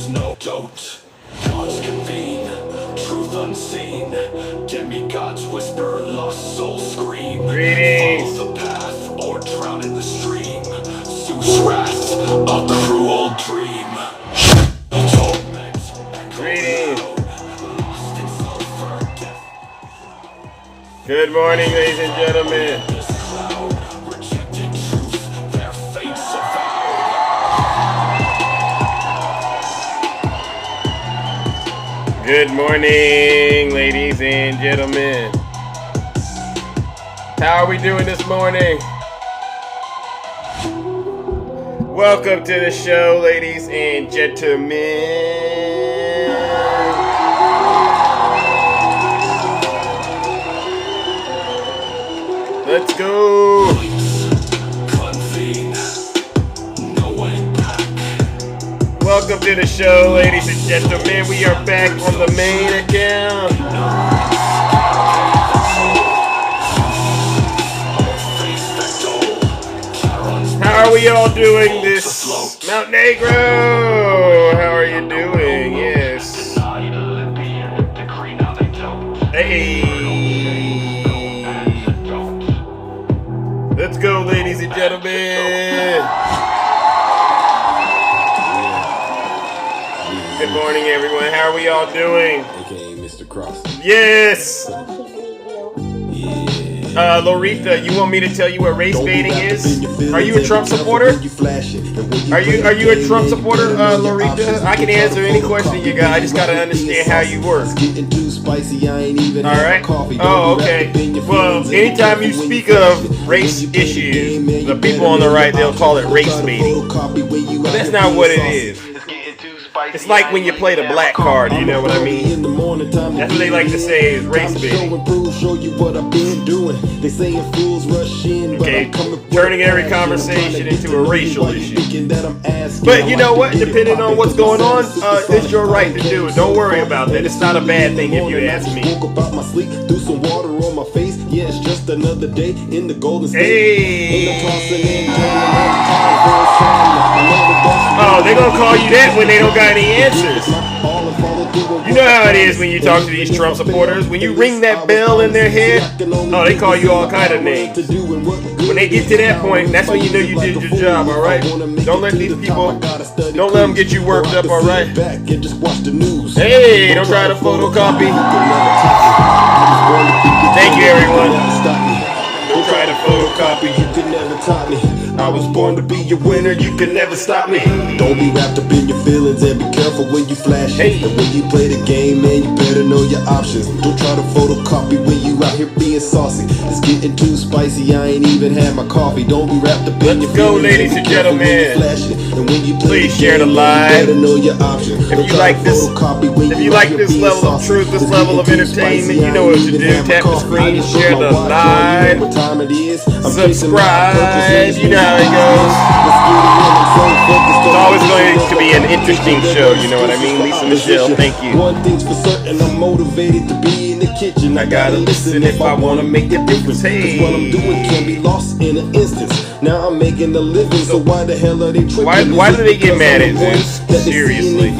there's no doubt. Gods convene, truth unseen. Demigods whisper, lost souls scream. Greetings. Follow the path or drown in the stream. Zeus' wrath, a cruel dream. Torment, Greetings. lost in sulfur death. Good morning, ladies and gentlemen. This cloud, rejected truth, their fates avowed. Good morning, ladies and gentlemen. How are we doing this morning? Welcome to the show, ladies and gentlemen. Let's go. Convene, no way back. Welcome to the show, ladies and gentlemen. We are back on the main account. How are we all doing this? Mount Negro, how are you doing? Yes. Hey. Let's go, ladies and gentlemen. Good morning, everyone. How are we all doing? AKA Mr. Cross. Yes. Loretta, you want me to tell you what race baiting is? Are you a Trump supporter? Are you a Trump supporter, Loretta? I can answer any question you got. I just gotta understand how you work. All right. Oh, okay. Well, anytime you speak of race issues, the people on the right, they'll call it race baiting. But that's not what it is. It's like when you play the black card, you know what I mean? That's what they like to say is race baiting. Okay, turning every conversation into a racial issue. But you know what? Depending on what's going on, it's your right to do it. Don't worry about that. It's not a bad thing if you ask me. Hey! Oh, they're gonna call you that when they don't got any answers. You know how it is when you talk to these Trump supporters. When you ring that bell in their head, oh, they call you all kind of names. When they get to that point, that's when you know you did your job, all right? Don't let these people, don't let them get you worked up, all right? Hey, don't try to photocopy. Thank you, everyone. Don't try to photocopy. You could never top me. I was born to be a winner, you can never stop me. Don't be wrapped up in your feelings and be careful when you flash it. And when you play the game, man, you better know your options. Don't try to photocopy when you out here being saucy. It's getting too spicy, I ain't even had my coffee. Don't be wrapped up in your feelings. Let's go, ladies and gentlemen. And when you play Please share the live. You better know your options. If you like this, level of truth, this level of entertainment, you know what to do. Tap the screen, share the live, subscribe. You know how it goes. It's always going to be an interesting show, you know what I mean? Lisa Michelle, thank you. One thing's for certain, I'm motivated to be in the kitchen. I gotta listen if I wanna make a difference. Hey, what I'm doing can be lost in an instance. Now I'm making a living, so why the hell are they tripping? Why do they get mad at Zeus? Seriously,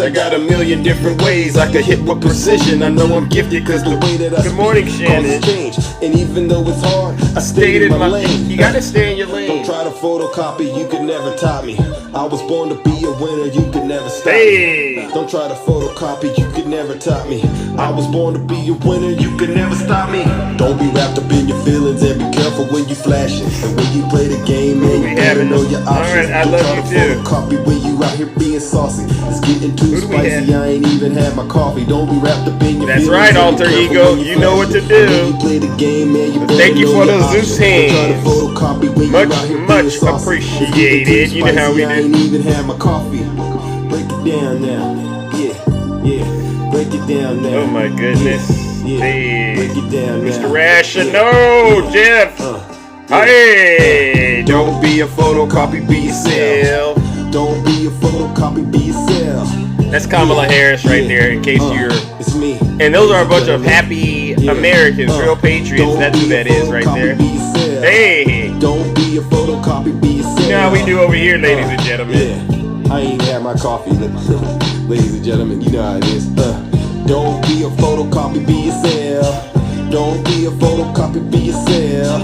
I got a million different ways I could hit with precision. I know I'm gifted cause the way that I Good morning, Shannon. change. And even though it's hard, I Stayed stayed in my lane. You gotta stay in your Don't lane. try to photocopy, you could never top me. I was born to be a winner, you could never stop Hey. me. Don't try to photocopy, you could never top me. I was born to be a winner, you could never stop me. Don't be wrapped up in your feelings and be careful when you flash it. And when you play the game, man, you better know your options. Alright, I Don't love try you to too. photocopy when you out here being saucy. It's getting too Who do we have? spicy, I ain't even had my coffee. Don't be wrapped up in your That's feelings right, and be alter careful ego. when You know what to flash it. do. When you play the game, man, you better Thank you know for your those Zeus options. Don't try to hands. photocopy when you Much, out here much being saucy. appreciated. You know how we I do. ain't even had my coffee. Break it down now. Yeah. Break it down now. Oh my goodness. Yeah. Hey, Break it down now. Mr. Rational, Jeff. Hey, don't be a photocopy, be yourself. Don't be a photocopy, be yourself. That's Kamala Harris right there, in case you're. It's me. And those are a bunch of happy Americans, real patriots. That's who that is right there. Hey, Don't be a photocopy, be yourself. you know how we do over here, ladies and gentlemen. Yeah. I ain't had my coffee. Ladies and gentlemen, you know how it is. Don't be a photocopy, be yourself. Don't be a photocopy, be yourself.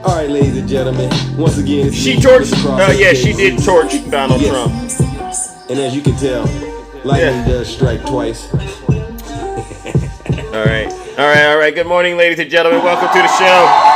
All right, ladies and gentlemen, once again, it's She me, torched. Mr. Cross Yeah, aka she did torch Donald Yes. Trump. And as you can tell, lightning does strike twice. All right. Good morning, ladies and gentlemen. Welcome to the show.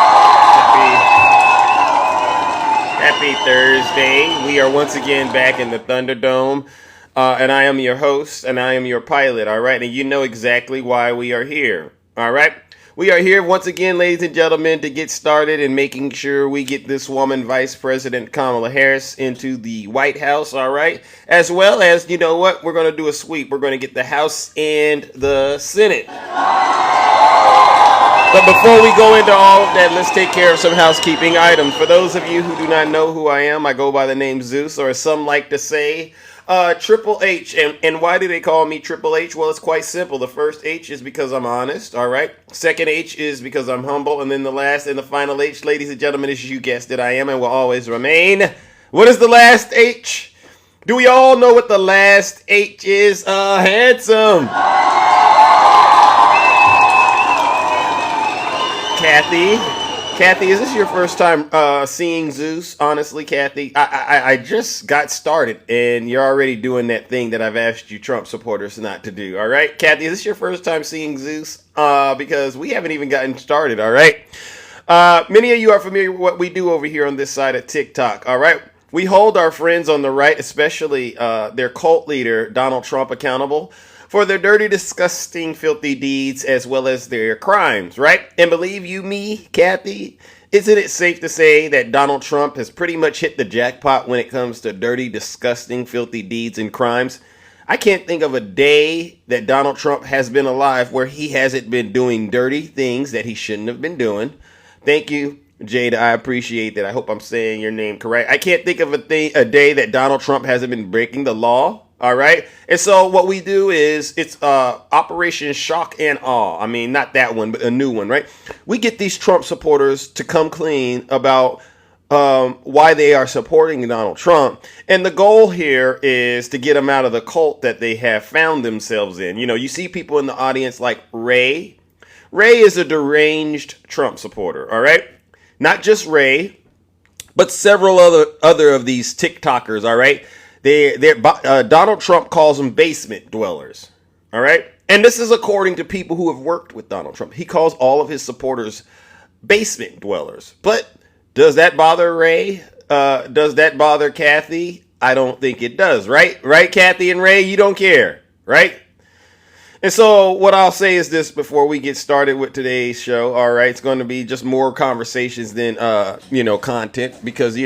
Happy Thursday. We are once again back in the Thunderdome. And I am your host, and I am your pilot, all right? And you know exactly why we are here, all right? We are here once again, ladies and gentlemen, to get started in making sure we get this woman, Vice President Kamala Harris, into the White House, all right? As well as, you know what? We're going to do a sweep. We're going to get the House and the Senate. But before we go into all of that, let's take care of some housekeeping items. For those of you who do not know who I am, I go by the name Zeus, or as some like to say, Triple H. And why do they call me Triple H? Well, it's quite simple. The first H is because I'm honest, all right? Second H is because I'm humble. And then the last and the final H, ladies and gentlemen, as you guessed it, I am and will always remain. What is the last H? Do we all know what the last H is? Handsome. Kathy, is this your first time seeing Zeus? Honestly, Kathy, I just got started, and you're already doing that thing that I've asked you Trump supporters not to do, all right? Kathy, is this your first time seeing Zeus? Because we haven't even gotten started, all right? Many of you are familiar with what we do over here on this side of TikTok, all right? We hold our friends on the right, especially their cult leader, Donald Trump, accountable for their dirty, disgusting, filthy deeds as well as their crimes, right? And believe you me, Kathy, isn't it safe to say that Donald Trump has pretty much hit the jackpot when it comes to dirty, disgusting, filthy deeds and crimes? I can't think of a day that Donald Trump has been alive where he hasn't been doing dirty things that he shouldn't have been doing. Thank you, Jada. I appreciate that. I hope I'm saying your name correct. I can't think of a day that Donald Trump hasn't been breaking the law. All right. And so what we do is it's Operation Shock and Awe. I mean, not that one, but a new one, right? We get these Trump supporters to come clean about why they are supporting Donald Trump. And the goal here is to get them out of the cult that they have found themselves in. You know, you see people in the audience like Ray. Ray is a deranged Trump supporter. All right. Not just Ray, but several other of these TikTokers. All right. Donald Trump calls them basement dwellers, all right? And this is according to people who have worked with Donald Trump. He calls all of his supporters basement dwellers. But does that bother Ray? Does that bother Kathy? I don't think it does, right? Right, Kathy and Ray? You don't care, right? And so what I'll say is this before we get started with today's show, all right? It's going to be just more conversations than, content because,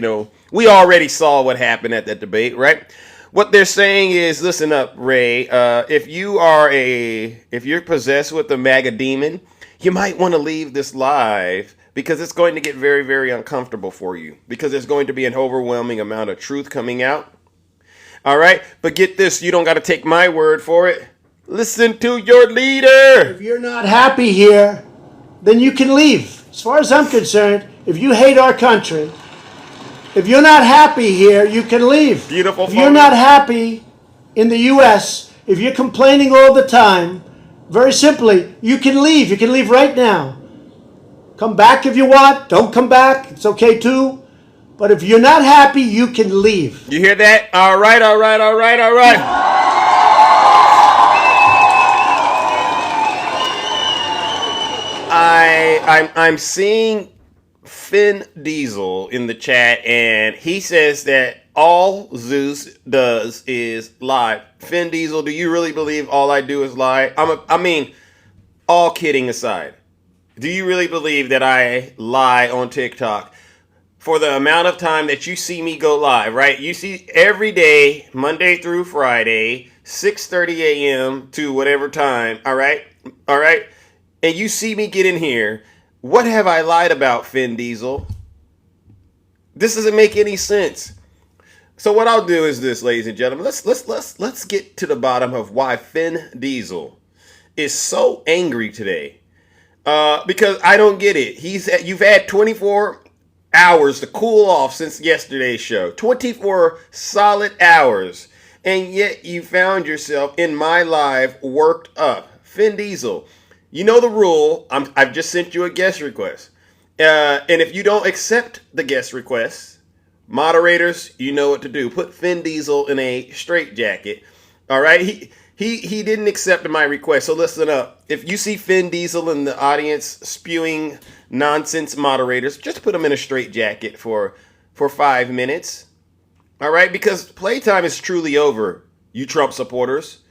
we already saw what happened at that debate, right? What they're saying is, listen up, Ray. If you're possessed with the MAGA demon, you might want to leave this live because it's going to get very, very uncomfortable for you because there's going to be an overwhelming amount of truth coming out. All right? But get this, you don't got to take my word for it. Listen to your leader. If you're not happy here, then you can leave. As far as I'm concerned, if you hate our country, if you're not happy here, you can leave. Beautiful. If you're not happy in the U.S., if you're complaining all the time, very simply, you can leave. You can leave right now. Come back if you want. Don't come back. It's okay too. But if you're not happy, you can leave. You hear that? All right. I'm seeing Finn Diesel in the chat, and he says that all Zeus does is lie. Finn Diesel, do you really believe all I do is lie? All kidding aside, do you really believe that I lie on TikTok? For the amount of time that you see me go live, right? You see every day, Monday through Friday, 6:30 a.m. to whatever time, all right? And you see me get in here. What have I lied about, Finn Diesel? This doesn't make any sense. So what I'll do is this, ladies and gentlemen. Let's get to the bottom of why Finn Diesel is so angry today. Because I don't get it. You've had 24 hours to cool off since yesterday's show. 24 solid hours. And yet you found yourself in my live worked up. Vin Diesel, you know the rule. I've just sent you a guest request. And if you don't accept the guest request, moderators, you know what to do. Put Vin Diesel in a straitjacket. All right? He didn't accept my request, so listen up. If you see Vin Diesel in the audience spewing nonsense, moderators, just put him in a straitjacket for 5 minutes. All right? Because playtime is truly over, you Trump supporters.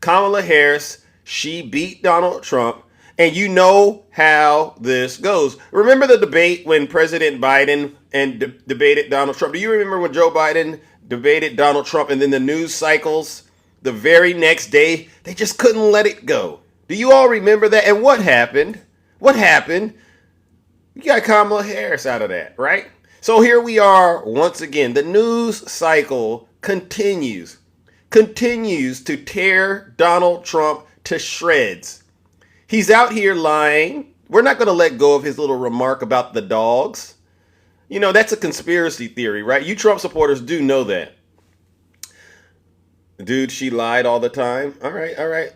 Kamala Harris, she beat Donald Trump, and you know how this goes. Remember the debate when President Biden debated Donald Trump? Do you remember when Joe Biden debated Donald Trump, and then the news cycles the very next day, they just couldn't let it go? Do you all remember that? And what happened? What happened? You got Kamala Harris out of that, right? So here we are once again. The news cycle continues to tear Donald Trump to shreds. He's out here lying. We're not going to let go of his little remark about the dogs. You know, that's a conspiracy theory, right? You Trump supporters do know that. Dude, she lied all the time. All right.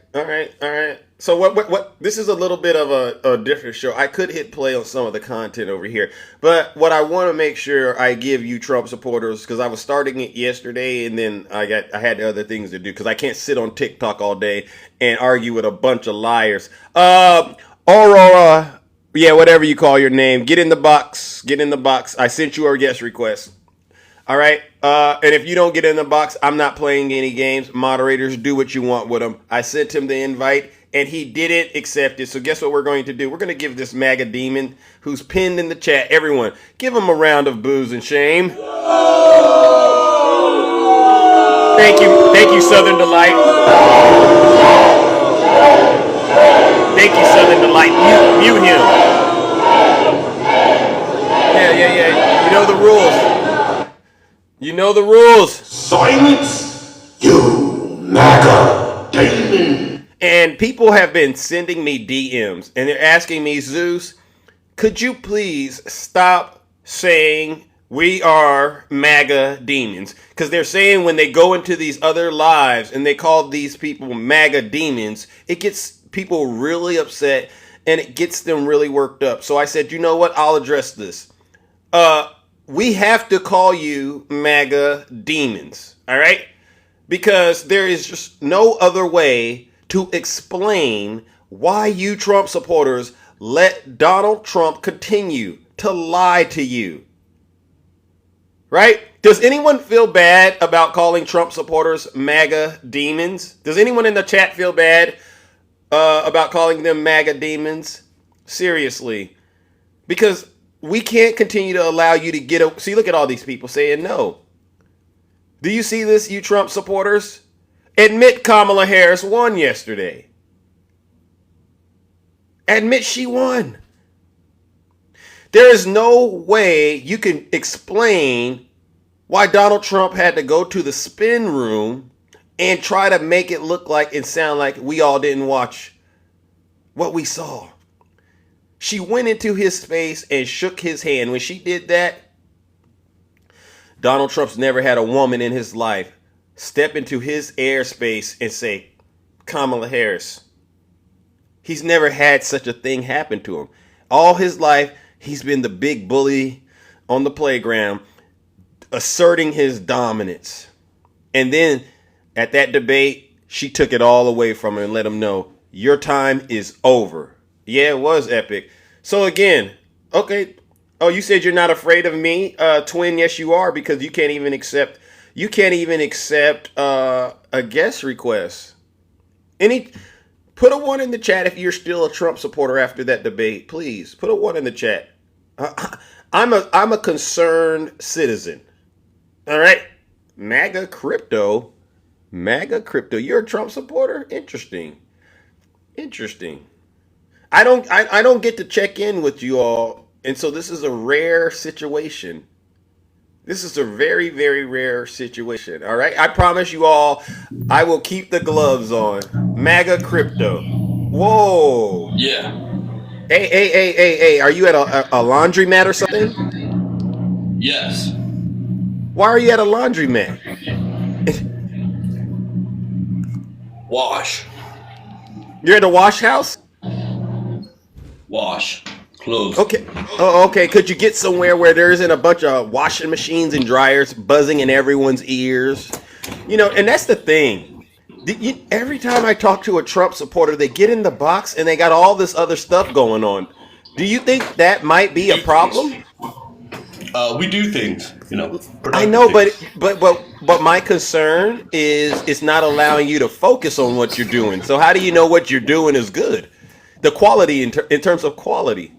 So what this is a little bit of a different show. I could hit play on some of the content over here. But what I want to make sure I give you Trump supporters, because I was starting it yesterday and then I had other things to do because I can't sit on TikTok all day and argue with a bunch of liars. Aurora, yeah, whatever you call your name, get in the box. I sent you a guest request. All right. And if you don't get in the box, I'm not playing any games. Moderators, do what you want with him. I sent him the invite and he didn't accept it. So guess what we're going to do? We're going to give this MAGA demon who's pinned in the chat. Everyone, give him a round of boos and shame. Thank you, Southern Delight. Thank you, Southern Delight. Mute him. Yeah. You know the rules. You know the rules. Silence, you MAGA demon. And people have been sending me DMs and they're asking me, Zeus, could you please stop saying we are MAGA demons? Because they're saying when they go into these other lives and they call these people MAGA demons, it gets people really upset and it gets them really worked up. So I said, you know what? I'll address this. We have to call you MAGA demons, all right? Because there is just no other way to explain why you Trump supporters let Donald Trump continue to lie to you, right? Does anyone feel bad about calling Trump supporters MAGA demons? Does anyone in the chat feel bad about calling them MAGA demons? Seriously. Because we can't continue to allow you to get... See, look at all these people saying no. Do you see this, you Trump supporters? Admit Kamala Harris won yesterday. Admit she won. There is no way you can explain why Donald Trump had to go to the spin room and try to make it look like and sound like we all didn't watch what we saw. She went into his face and shook his hand. When she did that, Donald Trump's never had a woman in his life step into his airspace and say, Kamala Harris. He's never had such a thing happen to him. All his life, he's been the big bully on the playground, asserting his dominance. And then at that debate, she took it all away from him and let him know, your time is over. Yeah, it was epic. So again, okay. Oh, you said you're not afraid of me, twin? Yes, you are, because you can't even accept a guest request. Put a 1 in the chat if you're still a Trump supporter after that debate. Please put a 1 in the chat. I'm a concerned citizen. All right, MAGA crypto. You're a Trump supporter? Interesting. I don't get to check in with you all, and so this is a rare situation. This is a very, very rare situation. All right, I promise you all, I will keep the gloves on. MAGA crypto. Whoa. Yeah. Hey. Are you at a laundromat or something? Yes. Why are you at a laundromat? Wash. You're at a wash house? Wash. Clothes. Okay. Oh, okay. Could you get somewhere where there isn't a bunch of washing machines and dryers buzzing in everyone's ears? You know, and that's the thing. Every time I talk to a Trump supporter, they get in the box and they got all this other stuff going on. Do you think that might be a problem? We do things, you know. I know, but my concern is it's not allowing you to focus on what you're doing. So how do you know what you're doing is good? The quality in terms of quality.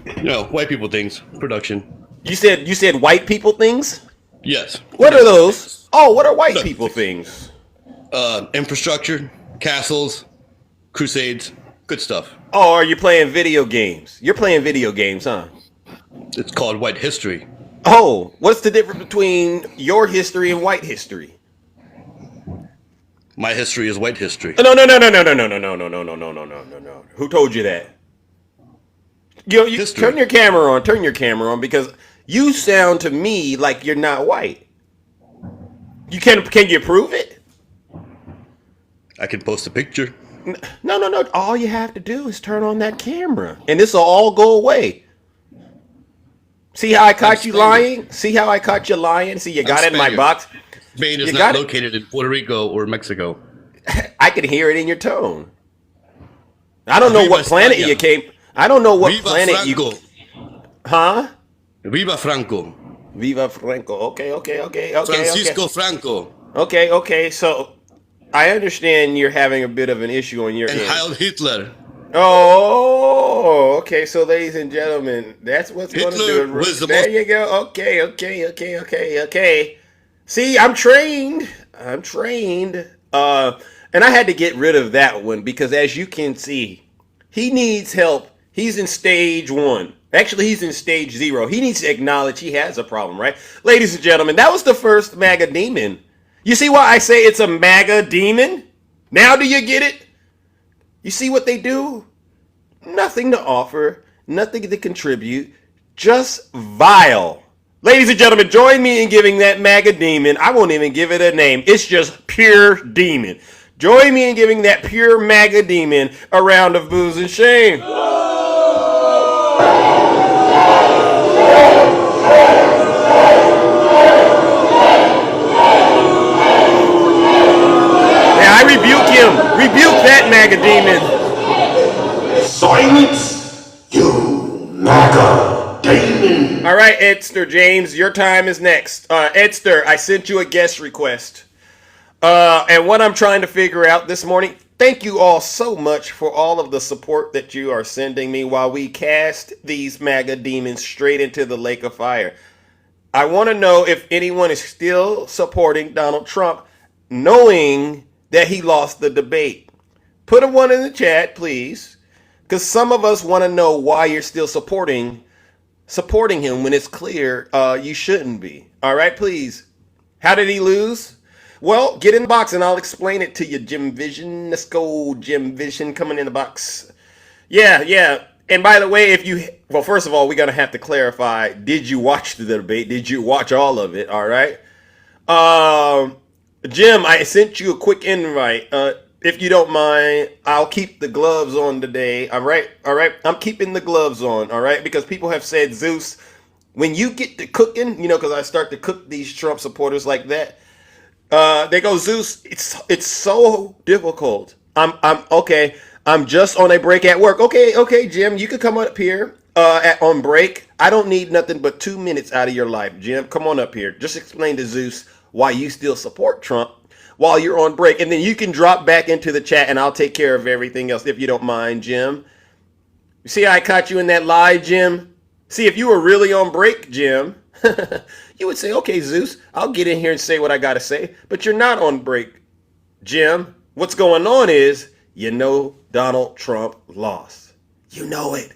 You know, white people things. Production. You said white people things? Yes. What are those? Oh, what are white people things? Infrastructure, castles, crusades, good stuff. Oh, are you playing video games? You're playing video games, huh? It's called white history. Oh, what's the difference between your history and white history? My history is white history. No, no, no, no, no, no, no, no, no, no, no, no, no, no, no, no. Who told you that? You turn your camera on. Turn your camera on because you sound to me like you're not white. Can you prove it? I can post a picture. No, no, no. All you have to do is turn on that camera, and this will all go away. See how I caught you lying? See how I caught you lying? See, you got it in my box. Spain is You not got it. located in Puerto Rico or Mexico. I can hear it in your tone. I don't know Viva what planet España. you came. I don't know what Viva planet Franco. you. Huh? Viva Franco. Viva Franco. Okay. Francisco Franco. Okay. So I understand you're having a bit of an issue on your And end. Heil Hitler. Oh, okay. So, ladies and gentlemen, that's what's going to Hitler do was it. the There most- you go. Okay. See, I'm trained. And I had to get rid of that one because, as you can see, he needs help. He's in stage 1. Actually, he's in stage 0. He needs to acknowledge he has a problem, right? Ladies and gentlemen, that was the first MAGA demon. You see why I say it's a MAGA demon? Now do you get it? You see what they do? Nothing to offer, nothing to contribute, just vile. Ladies and gentlemen, join me in giving that MAGA demon, I won't even give it a name, it's just pure demon. Join me in giving that pure MAGA demon a round of booze and shame. Yeah, I rebuke him. Rebuke that MAGA demon. Silence, you MAGA demon. All right, Edster James, your time is next. Edster, I sent you a guest request. And what I'm trying to figure out this morning, thank you all so much for all of the support that you are sending me while we cast these MAGA demons straight into the lake of fire. I want to know if anyone is still supporting Donald Trump, knowing that he lost the debate. Put a 1 in the chat, please, because some of us want to know why you're still supporting him when it's clear you shouldn't be. All right, please. How did he lose? Well, get in the box and I'll explain it to you, Jim Vision. Let's go, Jim Vision, coming in the box. Yeah. And by the way, well, first of all, we're going to have to clarify, did you watch the debate? Did you watch all of it? All right. Jim, I sent you a quick invite. If you don't mind, I'll keep the gloves on today. All right. I'm keeping the gloves on. All right. Because people have said, Zeus, when you get to cooking, because I start to cook these Trump supporters like that, they go, Zeus, it's so difficult. I'm okay. I'm just on a break at work. Okay, Jim, you could come up here on break. I don't need nothing but 2 minutes out of your life, Jim. Come on up here. Just explain to Zeus why you still support Trump while you're on break. And then you can drop back into the chat and I'll take care of everything else if you don't mind, Jim. You see how I caught you in that lie, Jim? See, if you were really on break, Jim, you would say, okay, Zeus, I'll get in here and say what I got to say. But you're not on break, Jim. What's going on is, Donald Trump lost. You know it.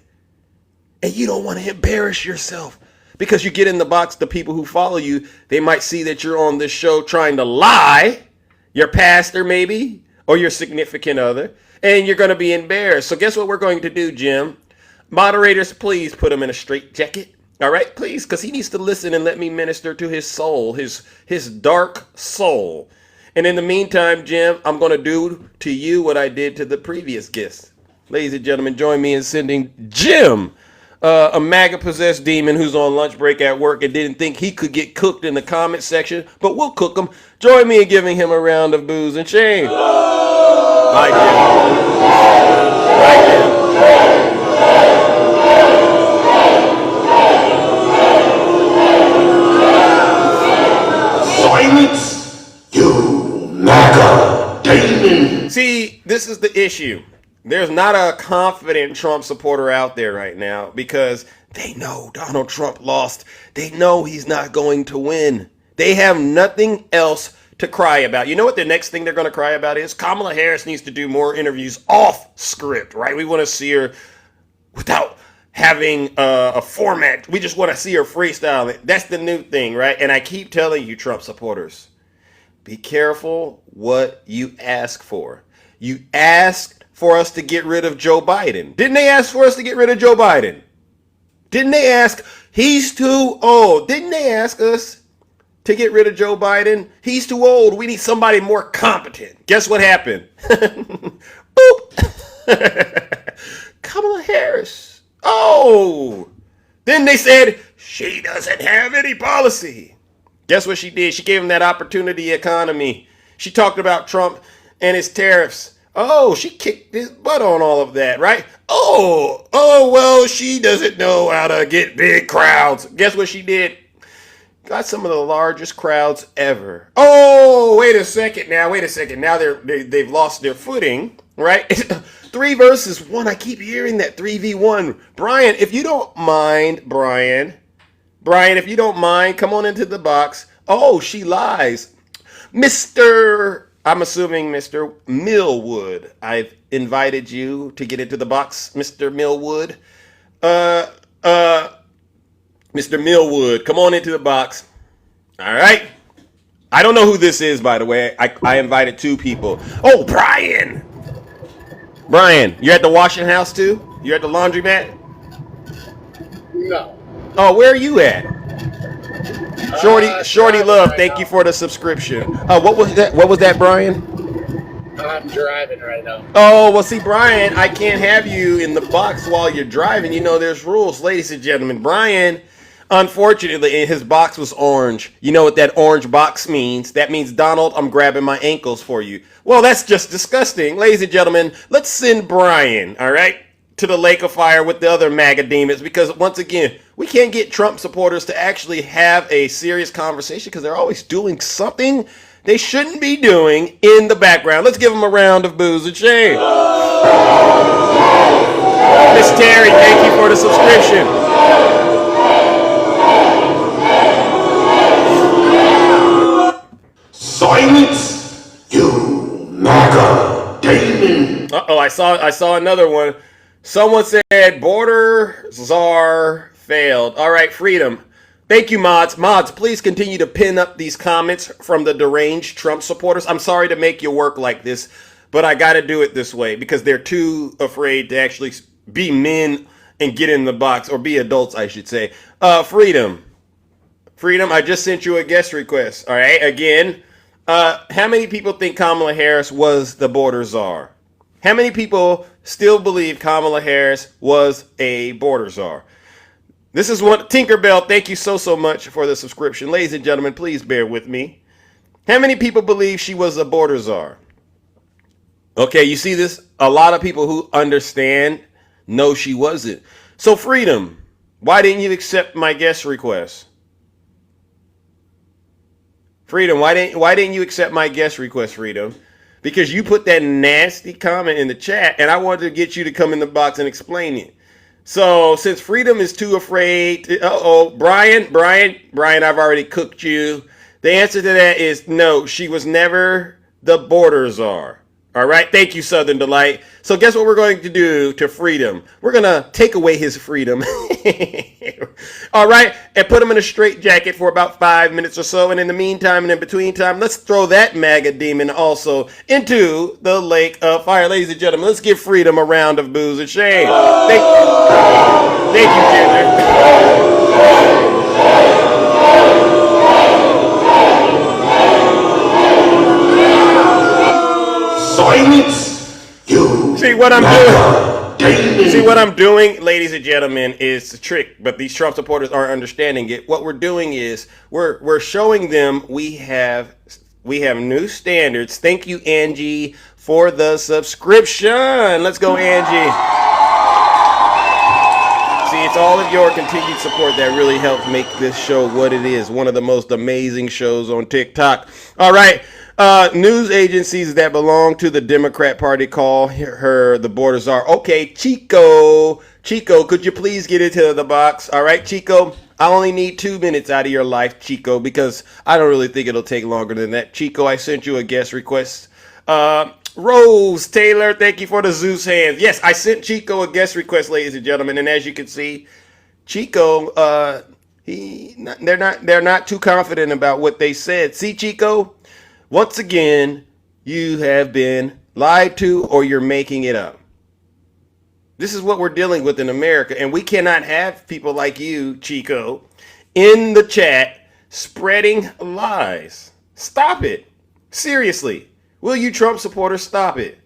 And you don't want to embarrass yourself. Because you get in the box, the people who follow you, they might see that you're on this show trying to lie. Your pastor, maybe, or your significant other. And you're going to be embarrassed. So guess what we're going to do, Jim? Moderators, please put them in a straitjacket. All right, please, because he needs to listen and let me minister to his soul, his dark soul. And in the meantime, Jim, I'm going to do to you what I did to the previous guest. Ladies and gentlemen, join me in sending Jim, a MAGA-possessed demon who's on lunch break at work and didn't think he could get cooked in the comment section, but we'll cook him. Join me in giving him a round of booze and shame. Bye, Jim. Bye, Jim. Silence, you MAGA demon. See, this is the issue. There's not a confident Trump supporter out there right now because they know Donald Trump lost. They know he's not going to win. They have nothing else to cry about. You know what the next thing they're going to cry about is? Kamala Harris needs to do more interviews off script, right? We want to see her without having a format. We just want to see her freestyle. That's the new thing, right? And I keep telling you, Trump supporters, be careful what you ask for. You asked for us to get rid of Joe Biden. Didn't they ask for us to get rid of Joe Biden? Didn't they ask, he's too old? Didn't they ask us to get rid of Joe Biden? He's too old. We need somebody more competent. Guess what happened? Boop. Kamala Harris. Oh. Then they said, she doesn't have any policy. Guess what she did? She gave him that opportunity economy. She talked about Trump and his tariffs. Oh, she kicked his butt on all of that, right? Oh, well, she doesn't know how to get big crowds. Guess what she did? Got some of the largest crowds ever. Oh, wait a second now. Now they've lost their footing, right? 3 versus 1. I keep hearing that 3v1. Brian, if you don't mind, Brian, if you don't mind, come on into the box. Oh, she lies. I'm assuming Mr. Millwood. I've invited you to get into the box, Mr. Millwood. Mr. Millwood, come on into the box. All right. I don't know who this is, by the way. I invited 2 people. Oh, Brian. Brian, you're at the washing house too? You're at the laundromat? No. Oh, where are you at? Shorty Love, thank you for the subscription. What was that, Brian? I'm driving right now. Oh, well, see, Brian, I can't have you in the box while you're driving. You know, there's rules, ladies and gentlemen. Brian, unfortunately, his box was orange. You know what that orange box means? That means, Donald, I'm grabbing my ankles for you. Well, that's just disgusting. Ladies and gentlemen, let's send Brian, all right, to the lake of fire with the other MAGA demons, because once again, we can't get Trump supporters to actually have a serious conversation because they're always doing something they shouldn't be doing in the background. Let's give them a round of booze and shame. Miss Terry, thank you for the subscription. Silence, you MAGA demon. Uh-oh, I saw another one. Someone said border czar failed. All right, freedom. Thank you, mods. Mods, please continue to pin up these comments from the deranged Trump supporters. I'm sorry to make you work like this, but I got to do it this way because they're too afraid to actually be men and get in the box, or be adults, I should say. Freedom, I just sent you a guest request. All right, again, how many people think Kamala Harris was the border czar? How many people still believe Kamala Harris was a border czar? This is what Tinkerbell, thank you so much for the subscription. Ladies and gentlemen, please bear with me. How many people believe she was a border czar? Okay, you see this? A lot of people who understand know she wasn't. So freedom, why didn't you accept my guest request? Freedom, why didn't you accept my guest request, Freedom? Because you put that nasty comment in the chat and I wanted to get you to come in the box and explain it. So since Freedom is too afraid, Brian, I've already cooked you. The answer to that is no, she was never the border czar. All right, thank you, Southern Delight. So guess what we're going to do to Freedom? We're going to take away his freedom. All right, and put him in a straitjacket for about 5 minutes or so. And in the meantime and in between time, let's throw that MAGA demon also into the lake of fire. Ladies and gentlemen, let's give Freedom a round of booze and shame. Thank you, Ginger. Silence! You See what I'm doing? See what I'm doing, ladies and gentlemen, is a trick, but these Trump supporters aren't understanding it. What we're doing is we're showing them we have new standards. Thank you, Angie, for the subscription. Let's go, Angie. See, it's all of your continued support that really helps make this show what it is. One of the most amazing shows on TikTok. All right. News agencies that belong to the Democrat Party call her the border czar. Okay, Chico, could you please get into the box? All right, Chico, I only need 2 minutes out of your life, Chico, because I don't really think it'll take longer than that. Chico, I sent you a guest request. Rose Taylor, thank you for the Zeus hands. Yes, I sent Chico a guest request, ladies and gentlemen, and as you can see, Chico, they're not too confident about what they said. See, Chico, once again, you have been lied to or you're making it up. This is what we're dealing with in America, and we cannot have people like you, Chico, in the chat spreading lies. Stop it. Seriously. Will you Trump supporters stop it?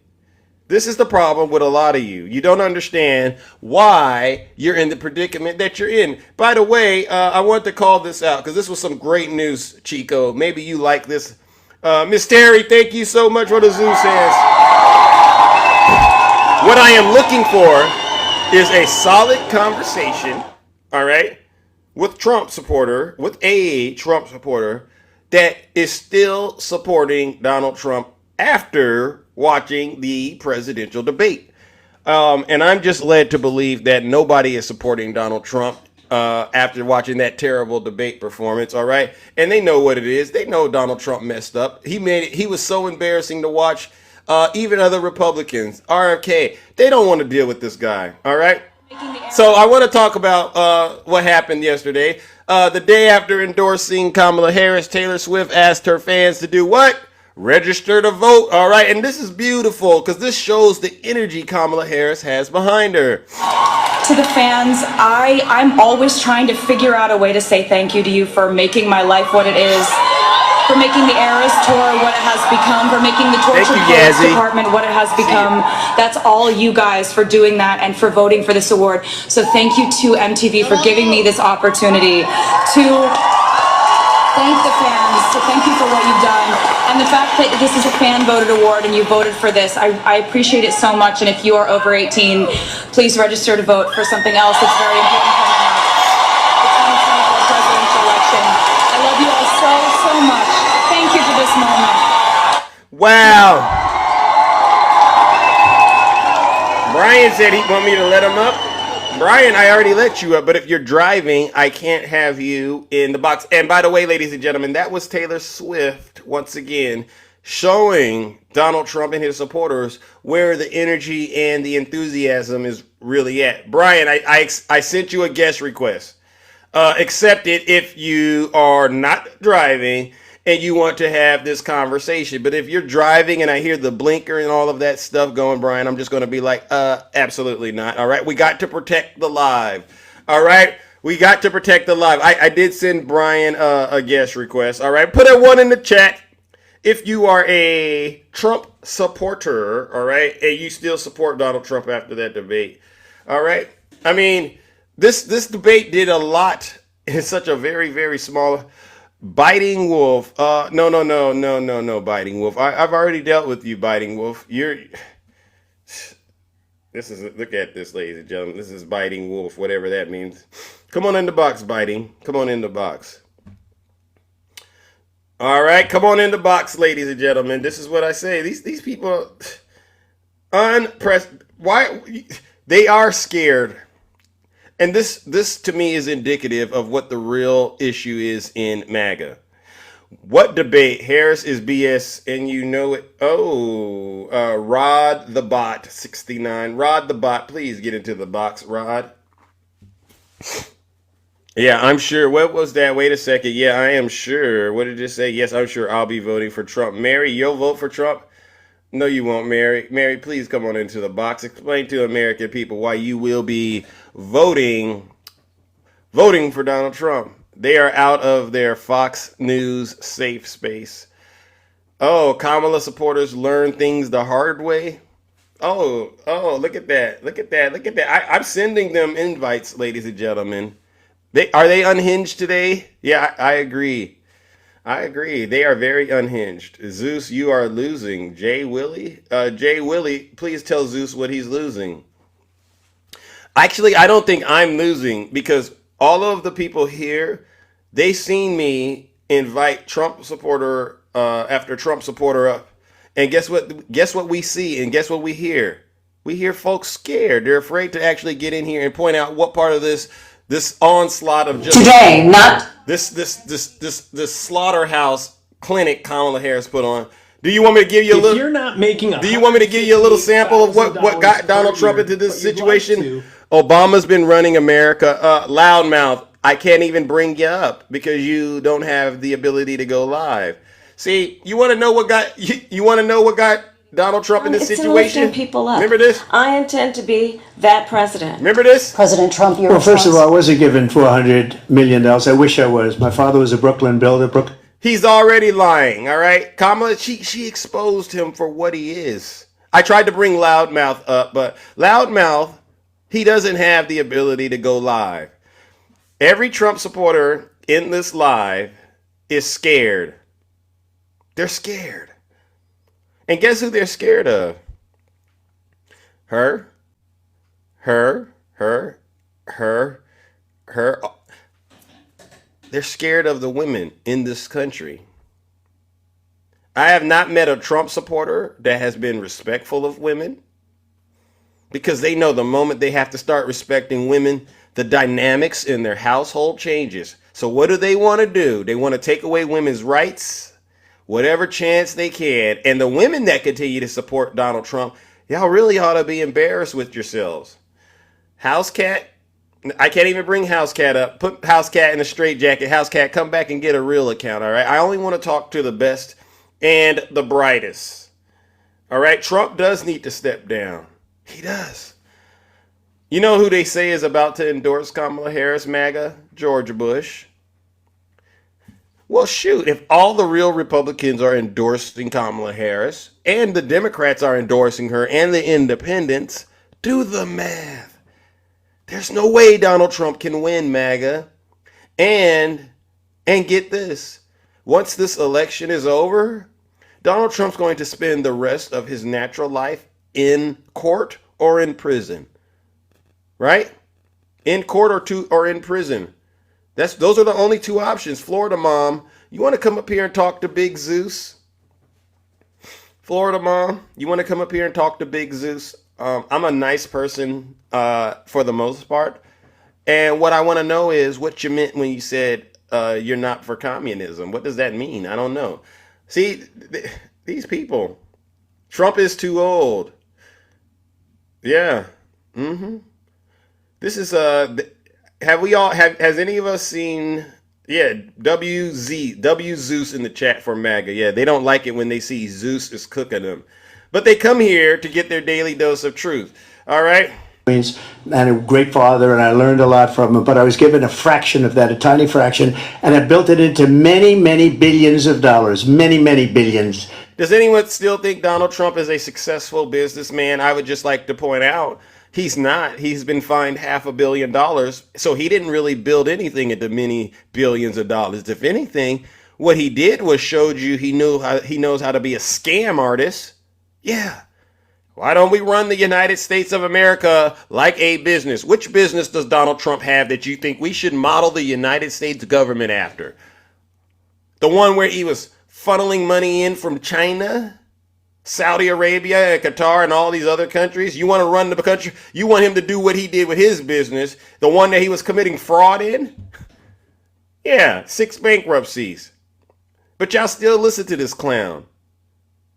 This is the problem with a lot of you. You don't understand why you're in the predicament that you're in. By the way, I want to call this out because this was some great news, Chico. Maybe you like this. Miss Terry, thank you so much for the Zeus hands. What I am looking for is a solid conversation, all right, with a Trump supporter that is still supporting Donald Trump after watching the presidential debate. And I'm just led to believe that nobody is supporting Donald Trump after watching that terrible debate performance, all right? And they know what it is. They know Donald Trump messed up. He was so embarrassing to watch. Even other Republicans, RFK, they don't want to deal with this guy, all right? So I want to talk about what happened yesterday. The day after endorsing Kamala Harris, Taylor Swift asked her fans to do what? Register to vote, all right? And this is beautiful because this shows the energy Kamala Harris has behind her. To the fans, I'm always trying to figure out a way to say thank you to you for making my life what it is, for making the Eras Tour what it has become, for making the Torture Police Department what it has become. That's all you guys for doing that and for voting for this award. So thank you to MTV for giving me this opportunity to thank the fans, to thank you for what you've done. And the fact that this is a fan-voted award and you voted for this, I appreciate it so much. And if you are over 18, please register to vote for something else that's very important coming up. The 2024 presidential election. I love you all so much. Thank you for this moment. Wow. Brian said he want me to let him up. Brian, I already let you up, but if you're driving, I can't have you in the box. And by the way, ladies and gentlemen, that was Taylor Swift, once again, showing Donald Trump and his supporters where the energy and the enthusiasm is really at. Brian, I sent you a guest request. Accept it if you are not driving and you want to have this conversation. But if you're driving and I hear the blinker and all of that stuff going, Brian, I'm just going to be like, absolutely not. All right. We got to protect the live. All right. We got to protect the live. I did send Brian a guest request. All right. Put a 1 in the chat if you are a Trump supporter. All right. And you still support Donald Trump after that debate. All right. I mean, this debate did a lot in such a very, very small. Biting Wolf. No, Biting Wolf. I've already dealt with you, Biting Wolf. Look at this, ladies and gentlemen. This is Biting Wolf, whatever that means. Come on in the box, Biting. Come on in the box. All right, come on in the box, ladies and gentlemen. This is what I say. These people why they are scared. And this to me is indicative of what the real issue is in MAGA. What debate? Harris is BS and you know it. Oh, Rod the Bot 69. Rod the Bot, please get into the box, Rod. Yeah, I'm sure. What was that? Wait a second. Yeah, I am sure. What did it say? Yes, I'm sure I'll be voting for Trump. Mary, you'll vote for Trump? No, you won't, Mary. Mary, please come on into the box. Explain to American people why you will be voting voting for Donald Trump. They are out of their Fox News safe space. Oh, Kamala supporters learn things the hard way. Oh, look at that. Look at that. Look at that. I'm sending them invites, ladies and gentlemen. Are they unhinged today? Yeah, I agree. I agree. They are very unhinged. Zeus, you are losing. Jay Willie, please tell Zeus what he's losing. Actually, I don't think I'm losing because all of the people here, they seen me invite Trump supporter after Trump supporter up. And guess what? Guess what we see and guess what we hear? We hear folks scared. They're afraid to actually get in here and point out what part of this onslaught of just Today, not this slaughterhouse clinic Kamala Harris put on. Do you want me to give you a If little? you're not making Do you want me to give you a little sample of what got Donald Trump into this situation? Obama's been running America. Loudmouth, I can't even bring you up because you don't have the ability to go live. See, you want to know what got you want to know what got Donald Trump in this it's situation? lifting people up. Remember this? I intend to be that president. Remember this? President Trump, your Well, first of all, I wasn't given $400 million. I wish I was. My father was a Brooklyn builder. He's already lying, all right? Kamala, she exposed him for what he is. I tried to bring Loudmouth up, but Loudmouth, he doesn't have the ability to go live. Every Trump supporter in this live is scared. They're scared. And guess who they're scared of? Her. They're scared of the women in this country. I have not met a Trump supporter that has been respectful of women because they know the moment they have to start respecting women, the dynamics in their household changes. So what do they want to do? They want to take away women's rights, whatever chance they can. And the women that continue to support Donald Trump, y'all really ought to be embarrassed with yourselves. House Cat, I can't even bring House Cat up. Put House Cat in a straitjacket. House Cat, come back and get a real account, all right? I only want to talk to the best and the brightest. All right? Trump does need to step down. He does. You know who they say is about to endorse Kamala Harris, MAGA? George Bush. Well, shoot, if all the real Republicans are endorsing Kamala Harris and the Democrats are endorsing her and the independents, do the math. There's no way Donald Trump can win, MAGA. And get this. Once this election is over, Donald Trump's going to spend the rest of his natural life in court or in prison. Right? In court or in prison. Those are the only two options. Florida Mom, you want to come up here and talk to Big Zeus? Florida Mom, you want to come up here and talk to Big Zeus? I'm a nice person for the most part. And what I want to know is what you meant when you said you're not for communism. What does that mean? I don't know. See, these people, Trump is too old. Yeah. This is has any of us seen W Zeus in the chat for MAGA. Yeah, they don't like it when they see Zeus is cooking them. But they come here to get their daily dose of truth. All right? And a great father, and I learned a lot from him, but I was given a fraction of that, a tiny fraction, and I built it into many, many billions of dollars, many, many billions. Does anyone still think Donald Trump is a successful businessman? I would just like to point out he's not. He's been fined $500 million, so he didn't really build anything into many billions of dollars. If anything, what he did was showed you he knows how to be a scam artist. Yeah. Why don't we run the United States of America like a business? Which business does Donald Trump have that you think we should model the United States government after? The one where he was funneling money in from China, Saudi Arabia, and Qatar, and all these other countries? You want to run the country? You want him to do what he did with his business, the one that he was committing fraud in? Yeah, 6 bankruptcies. But y'all still listen to this clown.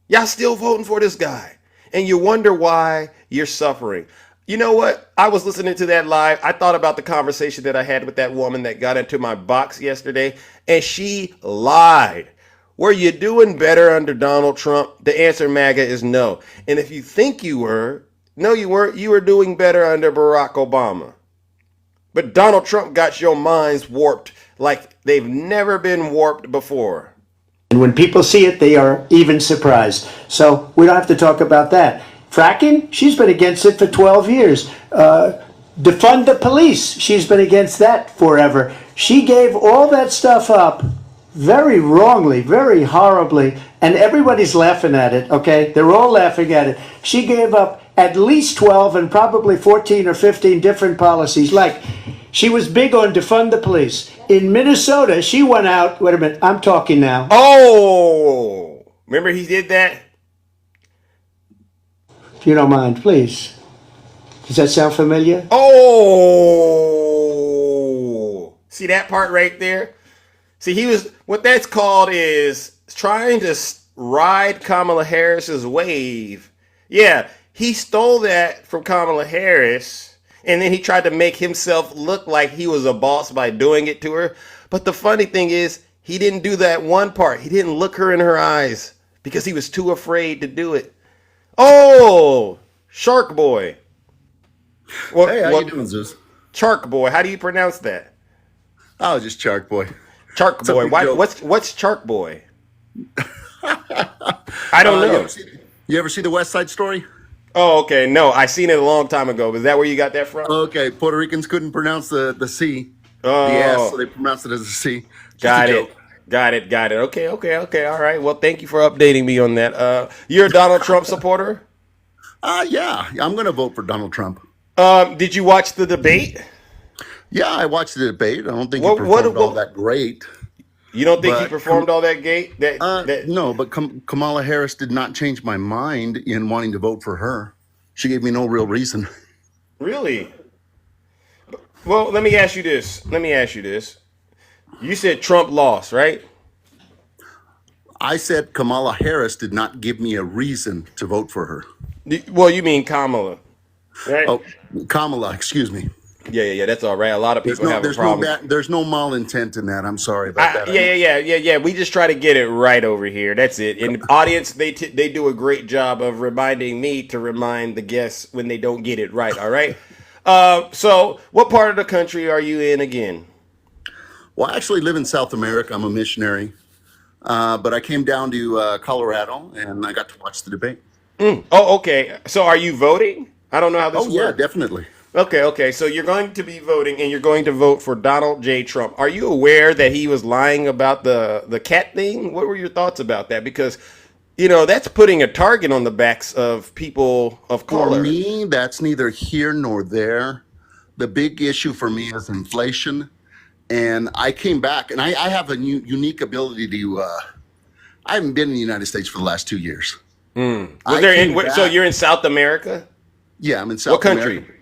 Y'all still voting for this guy. And you wonder why you're suffering. You know what? I was listening to that live. I thought about the conversation that I had with that woman that got into my box yesterday, and she lied. Were you doing better under Donald Trump? The answer, MAGA, is no. And if you think you were, no, you weren't. You were doing better under Barack Obama. But Donald Trump got your minds warped like they've never been warped before. And when people see it, they are even surprised. So we don't have to talk about that. Fracking, she's been against it for 12 years. Defund the police, she's been against that forever. She gave all that stuff up very wrongly, very horribly, and everybody's laughing at it, okay? They're all laughing at it. She gave up at least 12 and probably 14 or 15 different policies. Like, she was big on defund the police. In Minnesota, she went out, wait a minute, I'm talking now. Oh, remember he did that? If you don't mind, please. Does that sound familiar? Oh, see that part right there? See, he was, what that's called is trying to ride Kamala Harris's wave. Yeah, he stole that from Kamala Harris, and then he tried to make himself look like he was a boss by doing it to her. But the funny thing is, he didn't do that one part. He didn't look her in her eyes because he was too afraid to do it. Oh, Shark Boy. Hey, how you doing, Zeus? Shark Boy. How do you pronounce that? Oh, just Shark Boy. Shark It's a Boy. big Why, joke. what's Shark Boy? I don't know. You ever see the West Side Story? Oh, okay. No, I seen it a long time ago. Is that where you got that from? Okay, Puerto Ricans couldn't pronounce the C, Oh, the S, so they pronounced it as a C. Just got a it. joke. Got it. Got it. Okay. Okay. Okay. All right. Well, thank you for updating me on that. You're a Donald Trump supporter. Yeah, I'm going to vote for Donald Trump. Did you watch the debate? Yeah, I watched the debate. I don't think he What? performed all What? that great. You don't think he But performed all that gate? That no, but Kamala Harris did not change my mind in wanting to vote for her. She gave me no real reason. really? Well, let me ask you this. Let me ask you this. You said Trump lost, right? I said Kamala Harris did not give me a reason to vote for her. Well, you mean Kamala, right? Oh, Kamala, excuse me. Yeah, yeah, yeah. That's all right. A lot of people have a problem. There's no malintent in that. I'm sorry about that. Yeah. We just try to get it right over here. That's it. And the audience, they do a great job of reminding me to remind the guests when they don't get it right. All right. So what part of the country are you in again? Well, I actually live in South America. I'm a missionary, but I came down to Colorado and I got to watch the debate. Oh, okay. So are you voting? I don't know how this Oh yeah, works. definitely. Okay. So you're going to be voting, and you're going to vote for Donald J. Trump. Are you aware that he was lying about the cat thing? What were your thoughts about that? Because that's putting a target on the backs of people of For color. me, that's neither here nor there. The big issue for me is inflation. And I came back, and I have a unique ability to. I haven't been in the United States for the last 2 years. Was I there? came So back. you're in South America? Yeah, I'm in What South America, country?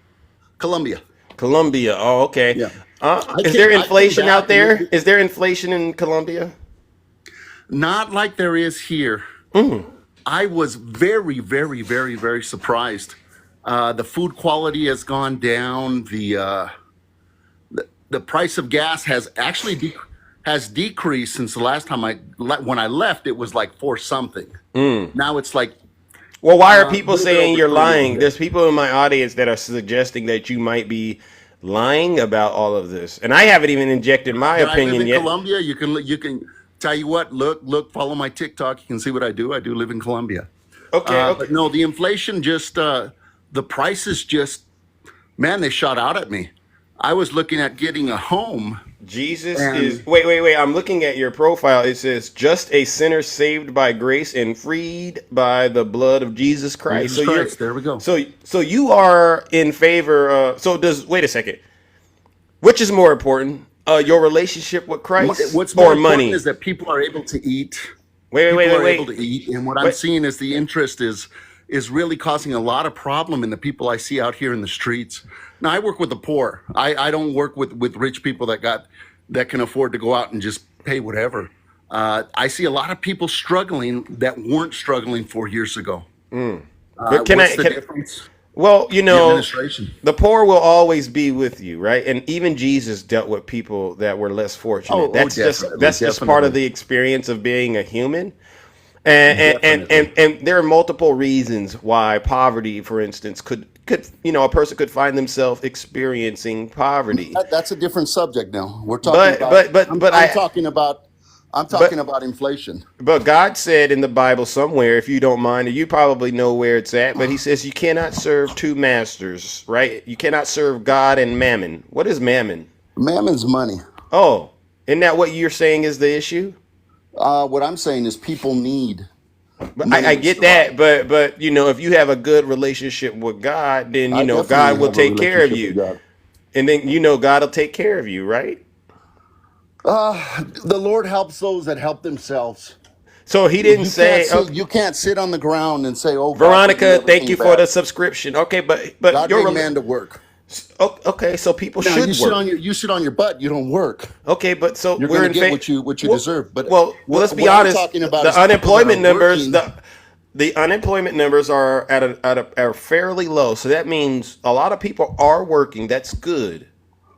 Colombia. Colombia. Oh, okay. Yeah, Is there I came inflation out back, and there? Is there inflation in Colombia? not like there is here. I was very, very, very, very surprised. The food quality has gone down. The price of gas has actually has decreased since the last time when I left. It was like four something. Now it's like Well, why are a people little bit saying over you're 3 over lying? here. There's people in my audience that are suggesting that you might be lying about all of this, and I haven't even injected my That I live opinion in yet. Colombia. You can tell you what. Look. Follow my TikTok. You can see what I do. I do live in Colombia. Okay. But no, the inflation just the prices just man they shot out at me. I was looking at getting a home Jesus is and wait. I'm looking at your profile. It says just a sinner saved by grace and freed by the blood of Jesus Christ. Jesus Christ. There we go. So you are in favor so does wait a second. Which is more important? Your relationship with Christ What's more or important money? is that people are able to eat. Wait, People are able wait. to eat, and what I'm Wait. seeing is the interest is really causing a lot of problem in the people I see out here in the streets. Now I work with the poor. I don't work with rich people that can afford to go out and just pay whatever. I see a lot of people struggling that weren't struggling 4 years ago. But can What's I the can difference? well, The administration. the poor will always be with you, right? And even Jesus dealt with people that were less fortunate. Oh, definitely, That's just part of definitely. the experience of being a human. And there are multiple reasons why poverty, for instance, could a person could find themselves experiencing poverty. That's a different subject now. We're talking I'm talking about inflation. But God said in the Bible somewhere, if you don't mind, and you probably know where it's at, but he says you cannot serve two masters, right? You cannot serve God and mammon. What is mammon? Mammon's money. Oh, isn't that what you're saying is the issue? What I'm saying is people need But money I to get that, survive. but if you have a good relationship with God, then I God definitely will have a take care of relationship with you. God. And then God will take care of you, right? The Lord helps those that help themselves. So he didn't say, You can't sit on the ground and say, "Oh, God will do Veronica, thank everything you for the bad." subscription. Okay, but God made man to work. okay, so people Now should you work. you sit on your butt. You don't work. Okay, but so You're we're going in to get fa- what you well, deserve. But well, let's be what I'm honest. talking about The is people that unemployment are numbers, working. the unemployment numbers are fairly low. So that means a lot of people are working. That's good,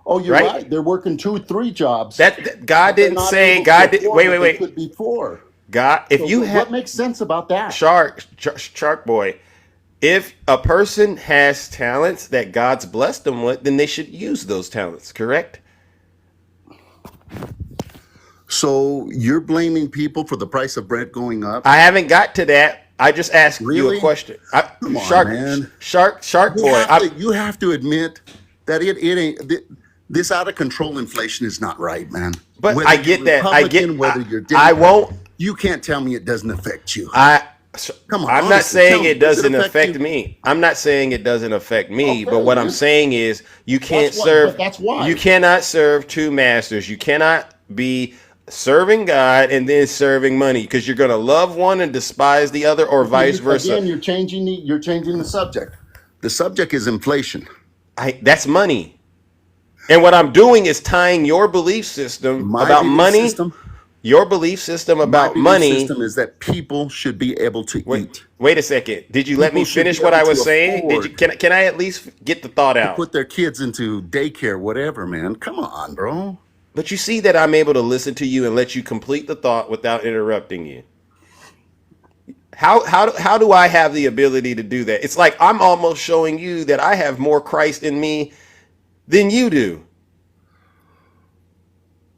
Oh, you're right? right. They're working 2, 3 jobs, That God but they're didn't not say. able to God did. afford Wait, what they wait. could before. God, if So you what have makes sense about that? Shark Boy, if a person has talents that God's blessed them with, then they should use those talents. Correct? So you're blaming people for the price of bread going up? I haven't got to that. I just asked you a Really? question. Come on, man. Shark Boy. You have to admit that it ain't this out of control inflation is not right, man. But Whether I you're get that. Republican, whether you're I Democrat, won't. you can't tell me it doesn't affect you. I. Come on, I'm not honestly, tell saying me, it does it doesn't affect affect you? me. I'm not saying it doesn't affect me. But Okay, what I'm man. saying is you can't That's why. serve. But that's why. You cannot serve two masters. You cannot be serving God and then serving money because you're going to love one and despise the other, or vice versa. Again, you're changing the subject. The subject is inflation. That's money. And what I'm doing is tying your belief system My about belief money, system. your belief system My about belief money. system is that people should be able to eat. Wait a second. Did you let me People should finish be what I able was to saying? afford Can I at least get the thought to out? put their kids into daycare, whatever, man. Come on, bro. But you see that I'm able to listen to you and let you complete the thought without interrupting you. How do I have the ability to do that? It's like I'm almost showing you that I have more Christ in me than you do.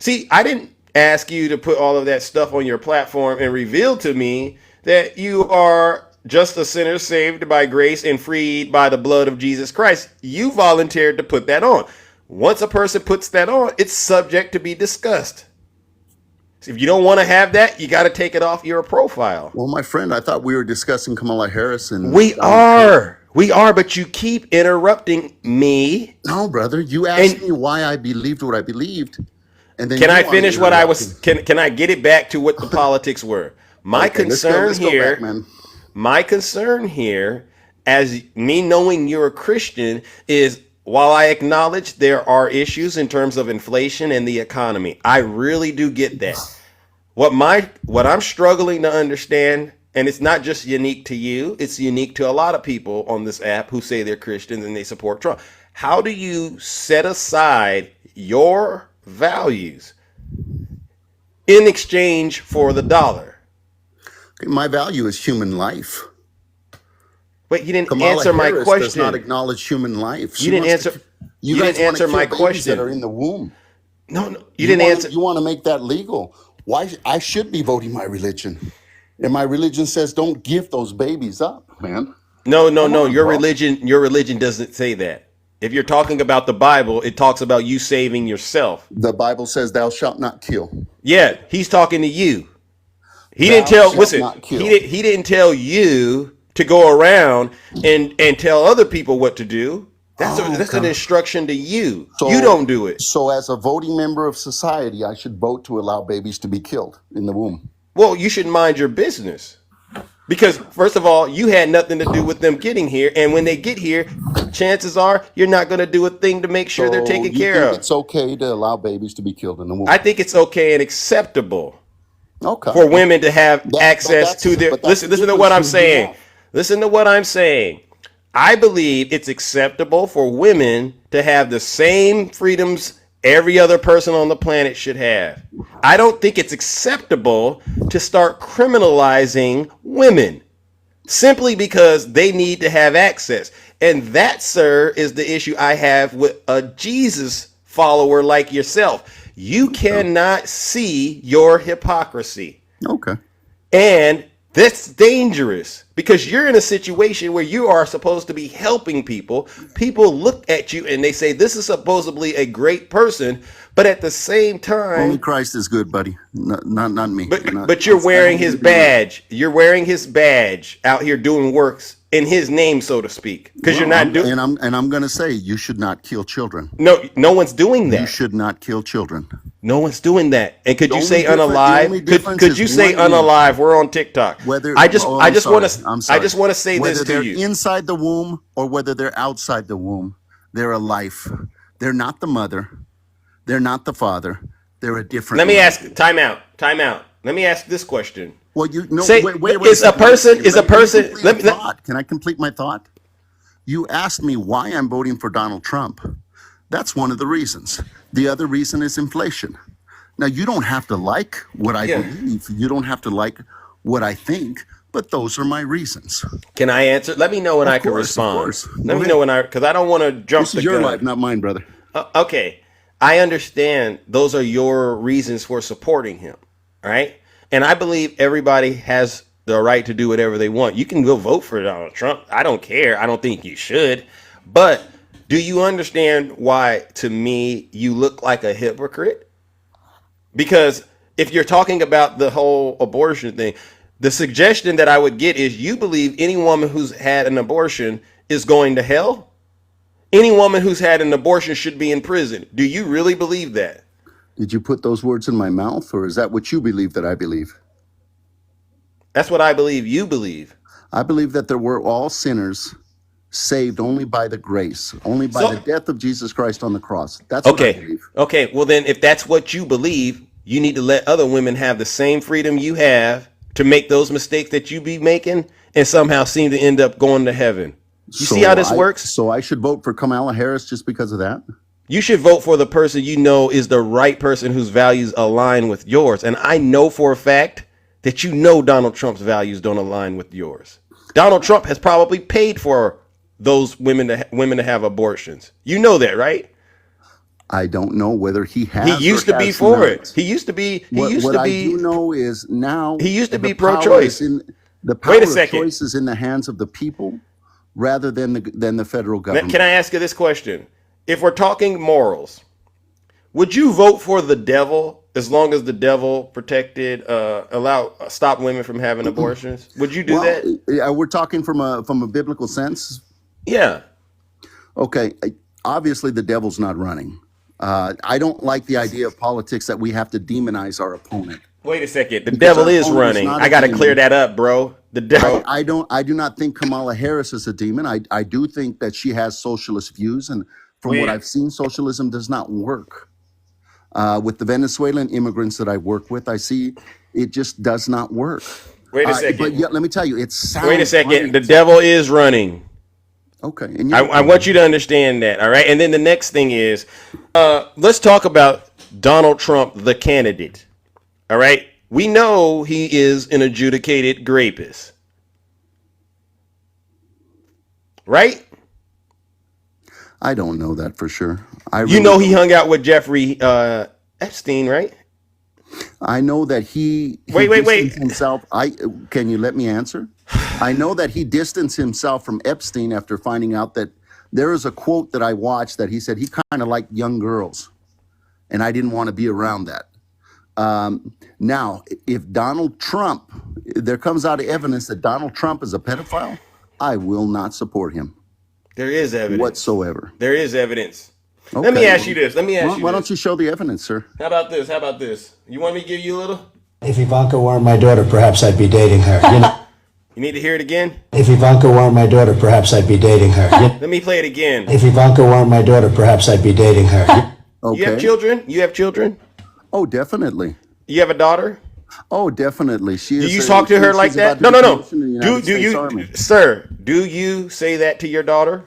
See, I didn't ask you to put all of that stuff on your platform and reveal to me that you are just a sinner saved by grace and freed by the blood of Jesus Christ. You volunteered to put that on. Once a person puts that on, it's subject to be discussed. So if you don't want to have that, you got to take it off your profile. Well, my friend, I thought we were discussing Kamala Harris and We Donald Trump. are, but you keep interrupting me. No, brother. You asked And me why I believed what I believed, and then can you I want to finish what I interrupt me. was? Can I get it back to what the politics were? My Okay, concern let's go back, here. man. My concern here, as me knowing you're a Christian, is while I acknowledge there are issues in terms of inflation and the economy, I really do get that. What I'm struggling to understand, and it's not just unique to you, it's unique to a lot of people on this app who say they're Christians and they support Trump. How do you set aside your values in exchange for the dollar? My value is human life. Wait, you didn't Kamala answer my Harris does not question. acknowledge human life. You didn't answer. You You guys didn't want to answer my kill babies that question. are in the womb. No, you didn't answer. You want to make that legal. Why? I should be voting my religion, and my religion says don't give those babies up, man. No, no, Come no. on, bro. Your religion doesn't say that. If you're talking about the Bible, it talks about you saving yourself. The Bible says thou shalt not kill. Yeah, he's talking to you. He didn't Thou tell. shalt Listen, not kill. he didn't tell you to go around and tell other people what to do. Oh, That's an God. instruction to you. You So, don't do it. so as a voting member of society, I should vote to allow babies to be killed in the womb. Well, you should mind your business. Because first of all, you had nothing to do with them getting here, and when they get here, chances are you're not going to do a thing to make sure they're So taken you care think of. it's okay to allow babies to be killed in the womb? I think it's okay and acceptable Okay. for women to have But access to their. but that's the Listen to what difference I'm you saying. have. Listen to what I'm saying. I believe it's acceptable for women to have the same freedoms every other person on the planet should have. I don't think it's acceptable to start criminalizing women simply because they need to have access. And that, sir, is the issue I have with a Jesus follower like yourself. You cannot see your hypocrisy. Okay. And that's dangerous because you're in a situation where you are supposed to be helping people. People look at you and they say, this is supposedly a great person. But at the same time, Only Christ is good, buddy. Not me. but you're wearing his badge. You're wearing his badge out here doing works in his name, so to speak, because you're not doing. And I'm gonna say you should not kill children. No one's doing that. You should not kill children. No one's doing that. And could The you only say difference- the unalive? only difference Could is you say one unalive? We're on TikTok. Whether I just I'm want sorry. to I just want to say whether this they're to you. inside the womb or whether they're outside the womb, they're a life. They're not the mother. They're not the father. They're a different. Let me life. ask. Time out. Let me ask this question. Well, you no. Say, wait is a second. person? Is a Let me person? complete Let my me. thought. Can I complete my thought? You asked me why I'm voting for Donald Trump. That's one of the reasons. The other reason is inflation. Now, you don't have to like what I Yeah. believe. You don't have to like what I think, but those are my reasons. Can I answer? Let me know when I can course, of respond. course. Let Go me ahead. know when because I don't want to jump This the is your gun. life, not mine, brother. Okay, I understand those are your reasons for supporting him, right? And I believe everybody has the right to do whatever they want. You can go vote for Donald Trump. I don't care. I don't think you should. But do you understand why, to me, you look like a hypocrite? Because if you're talking about the whole abortion thing, the suggestion that I would get is you believe any woman who's had an abortion is going to hell? Any woman who's had an abortion should be in prison. Do you really believe that? Did you put those words in my mouth, or is that what you believe that I believe? That's what I believe you believe. I believe that there were all sinners saved only by the grace, only by the death of Jesus Christ on the cross. That's what I Okay. believe. Okay. Well, then, if that's what you believe, you need to let other women have the same freedom you have to make those mistakes that you be making and somehow seem to end up going to heaven. You see how this works? So I should vote for Kamala Harris just because of that? You should vote for the person you know is the right person whose values align with yours. And I know for a fact that you know Donald Trump's values don't align with yours. Donald Trump has probably paid for those women to have abortions. You know that, right? I don't know whether he has. He used or to be has for not. it. He used to be. What I do know is now He used to the be power pro-choice. The power Wait a of second. choice is in the hands of the people rather than the federal government. Can I ask you this question? If we're talking morals, would you vote for the devil as long as the devil protected, stop women from having abortions? Would you do that? Yeah, we're talking from a biblical sense. Yeah. Okay, obviously the devil's not running. I don't like the idea of politics that we have to demonize our opponent. Wait a second. The Because devil our is opponent is running. not I a got to demon. clear that up, bro. The devil. I do not think Kamala Harris is a demon. I do think that she has socialist views, and from what Wait. I've seen, socialism does not work. With the Venezuelan immigrants that I work with, I see it just does not work. Wait a second. But yeah, let me tell you, it sounds. Wait a second. right. The devil is running. Okay, and I want you to understand that. All right. And then the next thing is, let's talk about Donald Trump, the candidate. All right. We know he is an adjudicated rapist. Right? I don't know that for sure. You know he hung out with Jeffrey Epstein, right? I know that he Wait. distanced himself. Can you let me answer? I know that he distanced himself from Epstein after finding out that there is a quote that I watched that he said he kind of liked young girls, and I didn't want to be around that. Now, if Donald Trump, there comes out evidence that Donald Trump is a pedophile, I will not support him There is evidence. whatsoever. There is evidence. Let me Okay, ask you this. Why don't you show the evidence, sir? How about this? You want me to give you a little? If Ivanka weren't my daughter, perhaps I'd be dating her. You know, You need to hear it again? if Ivanka weren't my daughter, perhaps I'd be dating her. Let me play it again. If Ivanka weren't my daughter, perhaps I'd be dating her. Okay. You have children? You have children? Oh, definitely. You have a daughter? Oh, definitely. She Do is. you talk to her like she's that? about No, to no, be no. commissioned in the Do United States you, Army. sir? Do you say that to your daughter?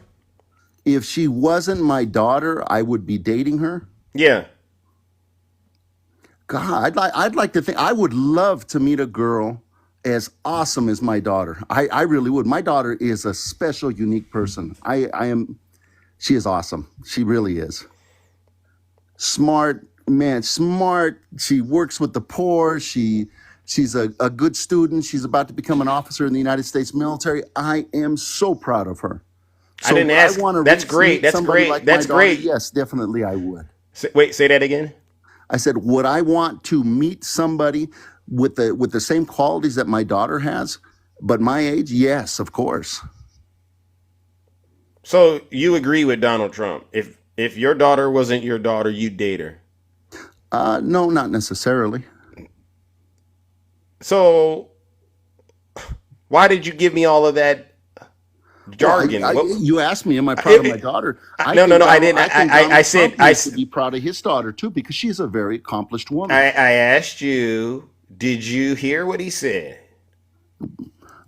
If she wasn't my daughter, I would be dating her. Yeah. God, I'd like to think I would love to meet a girl as awesome as my daughter. I really would. My daughter is a special, unique person. She is awesome. She really is. Smart, man, smart. She works with the poor. She's a good student. She's about to become an officer in the United States military. I am so proud of her. I didn't would ask. want to That's great. meet That's somebody great. like That's my daughter? great. Yes, definitely I would. Wait, say that again. I said, would I want to meet somebody with the same qualities that my daughter has, but my age? Yes, of course. So you agree with Donald Trump? If your daughter wasn't your daughter, you'd date her. No, not necessarily. So why did you give me all of that jargon? You asked me, am I proud of my daughter? I didn't. I said I should be proud of his daughter too, because she is a very accomplished woman. I asked you, did you hear what he said?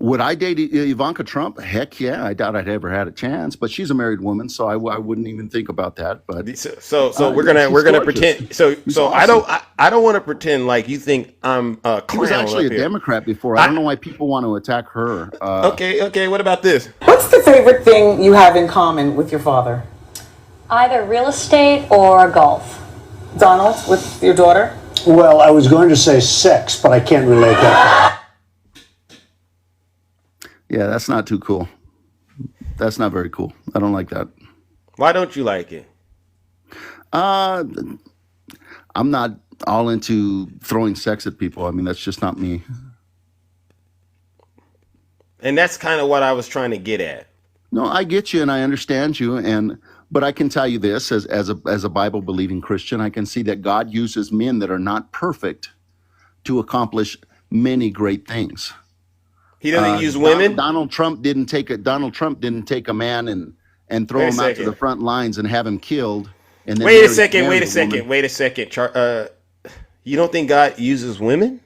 Would I date Ivanka Trump? Heck yeah. I doubt I'd ever had a chance, but she's a married woman, so I wouldn't even think about that. But so we're gonna pretend. So awesome. I don't want to pretend like you think I'm a clown. She was actually a Democrat before. I don't know why people want to attack her. Okay. What about this? What's the favorite thing you have in common with your father? Either real estate or golf. Donald, with your daughter? Well, I was going to say sex, but I can't relate that. Yeah, that's not too cool. That's not very cool. I don't like that. Why don't you like it? I'm not all into throwing sex at people. I mean, that's just not me. And that's kind of what I was trying to get at. No, I get you and I understand you, but I can tell you this as a Bible believing Christian, I can see that God uses men that are not perfect to accomplish many great things. He doesn't use women. Donald Trump didn't take a man and throw him out to the front lines and have him killed. And then wait a second. You don't think God uses women?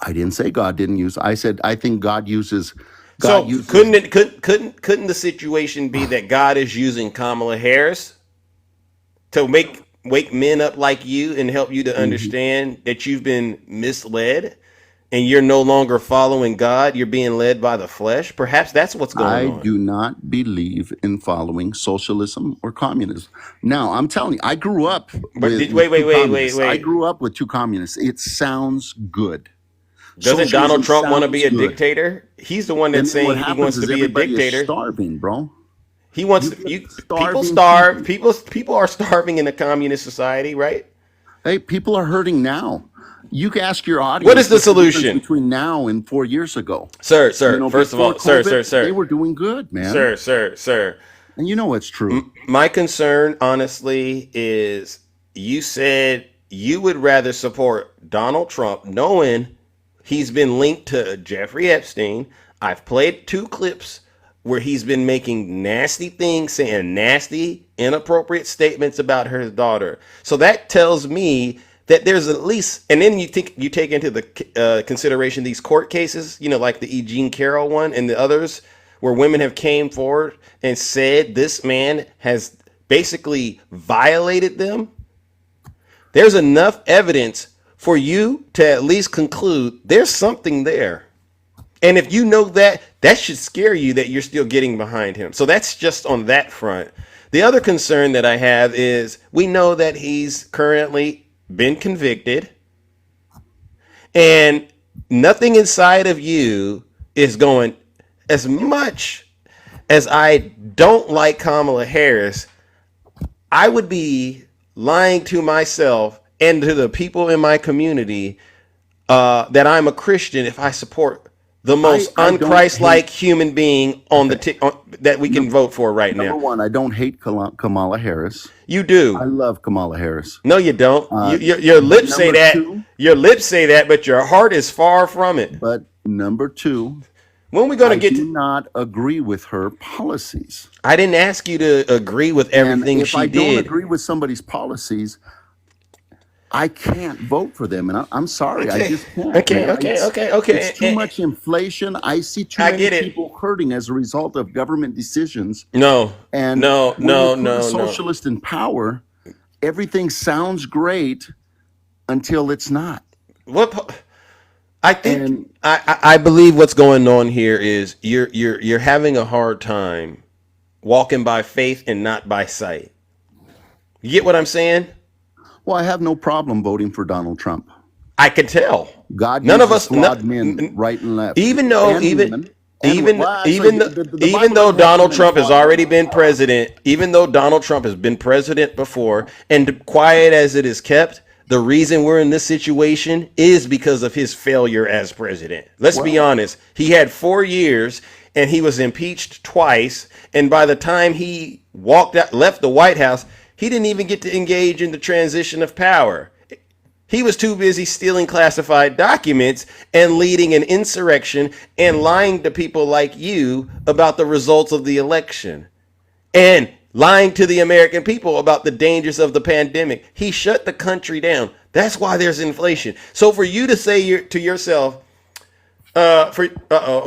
I didn't say God didn't use. I said I think God uses. Couldn't the situation be that God is using Kamala Harris to wake men up like you and help you to understand that you've been misled? And you're no longer following God, you're being led by the flesh? Perhaps that's what's going on. I do not believe in following socialism or communism. Now, I'm telling you, I grew up with wait. I grew up with two communists. It sounds good. Doesn't Donald Trump want to be a dictator? He's the one that's saying he wants to be a dictator. Starving, bro. He wants people starve. People are starving in a communist society, right? Hey, people are hurting now. You can ask your audience. What is the solution between now and 4 years ago? Sir, first of all, COVID, sir. They were doing good, man. Sir. And you know it's true. My concern, honestly, is you said you would rather support Donald Trump knowing he's been linked to Jeffrey Epstein. I've played 2 clips where he's been making nasty things, saying nasty, inappropriate statements about her daughter. So that tells me that there's at least, and then you take into the consideration these court cases, like the E. Jean Carroll one and the others, where women have came forward and said this man has basically violated them. There's enough evidence for you to at least conclude there's something there. And if you know that, that should scare you that you're still getting behind him. So that's just on that front. The other concern that I have is we know that he's currently been convicted, and nothing inside of you is going. As much as I don't like Kamala Harris, I would be lying to myself and to the people in my community that I'm a Christian if I support the most unchristlike human being on that we can vote for right now. Number one, I don't hate Kamala Harris. You do. I love Kamala Harris. No, you don't. Your lips say that. Your lips say that, but your heart is far from it. But number 2, when are we going to I do not agree with her policies. I didn't ask you to agree with everything she did. If I don't agree with somebody's policies, I can't vote for them, and I'm sorry, I just can't. Okay. It's too much inflation. I see too many people hurting as a result of government decisions. No. Socialist in power. everything sounds great until it's not. What I think And I believe what's going on here is you're having a hard time walking by faith and not by sight. You get what I'm saying? well, I have no problem voting for Donald Trump. I can tell. God None of uses us, flawed men right and left, even though and even women. And even well, actually, even the even Bible though doesn't have too Donald many Trump has flawed already men. been president, even though Donald Trump has been president before, and quiet as it is kept, the reason we're in this situation is because of his failure as president. Let's be Well, honest. He had 4 years and he was impeached twice, and by the time he left the White House, he didn't even get to engage in the transition of power. He was too busy stealing classified documents and leading an insurrection and lying to people like you about the results of the election and lying to the American people about the dangers of the pandemic. He shut the country down. That's why there's inflation. So for you to say to yourself,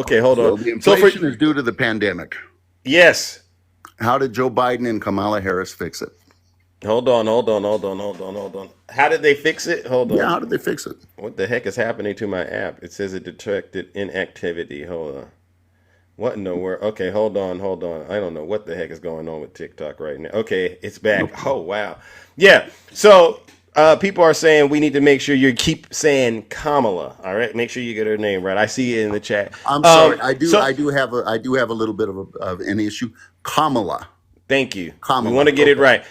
okay, hold so on. the So for inflation is due to the pandemic. yes, How did Joe Biden and Kamala Harris fix it? hold on. How did they fix it? Hold Yeah, on. how did they fix it? What the heck is happening to my app? It says it detected inactivity. Hold on. What in the world? Okay, hold on. I don't know what the heck is going on with TikTok right now. Okay, it's back. Oh wow. Yeah. So people are saying we need to make sure you keep saying Kamala. All right, make sure you get her name right. I see it in the chat. I'm sorry. I So do have a little bit of an issue. Kamala. thank you. We Kamala. want to get it Okay. right.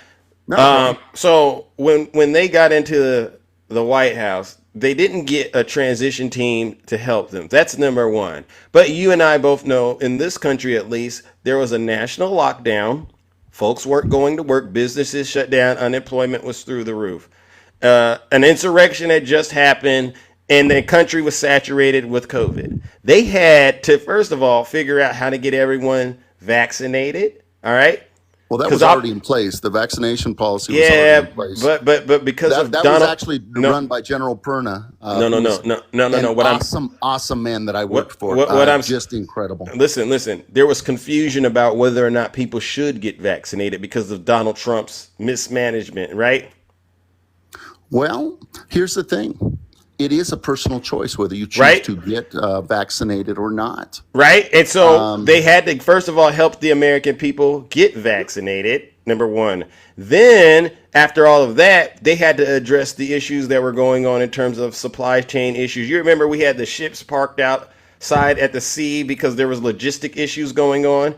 No problem. So when they got into the White House, they didn't get a transition team to help them. That's number one. But you and I both know, in this country at least, there was a national lockdown. Folks weren't going to work. Businesses shut down. Unemployment was through the roof. An insurrection had just happened, and the country was saturated with COVID. They had to, first of all, figure out how to get everyone vaccinated. All right. Well, that Because was already in place. The vaccination policy was already yeah, in place. but because of That was Donald, actually no, run by General Perna, no, no, who no, is no, no, no, an no. awesome man that I worked for. What I'm Just incredible. listen. There was confusion about whether or not people should get vaccinated because of Donald Trump's mismanagement, right? Well, here's the thing. It is a personal choice whether you choose Right? to get vaccinated or not. Right? And so they Um, had to, first of all, help the American people get vaccinated, number one. Then, after all of that, they had to address the issues that were going on in terms of supply chain issues. You remember we had the ships parked outside at the sea because there was logistic issues going on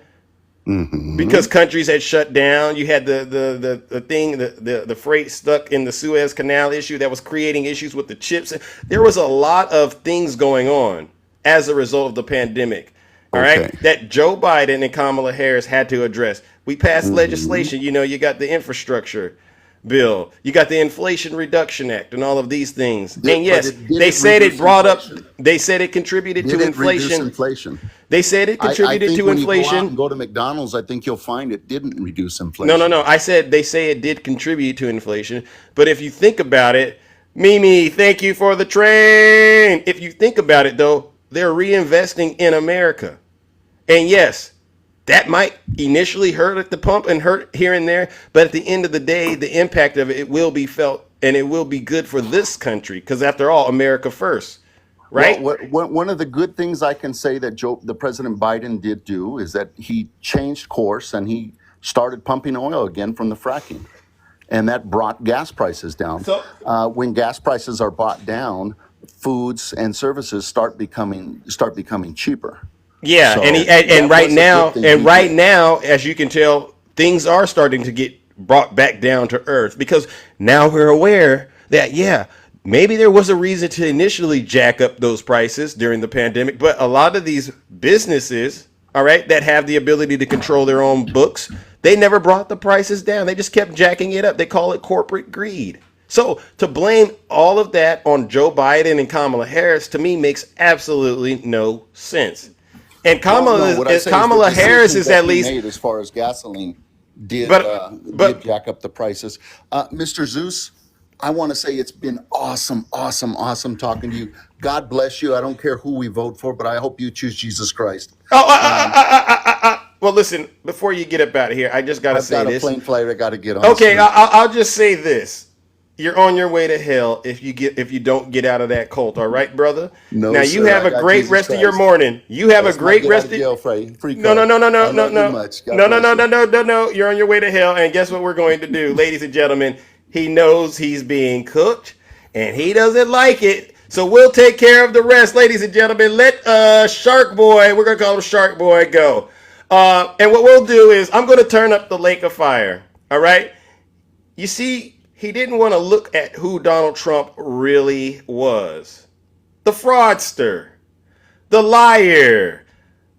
because countries had shut down. You had the freight stuck in the Suez Canal issue that was creating issues with the chips. There was a lot of things going on as a result of the pandemic. All right, okay. that Joe Biden and Kamala Harris had to address. We passed hmm legislation. You got the infrastructure bill, you got the Inflation Reduction Act, and all of these things. And But yes, did they it said it reduce brought up. inflation? They said it contributed Did to it reduce inflation. inflation? They said it I contributed think to when you go out inflation. and go to McDonald's, I think you'll find it didn't reduce No, no, inflation. no. I said they say it did contribute to inflation. But if you think about it, Mimi, thank you for the train. If you think about it, though, they're reinvesting in America. And yes, that might initially hurt at the pump and hurt here and there. But at the end of the day, the impact of it will be felt and it will be good for this country. Because after all, America first, Well, right? one of the good things I can say that the President Biden did do is that he changed course and he started pumping oil again from the fracking, and that brought gas prices down. So When gas prices are brought down, foods and services start becoming cheaper. yeah, and So and that was a good thing he right did. now, as you can tell, things are starting to get brought back down to earth because now we're aware that yeah, maybe there was a reason to initially jack up those prices during the pandemic, but a lot of these businesses, all right, that have the ability to control their own books, they never brought the prices down. They just kept jacking it up. They call it corporate greed. So to blame all of that on Joe Biden and Kamala Harris to me makes absolutely no sense. And Well, no, Kamala what I is say is the Kamala Harris decisions is at that he least, made as far as gasoline did but jack up the prices. Mr. Zeus, I want to say it's been awesome talking to you. God bless you. I don't care who we vote for, but I hope you choose Jesus Christ. oh, Um, Well, listen, before you get up out of here, I just got to I've say got a this. plane flight I got to get on. Okay, soon. I'll just say this. You're on your way to hell if you don't get out of that cult, all right, brother? No, now you sir, have I a got great Jesus rest of your Christ. morning. You have Let's a not great get rest out of jail, free No, card. no. I love you much. God No. bless you. You're on your way to hell, and guess what we're going to do, ladies and gentlemen? He knows he's being cooked, and he doesn't like it. So we'll take care of the rest, ladies and gentlemen. Let Shark Boy, we're gonna call him Shark Boy, go. And what we'll do is I'm gonna turn up the lake of fire. All right. You see, he didn't want to look at who Donald Trump really was. The fraudster, the liar,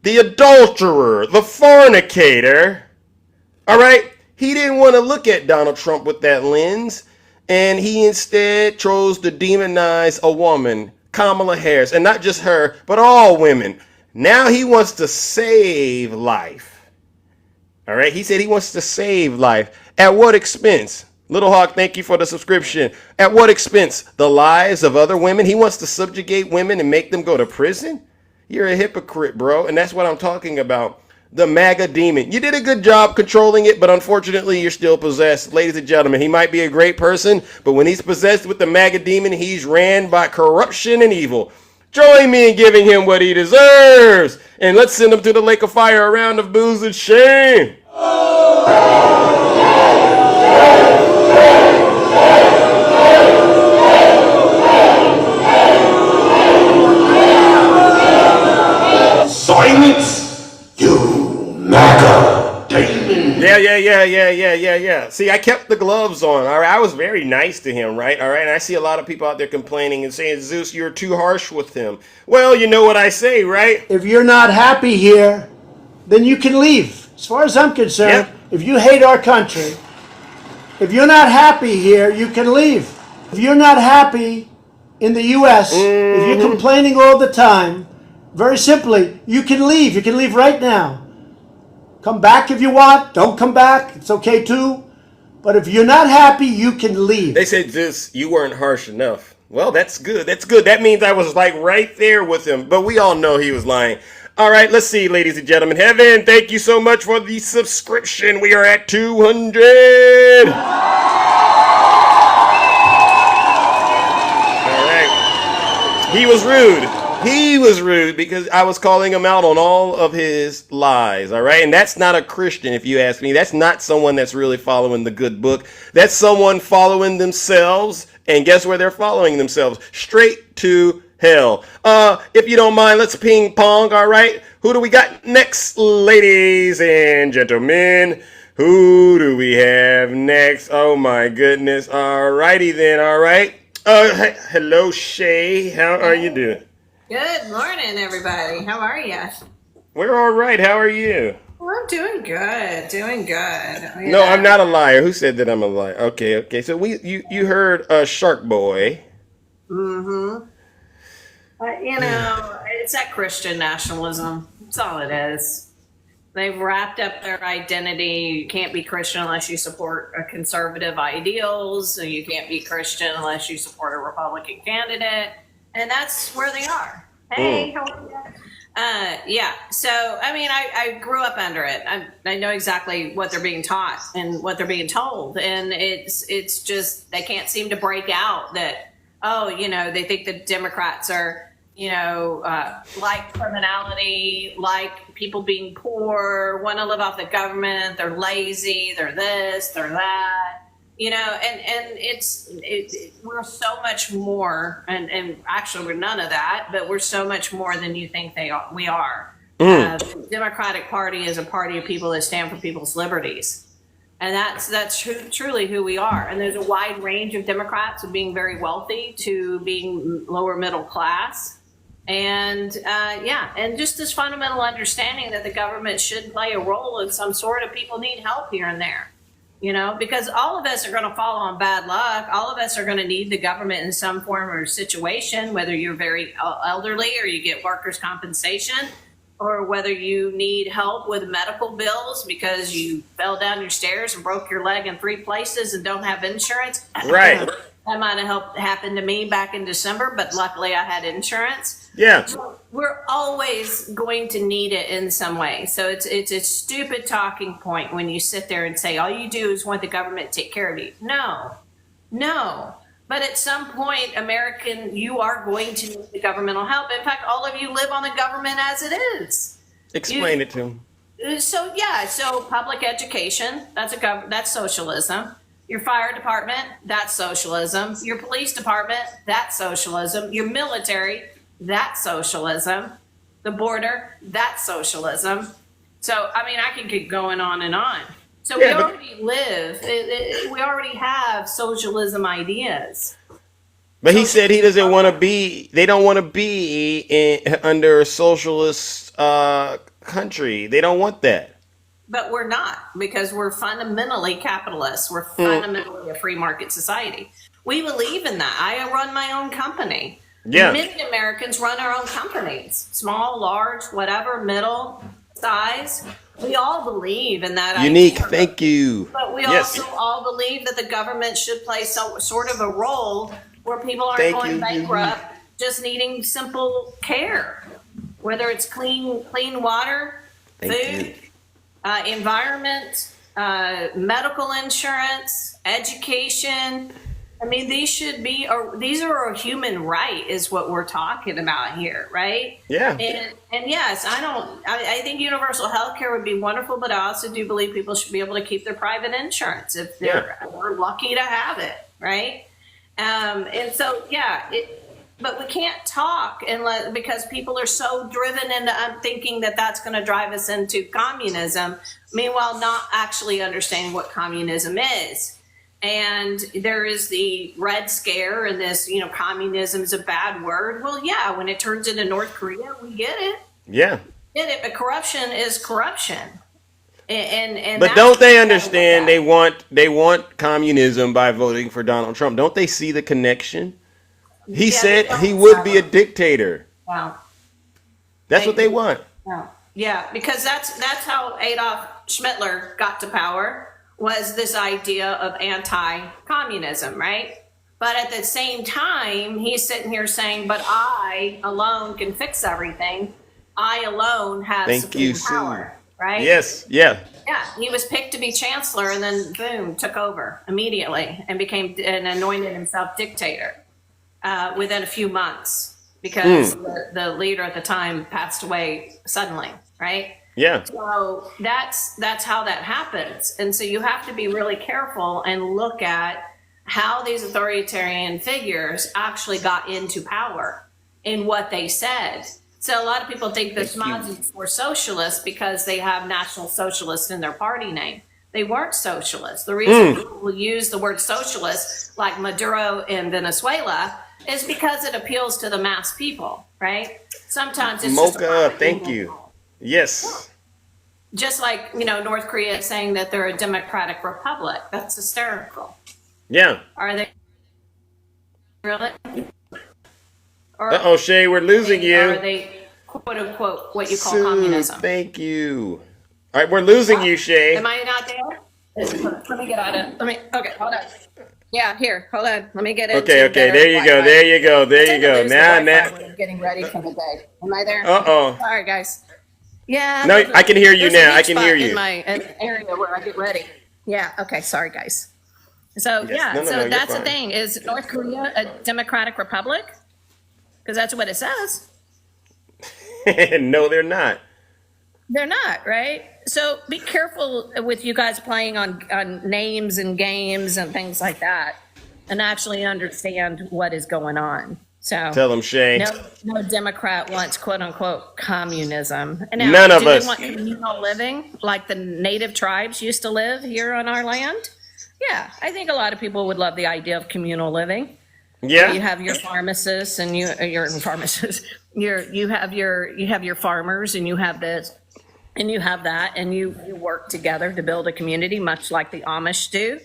the adulterer, the fornicator. All right? He didn't want to look at Donald Trump with that lens, and he instead chose to demonize a woman, Kamala Harris, and not just her, but all women. Now he wants to save life. All right? He said he wants to save life. At what expense? Little Hawk, thank you for the subscription. At what expense? The lives of other women? He wants to subjugate women and make them go to prison? You're a hypocrite, bro. And that's what I'm talking about. The MAGA demon. You did a good job controlling it, but unfortunately, you're still possessed. Ladies and gentlemen, he might be a great person, but when he's possessed with the MAGA demon, he's ran by corruption and evil. Join me in giving him what he deserves. And let's send him to the lake of fire, a round of booze and shame. Silence, you MAGA demon. Yeah. See, I kept the gloves on. All right, I was very nice to him, right? All right, and I see a lot of people out there complaining and saying, Zeus, you're too harsh with him. Well, you know what I say, right? If you're not happy here, then you can leave. As far as I'm concerned, if you hate our country, if you're not happy here, you can leave. If you're not happy in the U.S., if you're complaining all the time, very simply, you can leave. You can leave right now. Come back if you want. Don't come back. It's okay too. But if you're not happy, you can leave. They said, Zeus, you weren't harsh enough. Well, that's good. That's good. That means I was like right there with him. But we all know he was lying. All right, let's see, ladies and gentlemen. Heaven, thank you so much for the subscription. We are at 200. All right. He was rude. He was rude because I was calling him out on all of his lies, all right? And that's not a Christian, if you ask me. That's not someone that's really following the good book. That's someone following themselves. And guess where they're following themselves? Straight to hell. If you don't mind, let's ping pong, all right? Who do we got next, ladies and gentlemen? Who do we have next? Oh, my goodness. All righty then, all right. Hello, Shay. How are you doing? Good morning, everybody. How are you? We're all right. How are you? Well, I'm doing good. Doing good. Yeah. No, I'm not a liar. Who said that I'm a liar? Okay. So you heard Shark Boy. Mm-hmm. It's that Christian nationalism. That's all it is. They've wrapped up their identity. You can't be Christian unless you support conservative ideals. So you can't be Christian unless you support a Republican candidate. And that's where they are. Hey, how are you? Yeah. So, I mean, I grew up under it. I know exactly what they're being taught and what they're being told. And it's just, they can't seem to break out that, they think the Democrats are, like criminality, like people being poor, want to live off the government. They're lazy. They're this, they're that. We're so much more, and actually we're none of that, but we're so much more than you think we are. The Democratic Party is a party of people that stand for people's liberties. And that's truly who we are. And there's a wide range of Democrats, from being very wealthy to being lower middle class. And and just this fundamental understanding that the government should play a role in some sort of people need help here and there. Because all of us are going to fall on bad luck. All of us are going to need the government in some form or situation, whether you're very elderly or you get workers' compensation, or whether you need help with medical bills because you fell down your stairs and broke your leg in 3 places and don't have insurance. Right. That might have helped happen to me back in December, but luckily I had insurance. Yeah. We're always going to need it in some way. So it's a stupid talking point when you sit there and say all you do is want the government to take care of you. No. But at some point, American, you are going to need the governmental help. In fact, all of you live on the government as it is. Explain it to him. So public education, that's socialism. Your fire department, that's socialism. Your police department, that's socialism. Your military, that's socialism. The border, that's socialism. So, I mean, I can keep going on and on. So we already have socialism ideas. But he said he doesn't want to be, they don't want to be under a socialist country. They don't want that. But we're not, because we're fundamentally capitalists. We're fundamentally a free market society. We believe in that. I run my own company. Yeah. Many Americans run our own companies, small, large, whatever, middle size. We all believe in that Unique, idea. thank you. But we also all believe that the government should play sort of a role where people aren't going bankrupt, just needing simple care, whether it's clean water, food, environment, medical insurance, education. I mean, these are a human right, is what we're talking about here, right? Yeah. And yes, I think universal health care would be wonderful, but I also do believe people should be able to keep their private insurance if we're lucky to have it, right? And so, but we can't talk because people are so driven into thinking that that's going to drive us into communism, meanwhile not actually understanding what communism is. And there is the Red Scare and this, communism is a bad word. Well, yeah, when it turns into North Korea, we get it. Yeah. Get it, but corruption is corruption. And but don't they understand they want communism by voting for Donald Trump? Don't they see the connection? He said he would be a dictator. Wow. That's what they want. Wow. Yeah, because that's how Adolf Hitler got to power, was this idea of anti-communism, right? But at the same time, he's sitting here saying, but I alone can fix everything. I alone have supreme power, right? Yes, yeah. Yeah, he was picked to be chancellor and then, boom, took over immediately and anointed himself dictator within a few months because the leader at the time passed away suddenly, right? Yeah. So that's how that happens. And so you have to be really careful and look at how these authoritarian figures actually got into power and what they said. So a lot of people think the Schmozzies were socialists because they have National Socialist in their party name. They weren't socialists. The reason people use the word socialist, like Maduro in Venezuela, is because it appeals to the mass people, right? Sometimes it's Mocha, thank you. Yes. Just like, North Korea saying that they're a democratic republic. That's hysterical. Yeah. Are they really? Uh-oh, Shay, we're losing you. Are they, quote unquote, what you call communism? Thank you. All right, we're losing you, Shay. Am I not there? Let me get out of it. Okay, hold on. Yeah, here, hold on. Let me get it. Okay, there you go. Now. I'm getting ready for the day. Am I there? Uh-oh. Sorry, guys. Yeah. No, I can hear you now. I can hear you. In my area where I get ready. Yeah, okay, sorry, guys. So, that's the thing. Is North Korea a democratic republic? Because that's what it says. No, they're not. They're not, right? So be careful with you guys playing on names and games and things like that, and actually understand what is going on. So tell them, Shay. No Democrat wants quote unquote communism. And now, none of us. They want communal living like the native tribes used to live here on our land. Yeah, I think a lot of people would love the idea of communal living. Yeah, you have your pharmacists and you have your farmers and you have this and you have that and you work together to build a community, much like the Amish do.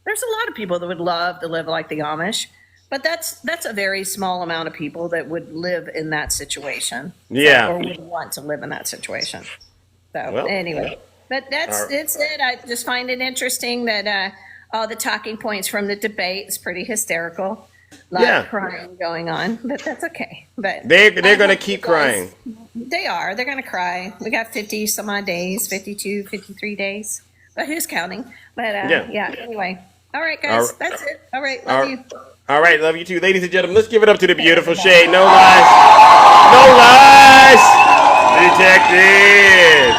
There's a lot of people that would love to live like the Amish, but that's a very small amount of people that would live in that situation. Yeah, or would want to live in that situation. So anyway, but it's it. I just find it interesting that all the talking points from the debate. It's pretty hysterical. A lot Yeah. of crying going on, but that's okay. But They're going to keep crying. they are. They're going to cry. We got 50 some odd days, 52, 53 days. But who's counting? But yeah, anyway. All right, guys. That's it. All right. Love you. All right, love you too. Ladies and gentlemen, let's give it up to the beautiful Shay. No lies. No lies. Detective.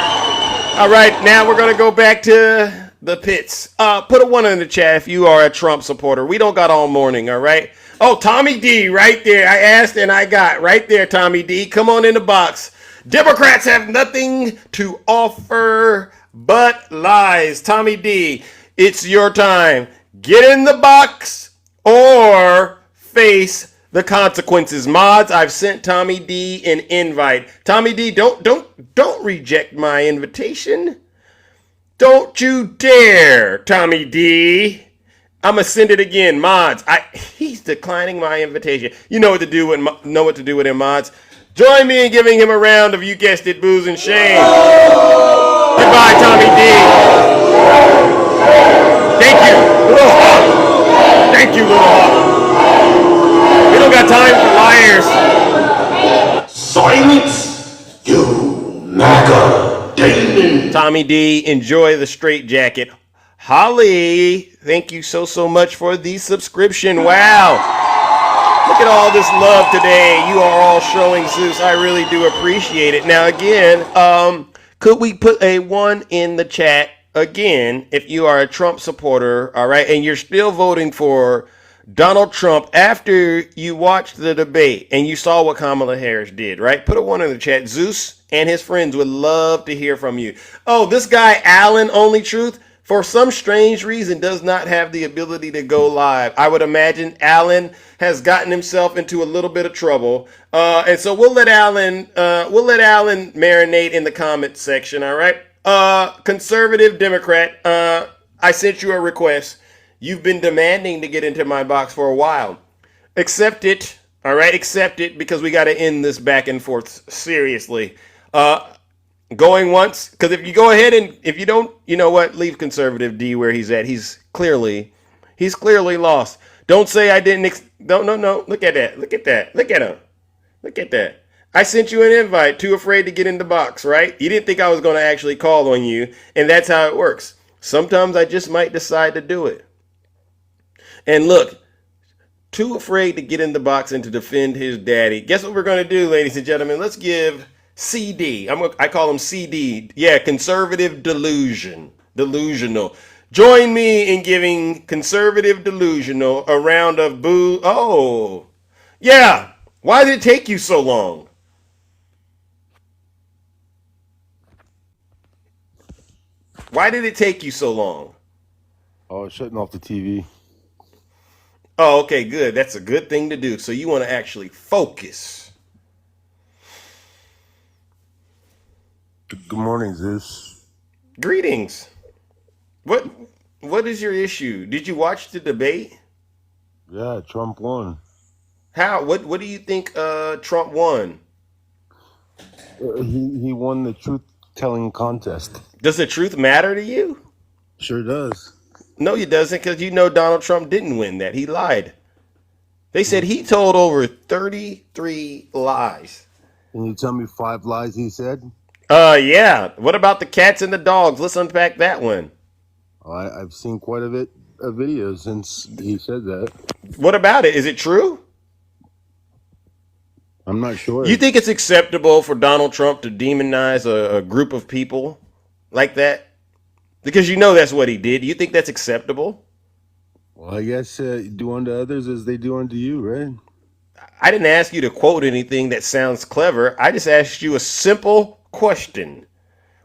All right, now we're going to go back to the pits. Put a 1 in the chat if you are a Trump supporter. We don't got all morning, all right? Oh, Tommy D right there. I asked and I got right there, Tommy D. Come on in the box. Democrats have nothing to offer but lies. Tommy D, it's your time. Get in the box or face the consequences. Mods, I've sent Tommy D an invite. Tommy D, don't reject my invitation. Don't you dare, Tommy D. I'm gonna send it again, mods. He's declining my invitation. You know what to do with him, mods. Join me in giving him a round of, you guessed it, booze and shame. Goodbye, Tommy D. Thank you, Little Hawk. Thank you, Little Hawk. We don't got time for liars. Silence, you MAGA demon. Tommy D, enjoy the straight jacket. Holly, thank you so much for the subscription. Wow. Look at all this love today. You are all showing Zeus. I really do appreciate it. Now, again, could we put a 1 in the chat again if you are a Trump supporter, all right, and you're still voting for Donald Trump after you watched the debate and you saw what Kamala Harris did, right? Put a 1 in the chat. Zeus and his friends would love to hear from you. Oh, this guy, Alan Only Truth, for some strange reason, does not have the ability to go live. I would imagine Alan has gotten himself into a little bit of trouble, and so we'll let Alan marinate in the comment section. All right, conservative Democrat, I sent you a request. You've been demanding to get into my box for a while. Accept it. All right, accept it, because we got to end this back and forth seriously. Going once, because if you go ahead and if you don't, you know what? Leave conservative D where he's at. He's clearly lost. Don't say I didn't. No. Look at that. Look at that. Look at him. Look at that. I sent you an invite. Too afraid to get in the box, right? You didn't think I was going to actually call on you, and that's how it works. Sometimes I just might decide to do it. And look, too afraid to get in the box and to defend his daddy. Guess what we're going to do, ladies and gentlemen? Let's give CD. I call him CD. Yeah, conservative delusional. Join me in giving conservative delusional a round of boo. Oh, yeah. Why did it take you so long? Why did it take you so long? Oh, shutting off the TV. Oh, okay, good. That's a good thing to do. So you want to actually focus. Good morning, Zeus. Greetings. What is your issue? Did you watch the debate? Yeah, Trump won. How? What do you think Trump won? He won the truth-telling contest. Does the truth matter to you? Sure does. No, it doesn't, because you know Donald Trump didn't win that. He lied. They said he told over 33 lies. Can you tell me 5 lies he said? Yeah. What about the cats and the dogs? Let's unpack that one. Oh, I've seen quite a bit of videos since he said that. What about it? Is it true? I'm not sure. You think it's acceptable for Donald Trump to demonize a group of people like that? Because you know that's what he did. You think that's acceptable? Well, I guess do unto others as they do unto you, right? I didn't ask you to quote anything that sounds clever. I just asked you a simple question.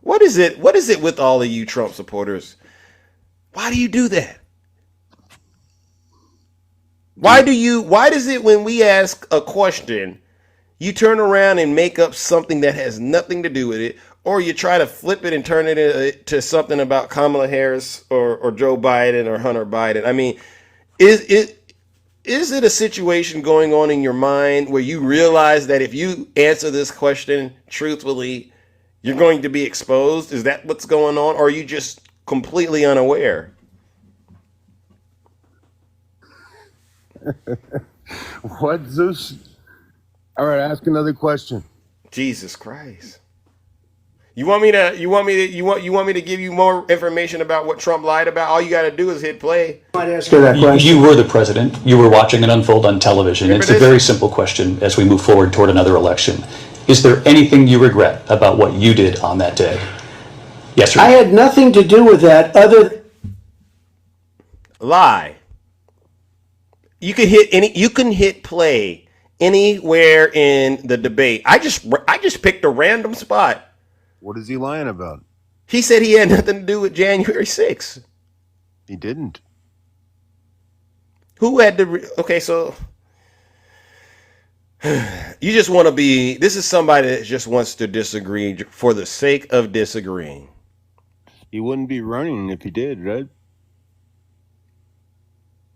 What is it with all of you Trump supporters? Why do you do that? Why does it when we ask a question, you turn around and make up something that has nothing to do with it, or you try to flip it and turn it into something about Kamala Harris or Joe Biden or Hunter Biden? I mean, is it a situation going on in your mind where you realize that if you answer this question truthfully, you're going to be exposed? Is that what's going on? Or are you just completely unaware? What, Zeus? All right, ask another question. Jesus Christ. You want me to give you more information about what Trump lied about? All you got to do is hit play. Might ask her that question. You were the president. You were watching it unfold on television. Remember It's a this? very simple question as we move forward toward another election. Is there anything you regret about what you did on that day? Yes or no? I had nothing to do with that other. Lie. You can hit play anywhere in the debate. I just picked a random spot. What is he lying about? He said he had nothing to do with January 6th. He didn't. Who had to? Okay, so you just want to be. This is somebody that just wants to disagree for the sake of disagreeing. He wouldn't be running if he did, right?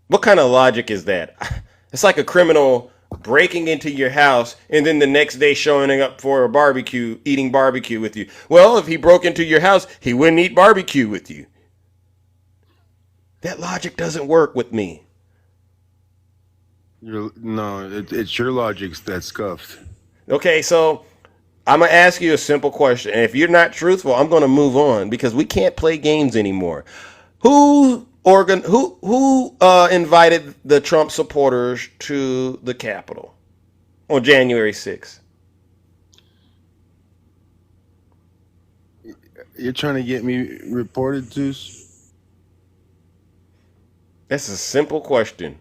What kind of logic is that? It's like a criminal breaking into your house and then the next day showing up for a barbecue, eating barbecue with you. Well, if he broke into your house, he wouldn't eat barbecue with you. That logic doesn't work with me. It's your logic that's scuffed. Okay, so I'm going to ask you a simple question. And if you're not truthful, I'm going to move on because we can't play games anymore. Who invited the Trump supporters to the Capitol on January 6th? You're trying to get me reported, Zeus? That's a simple question.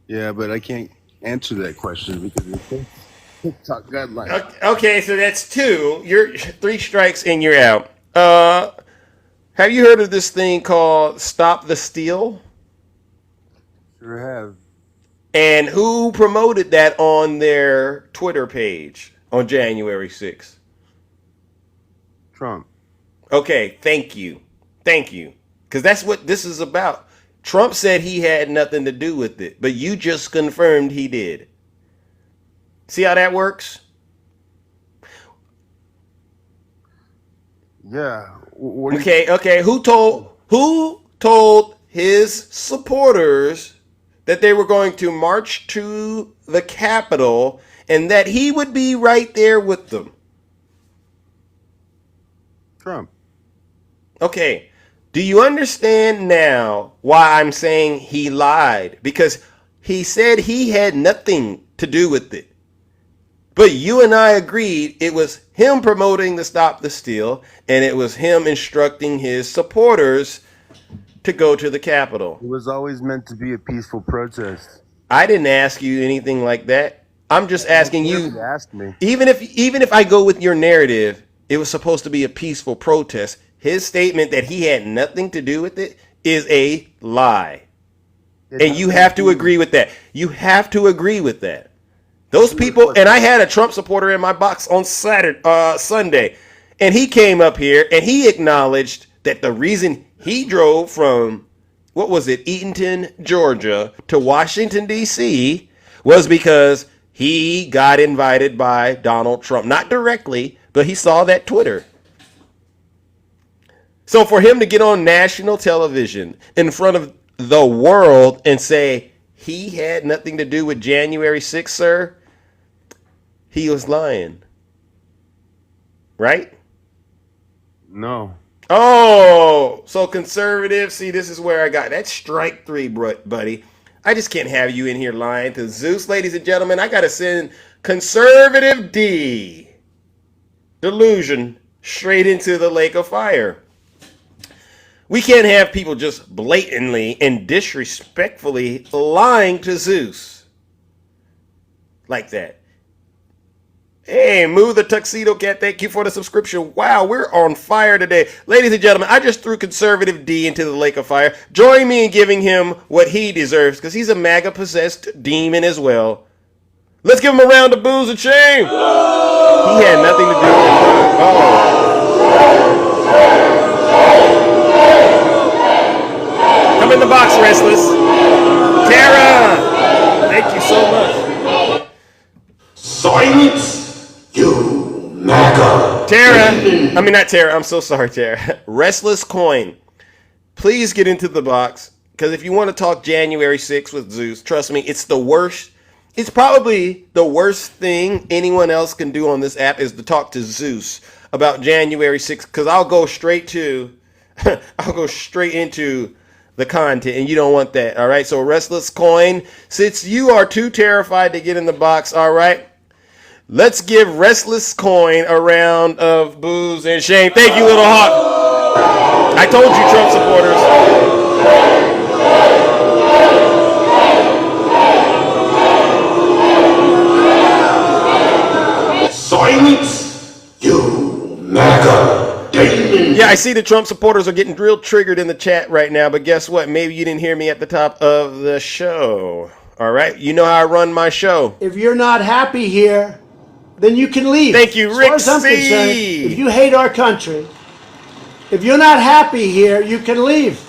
Yeah, but I can't answer that question because it's TikTok guidelines. Okay, so that's two. You're 3 strikes and you're out. Have you heard of this thing called Stop the Steal? Sure have. And who promoted that on their Twitter page on January 6th? Trump. Okay, thank you. Thank you. Because that's what this is about. Trump said he had nothing to do with it, but you just confirmed he did. See how that works? Yeah. Okay. Who told his supporters that they were going to march to the Capitol and that he would be right there with them? Trump. Okay. Do you understand now why I'm saying he lied? Because he said he had nothing to do with it. But you and I agreed it was him promoting the Stop the Steal, and it was him instructing his supporters to go to the Capitol. It was always meant to be a peaceful protest. I didn't ask you anything like that. I'm just asking you. Asked me. Even if I go with your narrative, it was supposed to be a peaceful protest. His statement that he had nothing to do with it is a lie. And you have to agree with that. You have to agree with that. Those people, and I had a Trump supporter in my box on Sunday, and he came up here and he acknowledged that the reason he drove from, Eatonton, Georgia to Washington, D.C. was because he got invited by Donald Trump. Not directly, but he saw that Twitter. So for him to get on national television in front of the world and say he had nothing to do with January 6th, sir, he was lying. Right? No. Oh, so conservative. See, this is where I got that's strike 3, buddy. I just can't have you in here lying to Zeus, ladies and gentlemen. I got to send conservative D delusion straight into the lake of fire. We can't have people just blatantly and disrespectfully lying to Zeus like that. Hey, Moo the Tuxedo Cat, thank you for the subscription. Wow, we're on fire today. Ladies and gentlemen, I just threw conservative D into the lake of fire. Join me in giving him what he deserves, because he's a MAGA-possessed demon as well. Let's give him a round of boos and shame. He had nothing to do with it. Come in the box, Restless. Tara, thank you so much. Silence, you MAGA. Not Tara. I'm so sorry, Tara. Restless Coin. Please get into the box. Because if you want to talk January 6th with Zeus, trust me, it's the worst. It's probably the worst thing anyone else can do on this app is to talk to Zeus about January 6th. Because I'll go straight into the content, and you don't want that. All right. So Restless Coin, since you are too terrified to get in the box, all right, let's give Restless Coin a round of boos and shame. Thank you, Little Hawk. I told you, Trump supporters. Silence, you MAGA demon. Yeah, I see the Trump supporters are getting real triggered in the chat right now, but guess what? Maybe you didn't hear me at the top of the show. All right, you know how I run my show. If you're not happy here, then you can leave. Thank you, As Rick far as I'm C. concerned, if you hate our country, if you're not happy here, you can leave.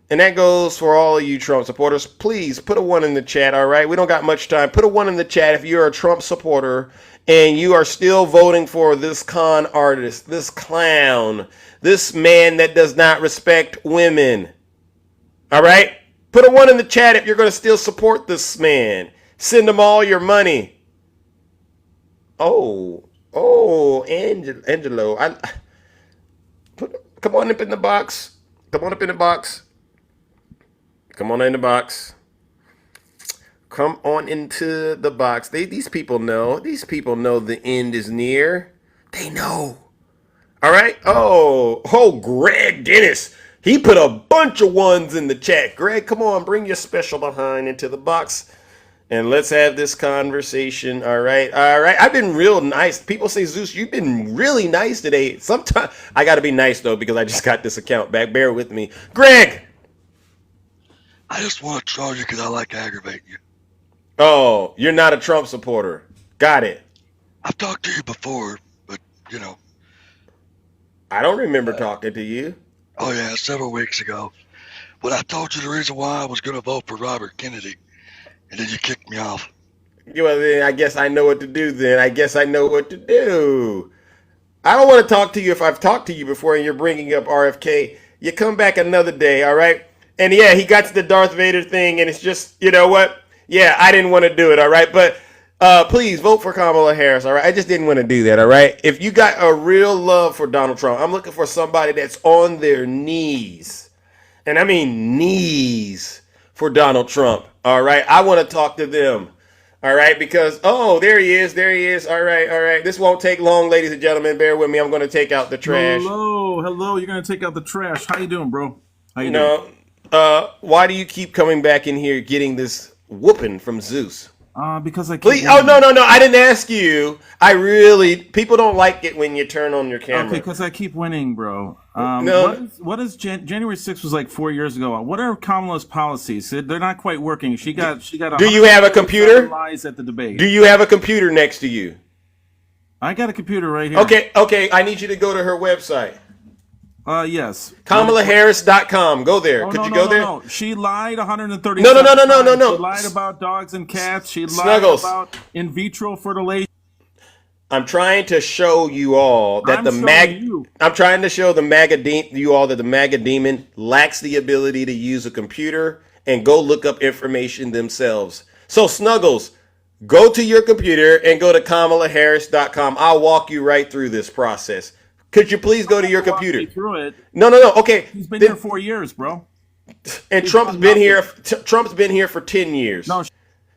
And that goes for all of you Trump supporters. Please put a 1 in the chat, all right? We don't got much time. Put a 1 in the chat if you're a Trump supporter and you are still voting for this con artist, this clown, this man that does not respect women. All right? Put a 1 in the chat if you're going to still support this man. Send him all your money. Angelo. Come on up in the box. Come on up in the box. Come on in the box. Come on into the box. These people know. These people know the end is near. They know. All right. Oh, Greg Dennis. He put a bunch of 1s in the chat. Greg, come on. Bring your special behind into the box. And let's have this conversation. All right. I've been real nice. People say, Zeus, you've been really nice today. Sometimes I got to be nice, though, because I just got this account back. Bear with me. Greg. I just want to troll you because I like aggravating you. Oh, you're not a Trump supporter. Got it. I've talked to you before, but, you know. I don't remember talking to you. Oh, yeah, several weeks ago. When I told you the reason why I was going to vote for Robert Kennedy, and then you kicked me off. Well, then I guess I know what to do then. I don't want to talk to you if I've talked to you before and you're bringing up RFK. You come back another day, all right? And yeah, he got to the Darth Vader thing, and it's just, you know what? Yeah, I didn't want to do it, all right? But please vote for Kamala Harris, all right? I just didn't want to do that, all right? If you got a real love for Donald Trump, I'm looking for somebody that's on their knees. And I mean knees for Donald Trump, all right? I want to talk to them, all right? Because, there he is. All right. This won't take long, ladies and gentlemen. Bear with me. I'm going to take out the trash. Hello. You're going to take out the trash. How you doing, bro? How you doing? Why do you keep coming back in here getting this whooping from Zeus? Because I keep... Please, no. I didn't ask you. People don't like it when you turn on your camera. Okay, because I keep winning, bro. No. What is January 6th was like 4 years ago. What are Kamala's policies? They're not quite working. She got. Do you have a computer? Lies at the debate. Do you have a computer next to you? I got a computer right here. Okay. I need you to go to her website. Yes. KamalaHarris.com. Go there. Could you go there? No. She lied 130 No. She lied about dogs and cats. She lied Snuggles. about in vitro fertilization. I'm trying to show you all that I'm trying to show the MAGA demon lacks the ability to use a computer and go look up information themselves. So Snuggles, go to your computer and go to KamalaHarris.com. I'll walk you right through this process. Could you please go to your computer? Through it. No. Okay. He's been here 4 years, bro. And Trump's been here for 10 years. No.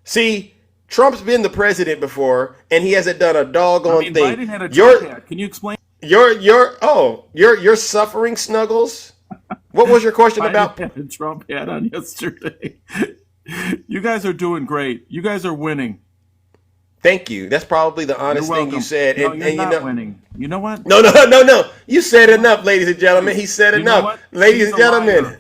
See, Trump's been the president before, and he hasn't done a doggone thing. Biden had a Trump hat. Can you explain? You're suffering, Snuggles. What was your question about? Biden had a Trump hat on yesterday. You guys are doing great. You guys are winning. Thank you. That's probably the honest thing you said. No, you're not winning. You know what? No. You said enough, ladies and gentlemen. He said enough. Ladies and gentlemen.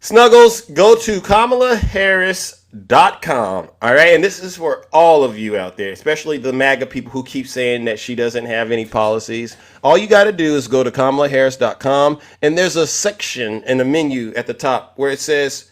Snuggles, go to KamalaHarris.com. All right. And this is for all of you out there, especially the MAGA people who keep saying that she doesn't have any policies. All you got to do is go to KamalaHarris.com, and there's a section in the menu at the top where it says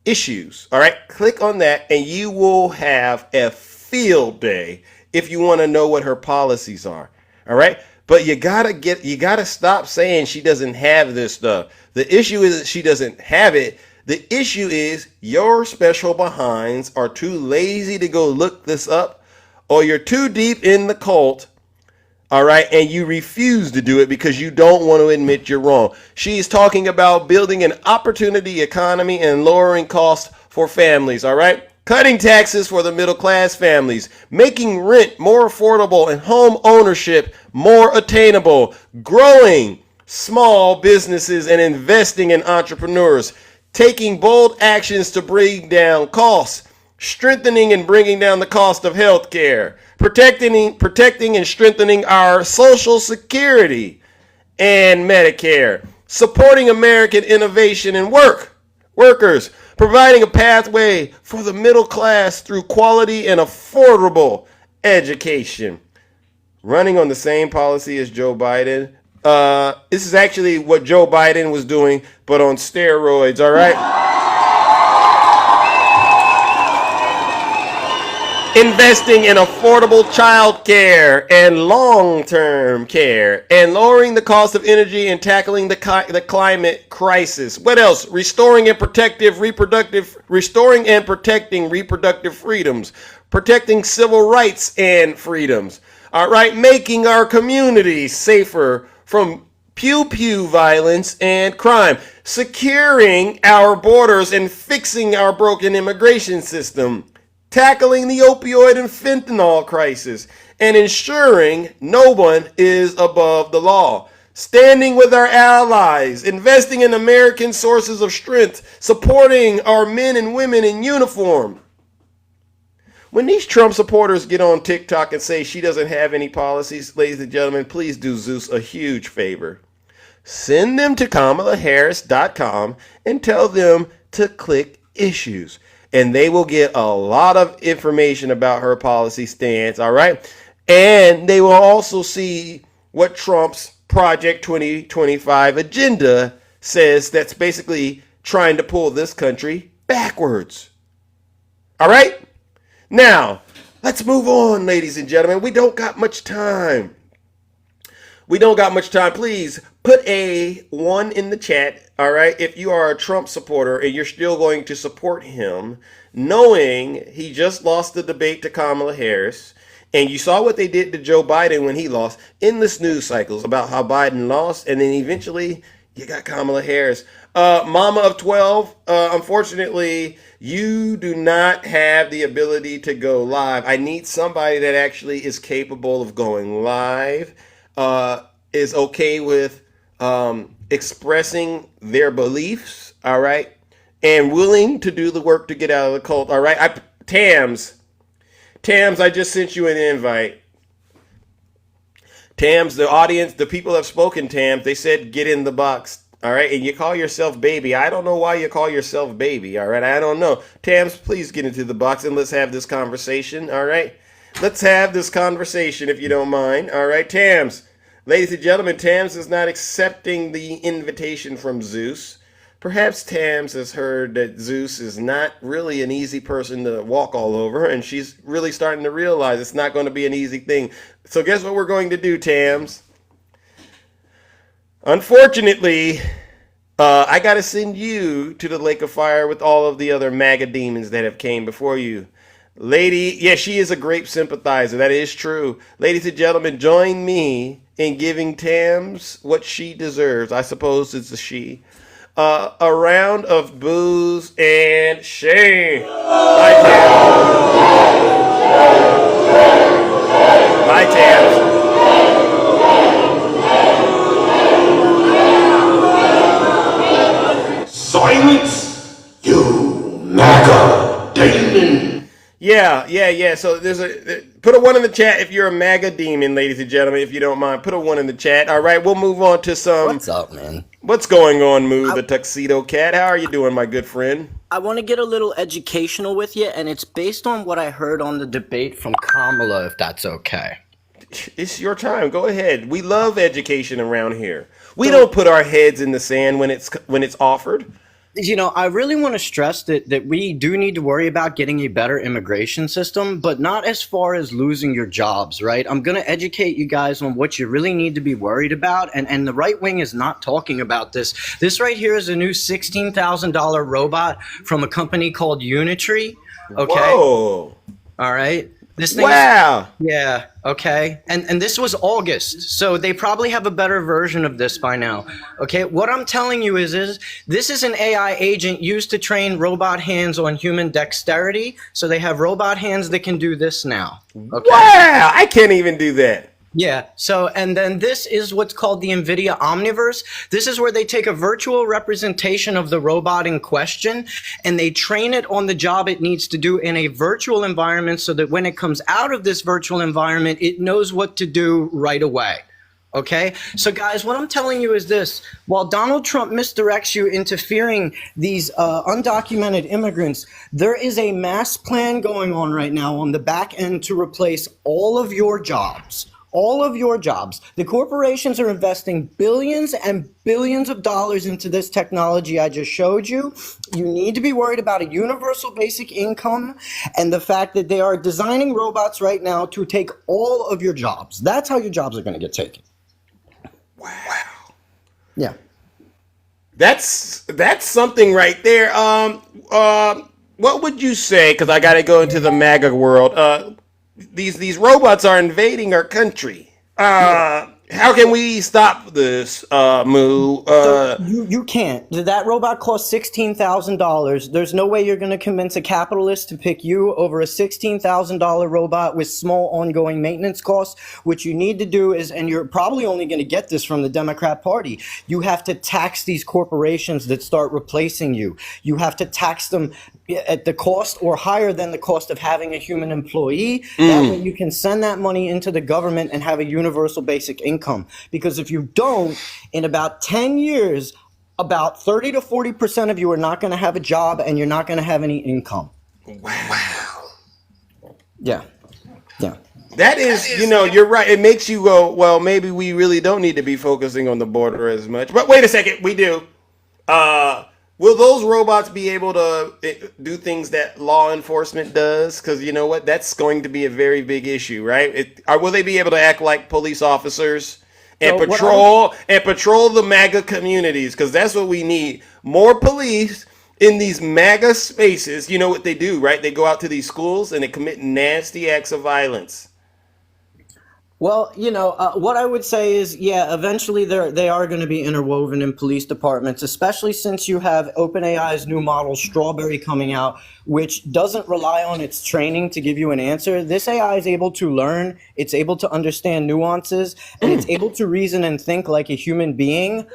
issues. All right. Click on that, and you will have a field day if you want to know what her policies are. All right. But you gotta stop saying she doesn't have this stuff. The issue is that she doesn't have it. The issue is your special behinds are too lazy to go look this up, or you're too deep in the cult, all right, and you refuse to do it because you don't want to admit you're wrong. She's talking about building an opportunity economy and lowering costs for families, all right? Cutting taxes for the middle class families, making rent more affordable and home ownership more attainable, growing small businesses and investing in entrepreneurs, taking bold actions to bring down costs, strengthening and bringing down the cost of health care, protecting and strengthening our Social Security and Medicare, supporting American innovation and workers, providing a pathway for the middle class through quality and affordable education. Running on the same policy as Joe Biden. This is actually what Joe Biden was doing, but on steroids, all right? Investing in affordable child care and long-term care, and lowering the cost of energy and tackling the climate crisis. What else? Restoring and protecting reproductive freedoms, protecting civil rights and freedoms. All right, making our communities safer from pew-pew violence and crime, securing our borders and fixing our broken immigration system, tackling the opioid and fentanyl crisis, and ensuring no one is above the law. Standing with our allies, investing in American sources of strength, supporting our men and women in uniform. When these Trump supporters get on TikTok and say she doesn't have any policies, ladies and gentlemen, please do Zeus a huge favor. Send them to KamalaHarris.com and tell them to click issues. And they will get a lot of information about her policy stance, all right? And they will also see what Trump's Project 2025 agenda says that's basically trying to pull this country backwards. All right? Now, let's move on, ladies and gentlemen. We don't got much time. Please put a 1 in the chat, all right? If you are a Trump supporter and you're still going to support him, knowing he just lost the debate to Kamala Harris, and you saw what they did to Joe Biden when he lost, endless news cycles about how Biden lost, and then eventually you got Kamala Harris. Mama of 12, unfortunately, you do not have the ability to go live. I need somebody that actually is capable of going live, is okay with expressing their beliefs, all right, and willing to do the work to get out of the cult, all right? Tams, I just sent you an invite. Tams, the audience, the people have spoken, Tams. They said get in the box, all right? And you call yourself baby. I don't know why you call yourself baby, all right? I don't know. Tams, please get into the box and let's have this conversation, all right? Let's have this conversation if you don't mind, all right? Tams, ladies and gentlemen, Tams is not accepting the invitation from Zeus. Perhaps Tams has heard that Zeus is not really an easy person to walk all over, and she's really starting to realize it's not going to be an easy thing. So guess what we're going to do, Tams? Unfortunately, I got to send you to the lake of fire with all of the other MAGA demons that have came before you. Lady, yeah, she is a great sympathizer. That is true. Ladies and gentlemen, join me in giving Tams what she deserves. I suppose it's a she. A round of booze and shame. Bye, Tams. Bye, Tams. Silence, you MAGA demon. Yeah. So put a 1 in the chat if you're a MAGA demon, ladies and gentlemen, if you don't mind. Put a 1 in the chat. All right, we'll move on to some. What's up, man? What's going on, Moo, the Tuxedo Cat? How are you doing, my good friend? I want to get a little educational with you, and it's based on what I heard on the debate from Kamala, if that's okay. It's your time. Go ahead. We love education around here. We don't put our heads in the sand when it's offered. I really want to stress that we do need to worry about getting a better immigration system, but not as far as losing your jobs, right? I'm going to educate you guys on what you really need to be worried about, and the right wing is not talking about this. This right here is a new $16,000 robot from a company called Unitree, okay? Whoa. All right? This thing wow. Yeah, okay. And this was August, so they probably have a better version of this by now. Okay, what I'm telling you is this is an AI agent used to train robot hands on human dexterity, so they have robot hands that can do this now. Okay? Wow, I can't even do that. Yeah, so, and then this is what's called the NVIDIA Omniverse. This is where they take a virtual representation of the robot in question and they train it on the job it needs to do in a virtual environment so that when it comes out of this virtual environment, it knows what to do right away. Okay, so guys, what I'm telling you is this: while Donald Trump misdirects you into fearing these undocumented immigrants, there is a mass plan going on right now on the back end to replace all of your jobs. All of your jobs. The corporations are investing billions and billions of dollars into this technology I just showed you. You need to be worried about a universal basic income and the fact that they are designing robots right now to take all of your jobs. That's how your jobs are going to get taken. Wow. Yeah. That's something right there. What would you say? Because I got to go into the MAGA world. These robots are invading our country. How can we stop this, Moo? You can't. That robot costs $16,000. There's no way you're going to convince a capitalist to pick you over a $16,000 robot with small ongoing maintenance costs. What you need to do is, and you're probably only going to get this from the Democrat Party, you have to tax these corporations that start replacing you. You have to tax them at the cost or higher than the cost of having a human employee. That way you can send that money into the government and have a universal basic income. Because if you don't, in about 10 years, about 30 to 40% of you are not going to have a job and you're not going to have any income. Wow. Yeah. Yeah. That is, you're right. It makes you go, well, maybe we really don't need to be focusing on the border as much. But wait a second, we do. Will those robots be able to do things that law enforcement does? Because you know what? That's going to be a very big issue, right? Will they be able to act like police officers and patrol the MAGA communities? Because that's what we need. More police in these MAGA spaces. You know what they do, right? They go out to these schools and they commit nasty acts of violence. Well, what I would say is, yeah, eventually they are going to be interwoven in police departments, especially since you have OpenAI's new model, Strawberry, coming out, which doesn't rely on its training to give you an answer. This AI is able to learn, it's able to understand nuances, and it's able to reason and think like a human being.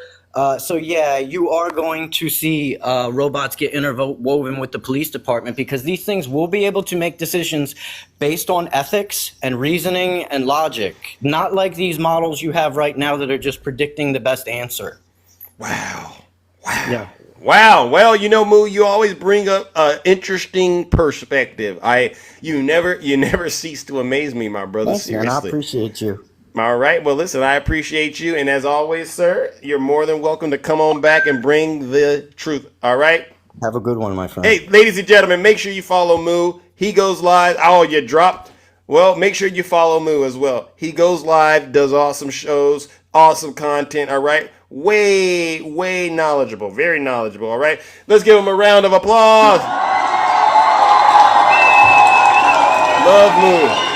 So yeah, you are going to see robots get interwoven with the police department because these things will be able to make decisions based on ethics and reasoning and logic, not like these models you have right now that are just predicting the best answer. Wow. Yeah. Wow. Well, Moo, you always bring up an interesting perspective. You never cease to amaze me, my brother. Thanks, seriously. man. I appreciate you. All right. Well, listen, I appreciate you. And as always, sir, you're more than welcome to come on back and bring the truth. All right. Have a good one, my friend. Hey, ladies and gentlemen, make sure you follow Moo. He goes live. Oh, you dropped. Well, make sure you follow Moo as well. He goes live, does awesome shows, awesome content. All right. Way, way knowledgeable. Very knowledgeable. All right. Let's give him a round of applause. Love Moo.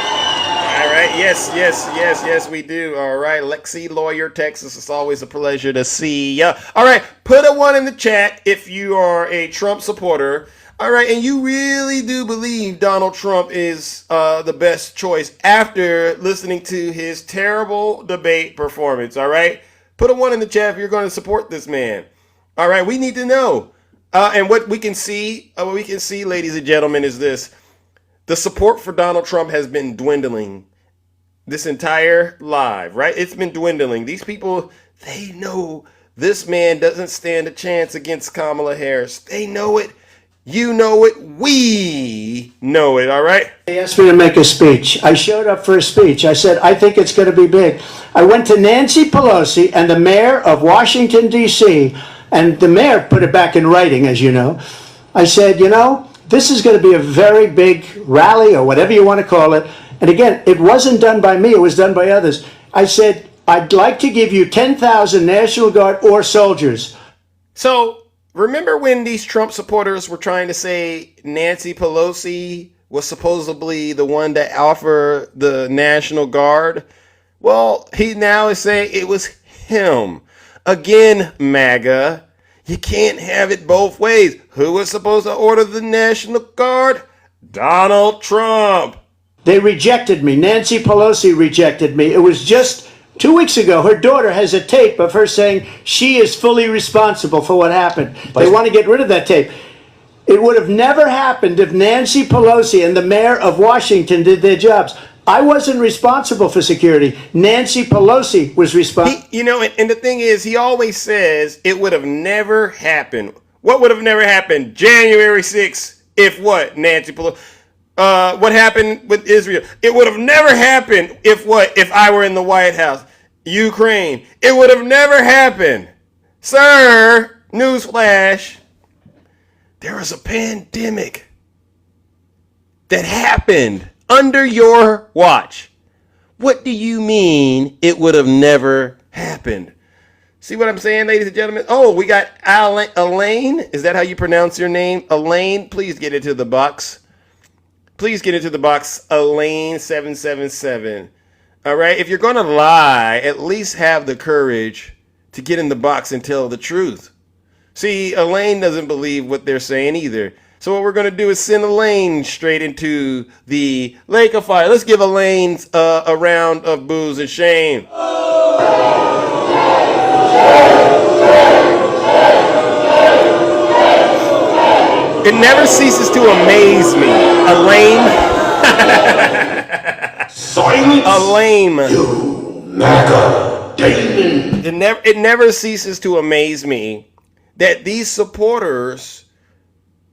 Yes, we do. All right, Lexi Lawyer, Texas. It's always a pleasure to see ya. All right, put a 1 in the chat if you are a Trump supporter. All right, and you really do believe Donald Trump is the best choice after listening to his terrible debate performance. All right, put a 1 in the chat if you're going to support this man. All right, we need to know. And what we can see, ladies and gentlemen, is this: the support for Donald Trump has been dwindling. This entire live, right? It's been dwindling. These people, they know this man doesn't stand a chance against Kamala Harris. They know it. You know it. We know it. All right. They asked me to make a speech. I showed up for a speech. I said, I think it's going to be big. I went to Nancy Pelosi and the mayor of Washington, D.C., And the mayor put it back in writing, as you know. I said, this is going to be a very big rally or whatever you want to call it. And again, it wasn't done by me, it was done by others. I said, I'd like to give you 10,000 National Guard or soldiers. So remember when these Trump supporters were trying to say Nancy Pelosi was supposedly the one that offered the National Guard? Well, he now is saying it was him. Again, MAGA, you can't have it both ways. Who was supposed to order the National Guard? Donald Trump. They rejected me. Nancy Pelosi rejected me. It was just 2 weeks ago. Her daughter has a tape of her saying she is fully responsible for what happened. They want to get rid of that tape. It would have never happened if Nancy Pelosi and the mayor of Washington did their jobs. I wasn't responsible for security. Nancy Pelosi was responsible. And the thing is, he always says it would have never happened. What would have never happened? January 6th, if what, Nancy Pelosi? What happened with Israel? It would have never happened if I were in the White House. Ukraine. It would have never happened. Sir, newsflash. There was a pandemic that happened under your watch. What do you mean it would have never happened? See what I'm saying, ladies and gentlemen? Oh, we got Elaine. Is that how you pronounce your name? Elaine, please get into the box. Please get into the box, Elaine777. All right? If you're going to lie, at least have the courage to get in the box and tell the truth. See, Elaine doesn't believe what they're saying either. So what we're going to do is send Elaine straight into the lake of fire. Let's give Elaine a round of boos and shame. It never ceases to amaze me. Elaine. Elaine. It never ceases to amaze me that these supporters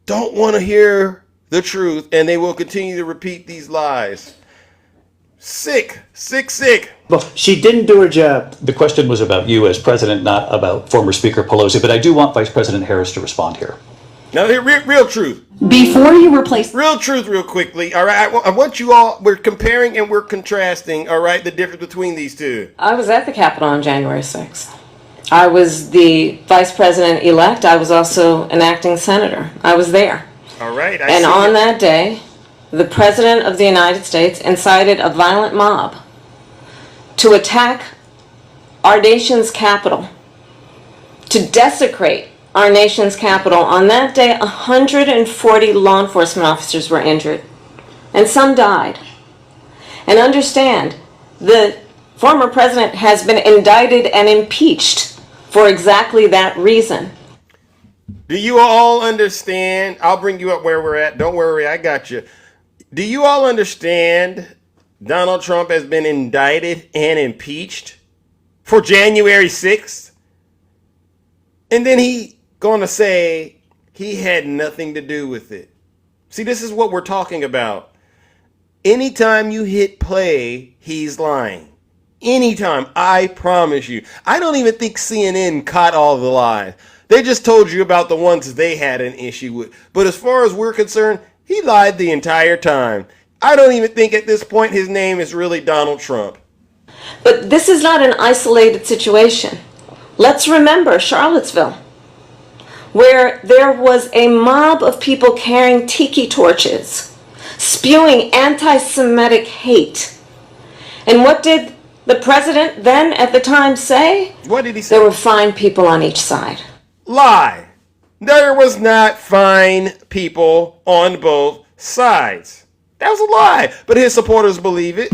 don't want to hear the truth, and they will continue to repeat these lies. Sick. Well, she didn't do her job. The question was about you as president, not about former Speaker Pelosi, but I do want Vice President Harris to respond here. Now, real truth. Before you replace... Real truth real quickly, all right? I want you all, we're comparing and we're contrasting, all right, the difference between these two. I was at the Capitol on January 6th. I was the vice president-elect. I was also an acting senator. I was there. All right. And on that day, the President of the United States incited a violent mob to attack our nation's capital, to desecrate our nation's capital. On that day, 140 law enforcement officers were injured, and some died. And understand, the former president has been indicted and impeached for exactly that reason. Do you all understand? I'll bring you up where we're at. Don't worry, I got you. Do you all understand Donald Trump has been indicted and impeached for January 6th? And then he gonna say he had nothing to do with it. See, this is what we're talking about. Anytime you hit play, he's lying. Anytime, I promise you. I don't even think CNN caught all the lies. They just told you about the ones they had an issue with. But as far as we're concerned, he lied the entire time. I don't even think at this point his name is really Donald Trump. But this is not an isolated situation. Let's remember Charlottesville, where there was a mob of people carrying tiki torches, spewing anti-Semitic hate. And what did the president then at the time say? What did he say? There were fine people on each side. Lie. There was not fine people on both sides. That was a lie. But his supporters believe it.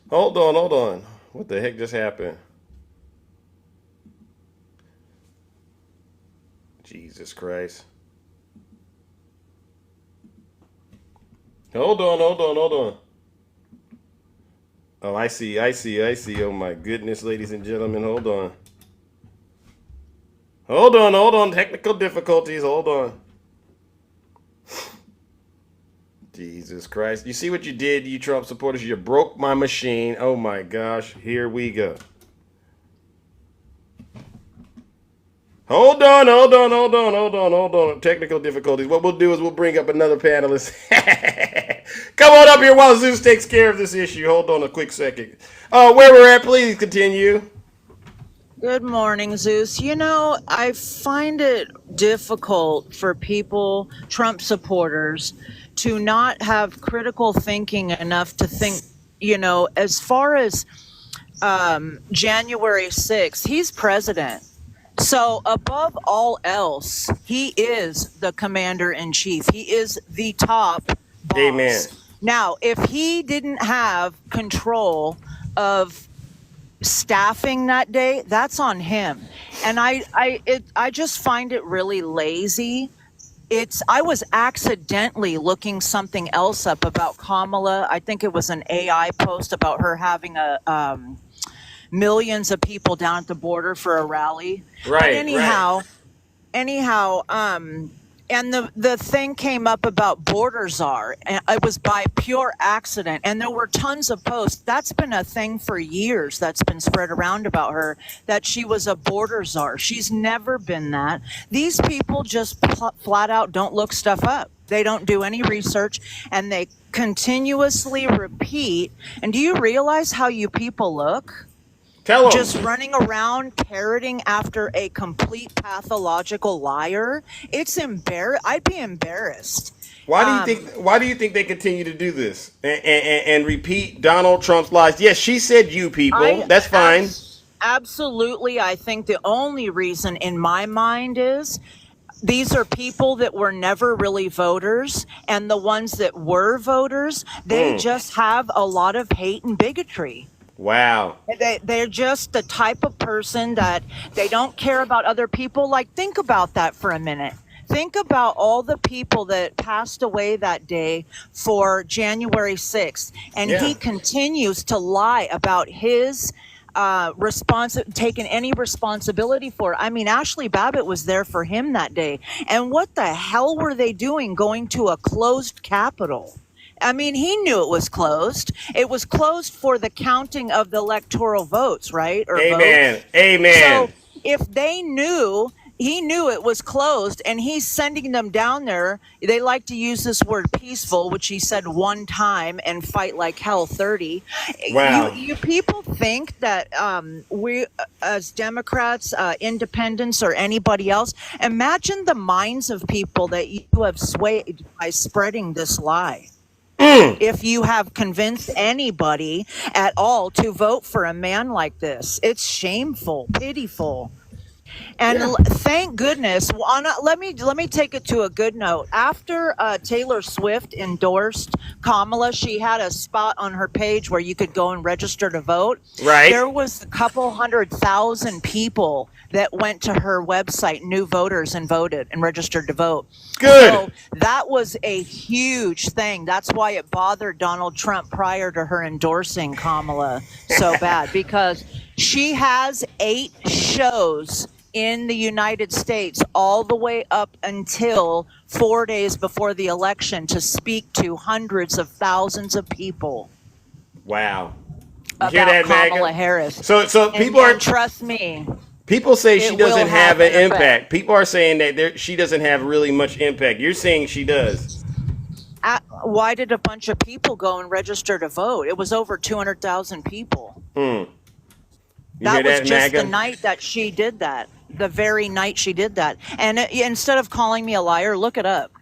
Hold on. What the heck just happened? Jesus Christ. Hold on. Oh, I see. Oh my goodness, ladies and gentlemen, hold on. Technical difficulties, hold on. Jesus Christ. You see what you did, you Trump supporters? You broke my machine. Oh my gosh. Here we go. Hold on. Technical difficulties. What we'll do is we'll bring up another panelist. Come on up here while Zeus takes care of this issue. Hold on a quick second. Where we're at, please continue. Good morning, Zeus. You know, I find it difficult for people, Trump supporters, to not have critical thinking enough to think, you know, as far as January 6th, he's president. So above all else, he is the commander in chief. He is the top boss. Amen. Now, if he didn't have control of staffing that day, that's on him. And I just find it really lazy. I was accidentally looking something else up about Kamala. I think it was an AI post about her having millions of people down at the border for a rally. Right. But anyhow, and the thing came up about border czar, and it was by pure accident. And there were tons of posts. That's been a thing for years that's been spread around about her, that she was a border czar. She's never been that. These people just flat out don't look stuff up. They don't do any research, and they continuously repeat. And do you realize how you people look? Tell 'em. Just running around parroting after a complete pathological liar. It's I'd be embarrassed. Why do you think they continue to do this and repeat Donald Trump's lies? Yes, she said you people. That's fine. Absolutely. I think the only reason in my mind is these are people that were never really voters, and the ones that were voters, they just have a lot of hate and bigotry. Wow. They're just the type of person that they don't care about other people. Like, think about that for a minute. Think about all the people that passed away that day for January 6th. And he continues to lie about his taking any responsibility for it. I mean, Ashley Babbitt was there for him that day. And what the hell were they doing going to a closed Capitol? I mean, he knew it was closed. It was closed for the counting of the electoral votes, right? Or Amen. votes. Amen. So if they knew, he knew it was closed, and he's sending them down there. They like to use this word peaceful, which he said one time, and fight like hell 30. Wow. You people think that we, as Democrats, independents, or anybody else, imagine the minds of people that you have swayed by spreading this lie. If you have convinced anybody at all to vote for a man like this, it's shameful, pitiful. And thank goodness. Let me take it to a good note. After Taylor Swift endorsed Kamala, she had a spot on her page where you could go and register to vote. Right. There was a couple 100,000 people that went to her website, New Voters, and voted and registered to vote. Good. So that was a huge thing. That's why it bothered Donald Trump prior to her endorsing Kamala so bad, because she has 8 shows in the United States all the way up until 4 days before the election to speak to hundreds of thousands of people. Wow. You hear that, Kamala Maggie? Harris. So people are, trust me. People say she It doesn't will have have an an impact. effect. People are saying that she doesn't have really much impact. You're saying she does. Why did a bunch of people go and register to vote? It was over 200,000 people. You That hear was just the MAGA? night that she did that. The very night she did that. And instead of calling me a liar, look it up.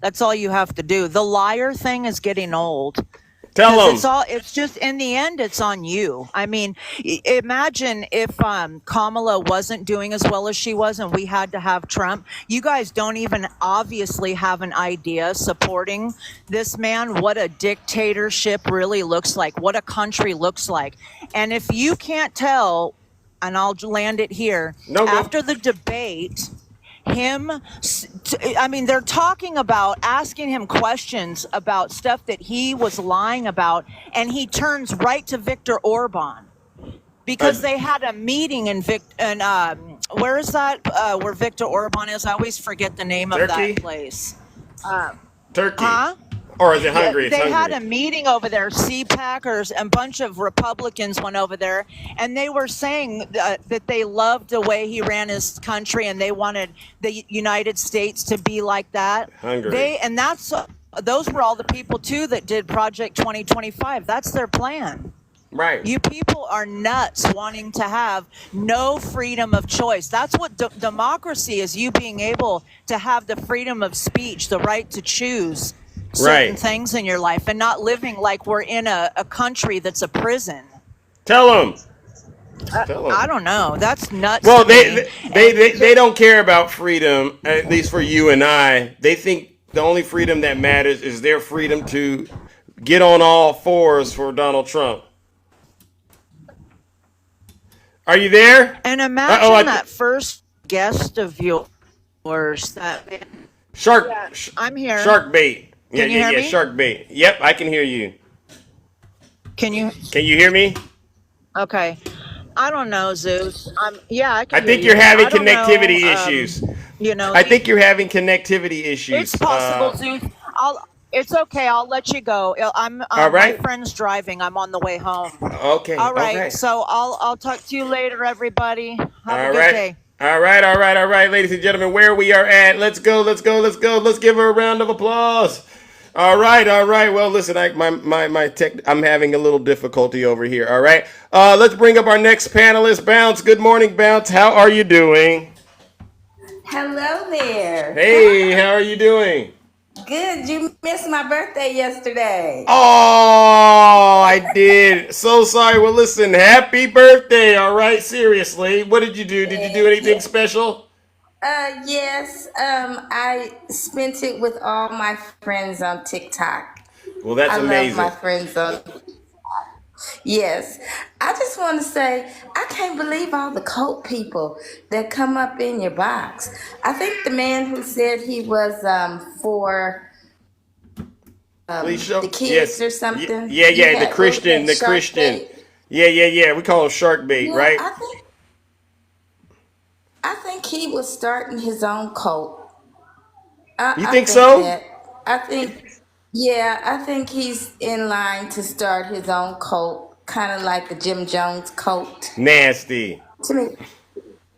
That's all you have to do. The liar thing is getting old. Tell 'Cause them. it's just, in the end, it's on you. I mean, imagine if Kamala wasn't doing as well as she was and we had to have Trump. You guys don't even obviously have an idea supporting this man, what a dictatorship really looks like, what a country looks like. And if you can't tell, and I'll land it here, after the debate, they're talking about asking him questions about stuff that he was lying about, and he turns right to Viktor Orban because they had a meeting in where is that? Where Viktor Orban is? I always forget the name of Turkey? that place. Turkey. Huh? Or is it Hungary? It's They had Hungary. a meeting over there, CPACers, and a bunch of Republicans went over there, and they were saying that they loved the way he ran his country, and they wanted the United States to be like that. Hungary. Those were all the people too that did Project 2025. That's their plan. Right. You people are nuts wanting to have no freedom of choice. That's what democracy is, you being able to have the freedom of speech, the right to choose certain things in your life and not living like we're in a country that's a prison. Tell them. I don't know. That's nuts. Well, to me. they don't care about freedom, at least for you and I. They think the only freedom that matters is their freedom to get on all fours for Donald Trump. Are you there? And imagine that first guest of yours that Shark. I'm here. Shark bait. Yeah, Can you hear me? Shark bait. Yep, I can hear you. Can you hear me? Okay. I don't know, Zeus. I can I think hear you're you. having I don't connectivity know, issues. I think you're having connectivity issues. it's possible, Zeus. It's okay. I'll let you go. All right. My friend's driving. I'm on the way home. Okay. All right. Okay. So I'll talk to you later, everybody. Have a All good right. day. All right, ladies and gentlemen, where we are at. Let's go. Let's give her a round of applause. All right. Well, listen, my tech, I'm having a little difficulty over here. All right. Let's bring up our next panelist, Bounce. Good morning, Bounce. How are you doing? Hello there. Hey, how are you doing? Good. You missed my birthday yesterday. Oh, I did. So sorry. Well, listen, happy birthday. All right. Seriously. What did you do? Did you do anything special? Yes. I spent it with all my friends on TikTok. Well, that's amazing. I love my friends on Yes. I just want to say, I can't believe all the cult people that come up in your box. I think the man who said he was for the kids or something. Yeah, the Christian. Yeah. We call him shark bait, right? I think he was starting his own cult. You think so? I think he's in line to start his own cult, kind of like the Jim Jones cult. Nasty. To me,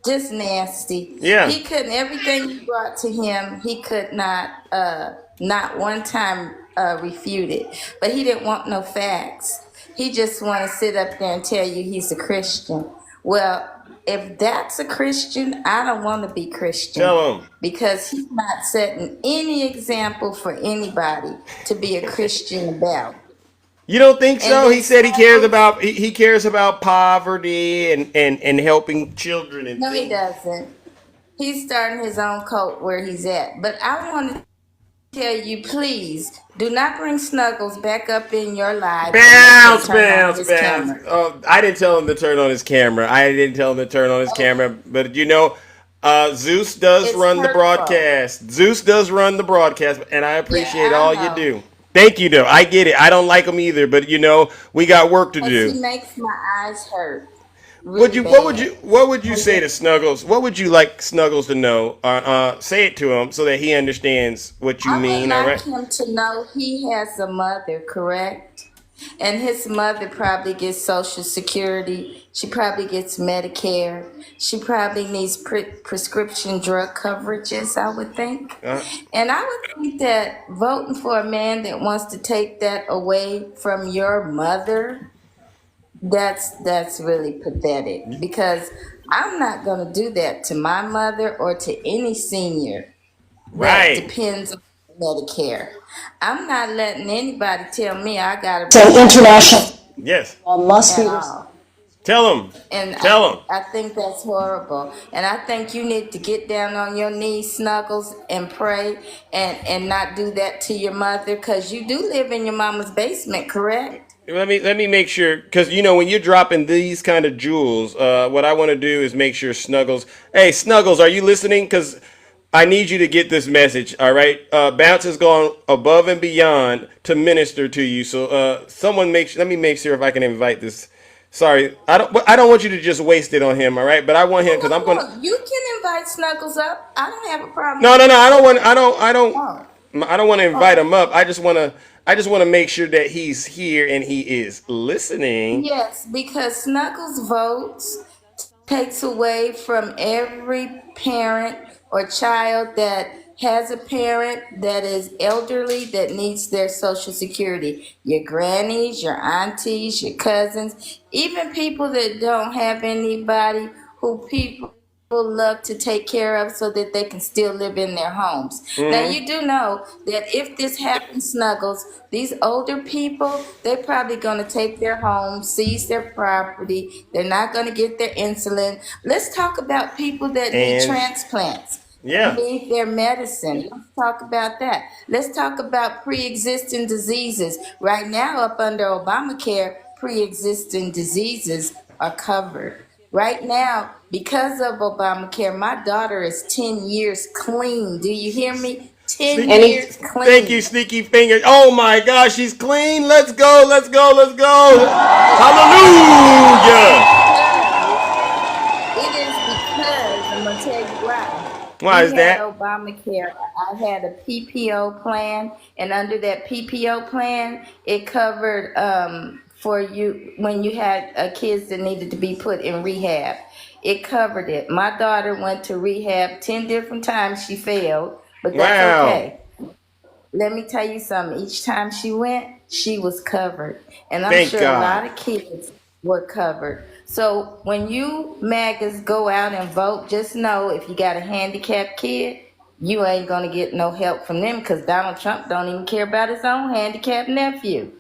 just nasty. Yeah. He couldn't, everything you brought to him, he could not one time refute it. But he didn't want no facts. He just want to sit up there and tell you he's a Christian. Well, if that's a Christian, I don't want to be Christian. Tell him. Because he's not setting any example for anybody to be a Christian about. You don't think so? He said he cares about poverty and helping children and No, things. he doesn't. He's starting his own cult where he's at. But I want to tell you, please, do not bring Snuggles back up in your life. Bounce. Camera. I didn't tell him to turn on his camera. But Zeus does run the broadcast. And I appreciate all you do. Thank you, though. I get it. I don't like him either, but we got work to do. He makes my eyes hurt. What would you say to Snuggles? What would you like Snuggles to know? Say it to him so that he understands what you mean. I would All like right. him to know he has a mother, correct? And his mother probably gets Social Security. She probably gets Medicare. She probably needs prescription drug coverages, I would think. And I would think that voting for a man that wants to take that away from your mother, that's really pathetic, because I'm not going to do that to my mother or to any senior that depends on Medicare. I'm not letting anybody tell me I got to Say international. Yes. Must be. Tell him. I think that's horrible. And I think you need to get down on your knees, Snuggles, and pray and not do that to your mother, because you do live in your mama's basement, correct? Let me make sure, because when you're dropping these kind of jewels, what I want to do is make sure Snuggles. Hey, Snuggles, are you listening? Because I need you to get this message. All right, Bounce has gone above and beyond to minister to you. So, let me make sure if I can invite this. Sorry, I don't want you to just waste it on him. All right, but I want him because I'm gonna. You can invite Snuggles up. I don't have a problem. No. I don't want to invite him up. I I just want to make sure that he's here and he is listening. Yes, because Snuggles votes takes away from every parent or child that has a parent that is elderly that needs their social security. Your grannies, your aunties, your cousins, even people that don't have anybody who people love to take care of so that they can still live in their homes. Now Mhm. you do know that if this happens, Snuggles, these older people, they're probably gonna take their homes, seize their property, they're not gonna get their insulin. Let's talk about people that need And transplants. yeah. Need their medicine. Let's talk about that. Let's talk about pre-existing diseases. Right now, up under Obamacare, pre-existing diseases are covered. Right now, because of Obamacare, my daughter is 10 years clean. Do you hear me? 10 years clean. Thank you, Sneaky Fingers. Oh my gosh, she's clean. Let's go, let's go, let's go. Hallelujah. It is because, I'm going to tell you why. Why is We had that? Obamacare. I had a PPO plan, and under that PPO plan, it covered for you when you had kids that needed to be put in rehab. It covered it. My daughter went to rehab 10 different times. She failed, but that's Wow. okay. Let me tell you something. Each time she went, she was covered. And I'm Thank sure God. a lot of kids were covered. So when you MAGAs go out and vote, just know if you got a handicapped kid, you ain't going to get no help from them because Donald Trump don't even care about his own handicapped nephew.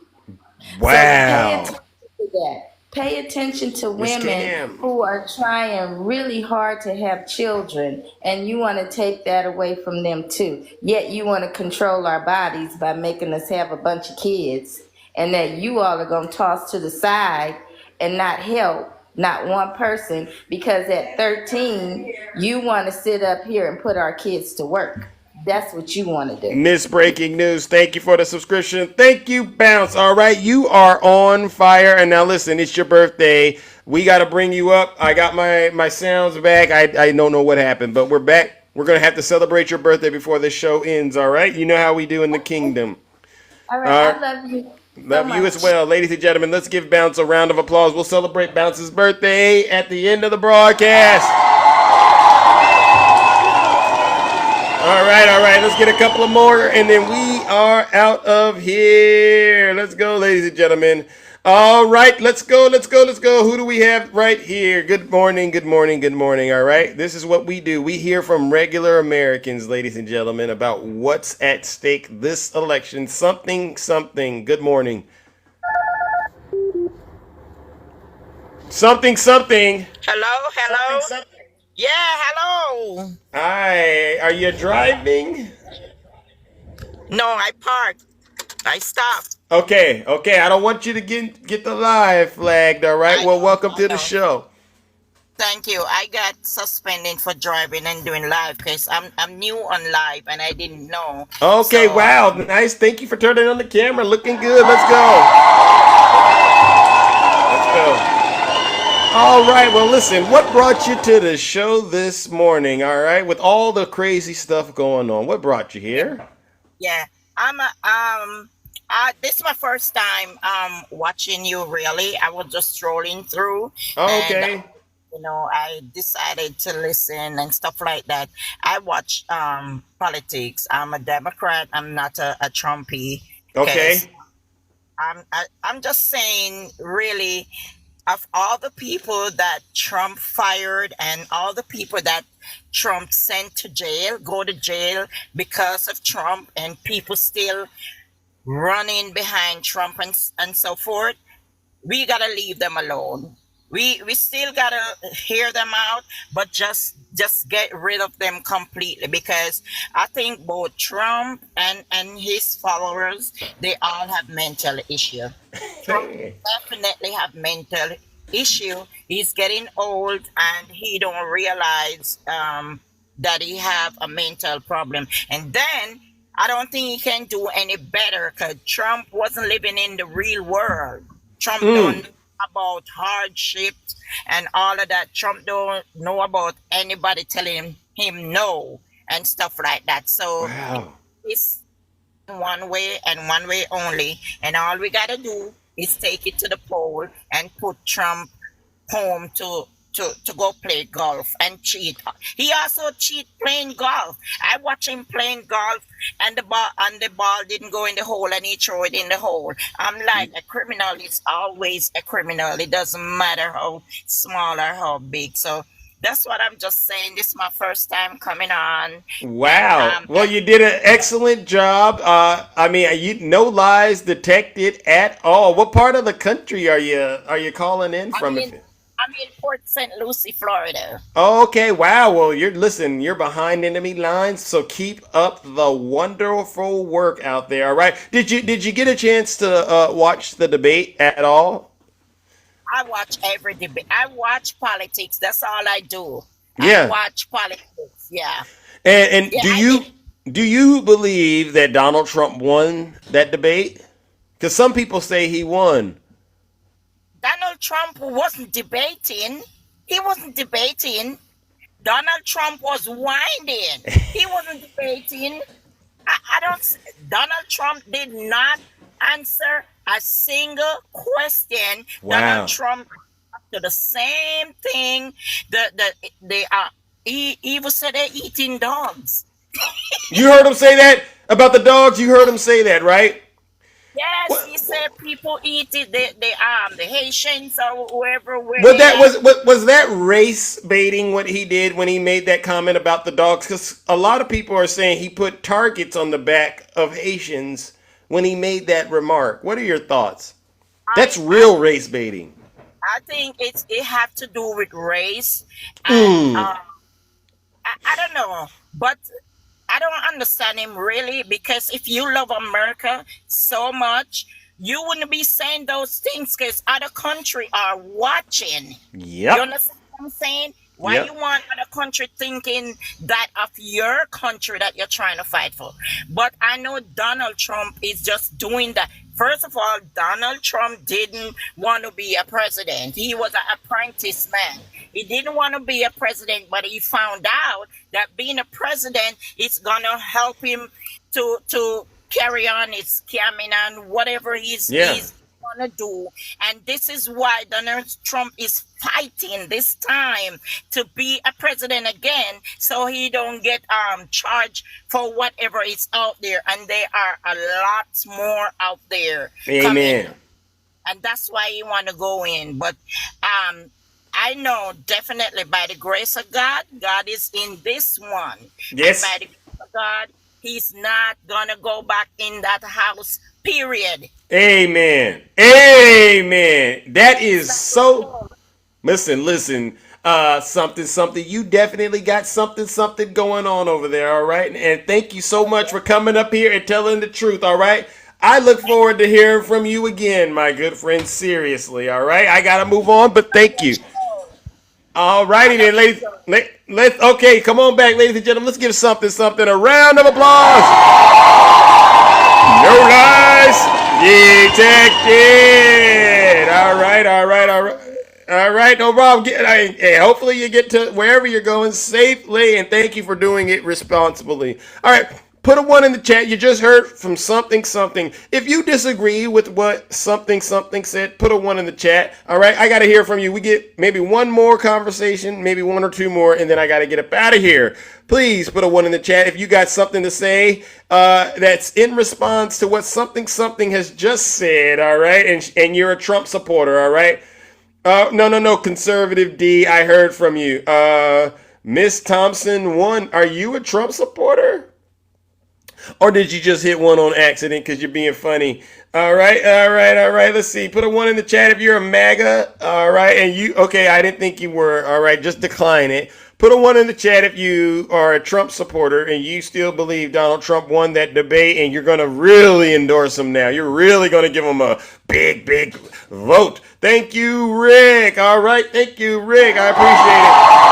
So pay Wow. attention to that. Pay attention to Miss women Cam. who are trying really hard to have children, and you want to take that away from them too. Yet you want to control our bodies by making us have a bunch of kids, and that you all are going to toss to the side and not help not one person because at 13 you want to sit up here and put our kids to work. That's what you want to do. Miss Breaking News, thank you for the subscription. Thank you, Bounce. All right, you are on fire. And now listen, it's your birthday. We got to bring you up. I got my sounds back. I don't know what happened, but we're back. We're going to have to celebrate your birthday before this show ends, all right? You know how we do in the kingdom. All right, I love you. Love you as well. Ladies and gentlemen, let's give Bounce a round of applause. We'll celebrate Bounce's birthday at the end of the broadcast. All right. Let's get a couple of more, and then we are out of here. Let's go, ladies and gentlemen. All right, let's go. Who do we have right here? Good morning. All right, this is what we do. We hear from regular Americans, ladies and gentlemen, about what's at stake this election. Something. Good morning. Something. Hello. Yeah, hello. Hi, are you driving? No, I parked. I stopped. Okay. I don't want you to get the live flagged, all right? Well, welcome to the show. Thank you. I got suspended for driving and doing live because I'm new on live and I didn't know. Okay, So, wow, nice. Thank you for turning on the camera. Looking good. Let's go. All right, well, listen, what brought you to the show this morning, all right? With all the crazy stuff going on, what brought you here? yeah, this is my first time watching you really. I was just strolling through. Oh, okay. And, I decided to listen and stuff like that. I watch politics. I'm a Democrat. I'm not a Trumpy. Okay. I'm just saying, really, of all the people that Trump fired and all the people that Trump sent to jail, go to jail because of Trump, and people still running behind Trump and so forth, we gotta leave them alone. We still gotta hear them out, but just get rid of them completely, because I think both Trump and his followers, they all have mental issue. Trump definitely have mental issue. He's getting old and he don't realize that he have a mental problem. And then I don't think he can do any better because Trump wasn't living in the real world. Trump don't know about hardship and all of that. Trump don't know about anybody telling him no and stuff like that. So one way and one way only. And all we got to do is take it to the poll and put Trump home to go play golf and cheat. He also cheat playing golf. I watch him playing golf, and the ball didn't go in the hole, and he threw it in the hole. I'm like, a criminal is always a criminal. It doesn't matter how small or how big. So that's what I'm just saying. This is my first time coming on. Wow. And Well, you did an excellent job. I mean, no lies detected at all. What part of the country are you calling in from? I'm in Port St. Lucie, Florida. Okay, wow. Well, you're behind enemy lines, so keep up the wonderful work out there. All right. Did you get a chance to watch the debate at all? I watch every debate. I watch politics. That's all I do. I Yeah. watch politics. Yeah. And Yeah, do you believe that Donald Trump won that debate? Because some people say he won. Donald Trump wasn't debating. He wasn't debating. Donald Trump was whining. He wasn't debating. I don't. Donald Trump did not answer a single question. Wow. Donald Trump to the same thing. He even said they're eating dogs. You heard him say that about the dogs. You heard him say that, right? Yes, he said people eat it. The Haitians or whoever. Was that race baiting what he did when he made that comment about the dogs? Because a lot of people are saying he put targets on the back of Haitians when he made that remark. What are your thoughts? That's real race baiting. I think it have to do with race. And, I don't know, but I don't understand him really, because if you love America so much, you wouldn't be saying those things because other country are watching. Yep. You understand what I'm saying? Why Yep. you want other country thinking that of your country that you're trying to fight for? But I know Donald Trump is just doing that. First of all, Donald Trump didn't want to be a president. He was an apprentice man. He didn't want to be a president, but he found out that being a president is gonna help him to carry on his scamming and whatever he's gonna do. And this is why Donald Trump is fighting this time to be a president again, so he don't get charged for whatever is out there. And there are a lot more out there. Amen. Coming. And that's why he want to go in. But I know definitely by the grace of God, God is in this one. Yes. And by the grace of God, he's not gonna go back in that house. Period. Amen. Amen. That is so. Listen. Something. You definitely got something going on over there. All right. And thank you so much for coming up here and telling the truth. All right. I look forward to hearing from you again, my good friend. Seriously. All right. I gotta move on, but thank you. All righty then, ladies. Okay, come on back, ladies and gentlemen. Let's give something. A round of applause. No lies detected. All right. No problem. Hey, hopefully you get to wherever you're going safely, and thank you for doing it responsibly. All right. Put a 1 in the chat. You just heard from something. If you disagree with what something said, put a 1 in the chat. All right. I got to hear from you. We get maybe one more conversation, maybe 1 or 2 more, and then I got to get up out of here. Please put a 1 in the chat if you got something to say that's in response to what something has just said. All right. And you're a Trump supporter. All right. No. Conservative D, I heard from you. Miss Thompson 1, are you a Trump supporter? Or did you just hit 1 on accident because you're being funny? All right. Let's see. Put a 1 in the chat if you're a MAGA. All right. And you, okay, I didn't think you were. All right. Just decline it. Put a 1 in the chat if you are a Trump supporter and you still believe Donald Trump won that debate and you're going to really endorse him now. You're really going to give him a big vote. Thank you, Rick. All right. Thank you, Rick. I appreciate it.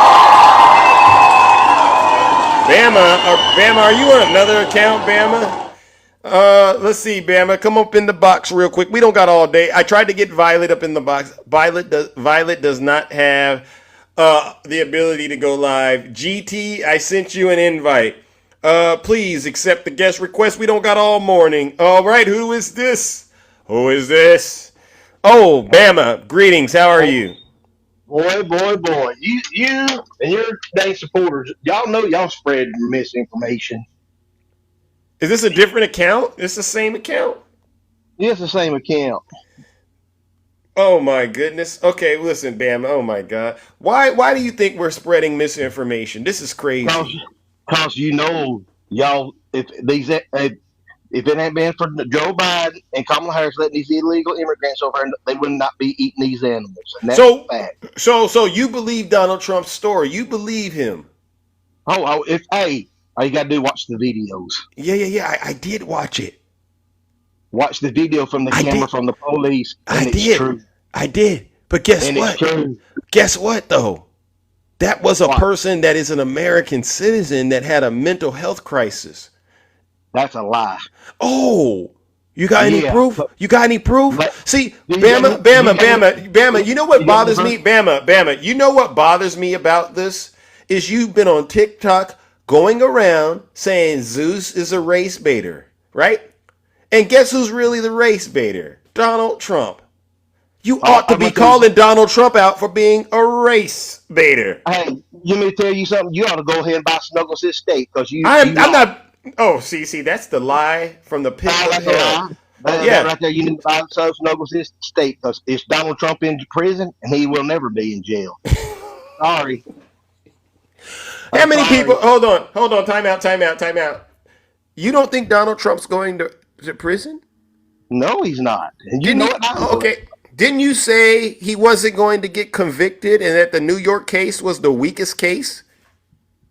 Bama, are you on another account, Bama? Let's see, Bama, come up in the box real quick. We don't got all day. I tried to get Violet up in the box. Violet does not have the ability to go live. GT, I sent you an invite. Please accept the guest request. We don't got all morning. All right, who is this? Who is this? Oh, Bama, greetings. How are you? Boy. You and your dang supporters, y'all know y'all spread misinformation. Is this a different account? It's the same account? Yeah, it's the same account. Oh my goodness. Okay, listen, Bama. Oh my God. Why do you think we're spreading misinformation? This is crazy. Cause you know y'all if it hadn't been for Joe Biden and Kamala Harris letting these illegal immigrants over, they would not be eating these animals. And that's a fact. So you believe Donald Trump's story? You believe him? All you gotta do watch the videos. Yeah. I did watch it. Watch the video from the camera from the police. And it's true. I did. But guess what? Guess what though? That was a person that is an American citizen that had a mental health crisis. That's a lie. Oh, you got any proof? You got any proof? See, Bama, you know what bothers me? Bama, you know what bothers me about this? Is you've been on TikTok going around saying Zeus is a race baiter, right? And guess who's really the race baiter? Donald Trump. You ought to be calling Donald Trump out for being a race baiter. Hey, you me tell you something? You ought to go ahead and buy Snuggles his steak because I'm not. Oh, see, that's the lie from the pit of hell. That right there, you need to buy Snuggles his steak because it's Donald Trump in prison and he will never be in jail. Sorry. How many people? Hold on. Time out. You don't think Donald Trump's going to prison? No, he's not. And you know it. Okay. Didn't you say he wasn't going to get convicted and that the New York case was the weakest case?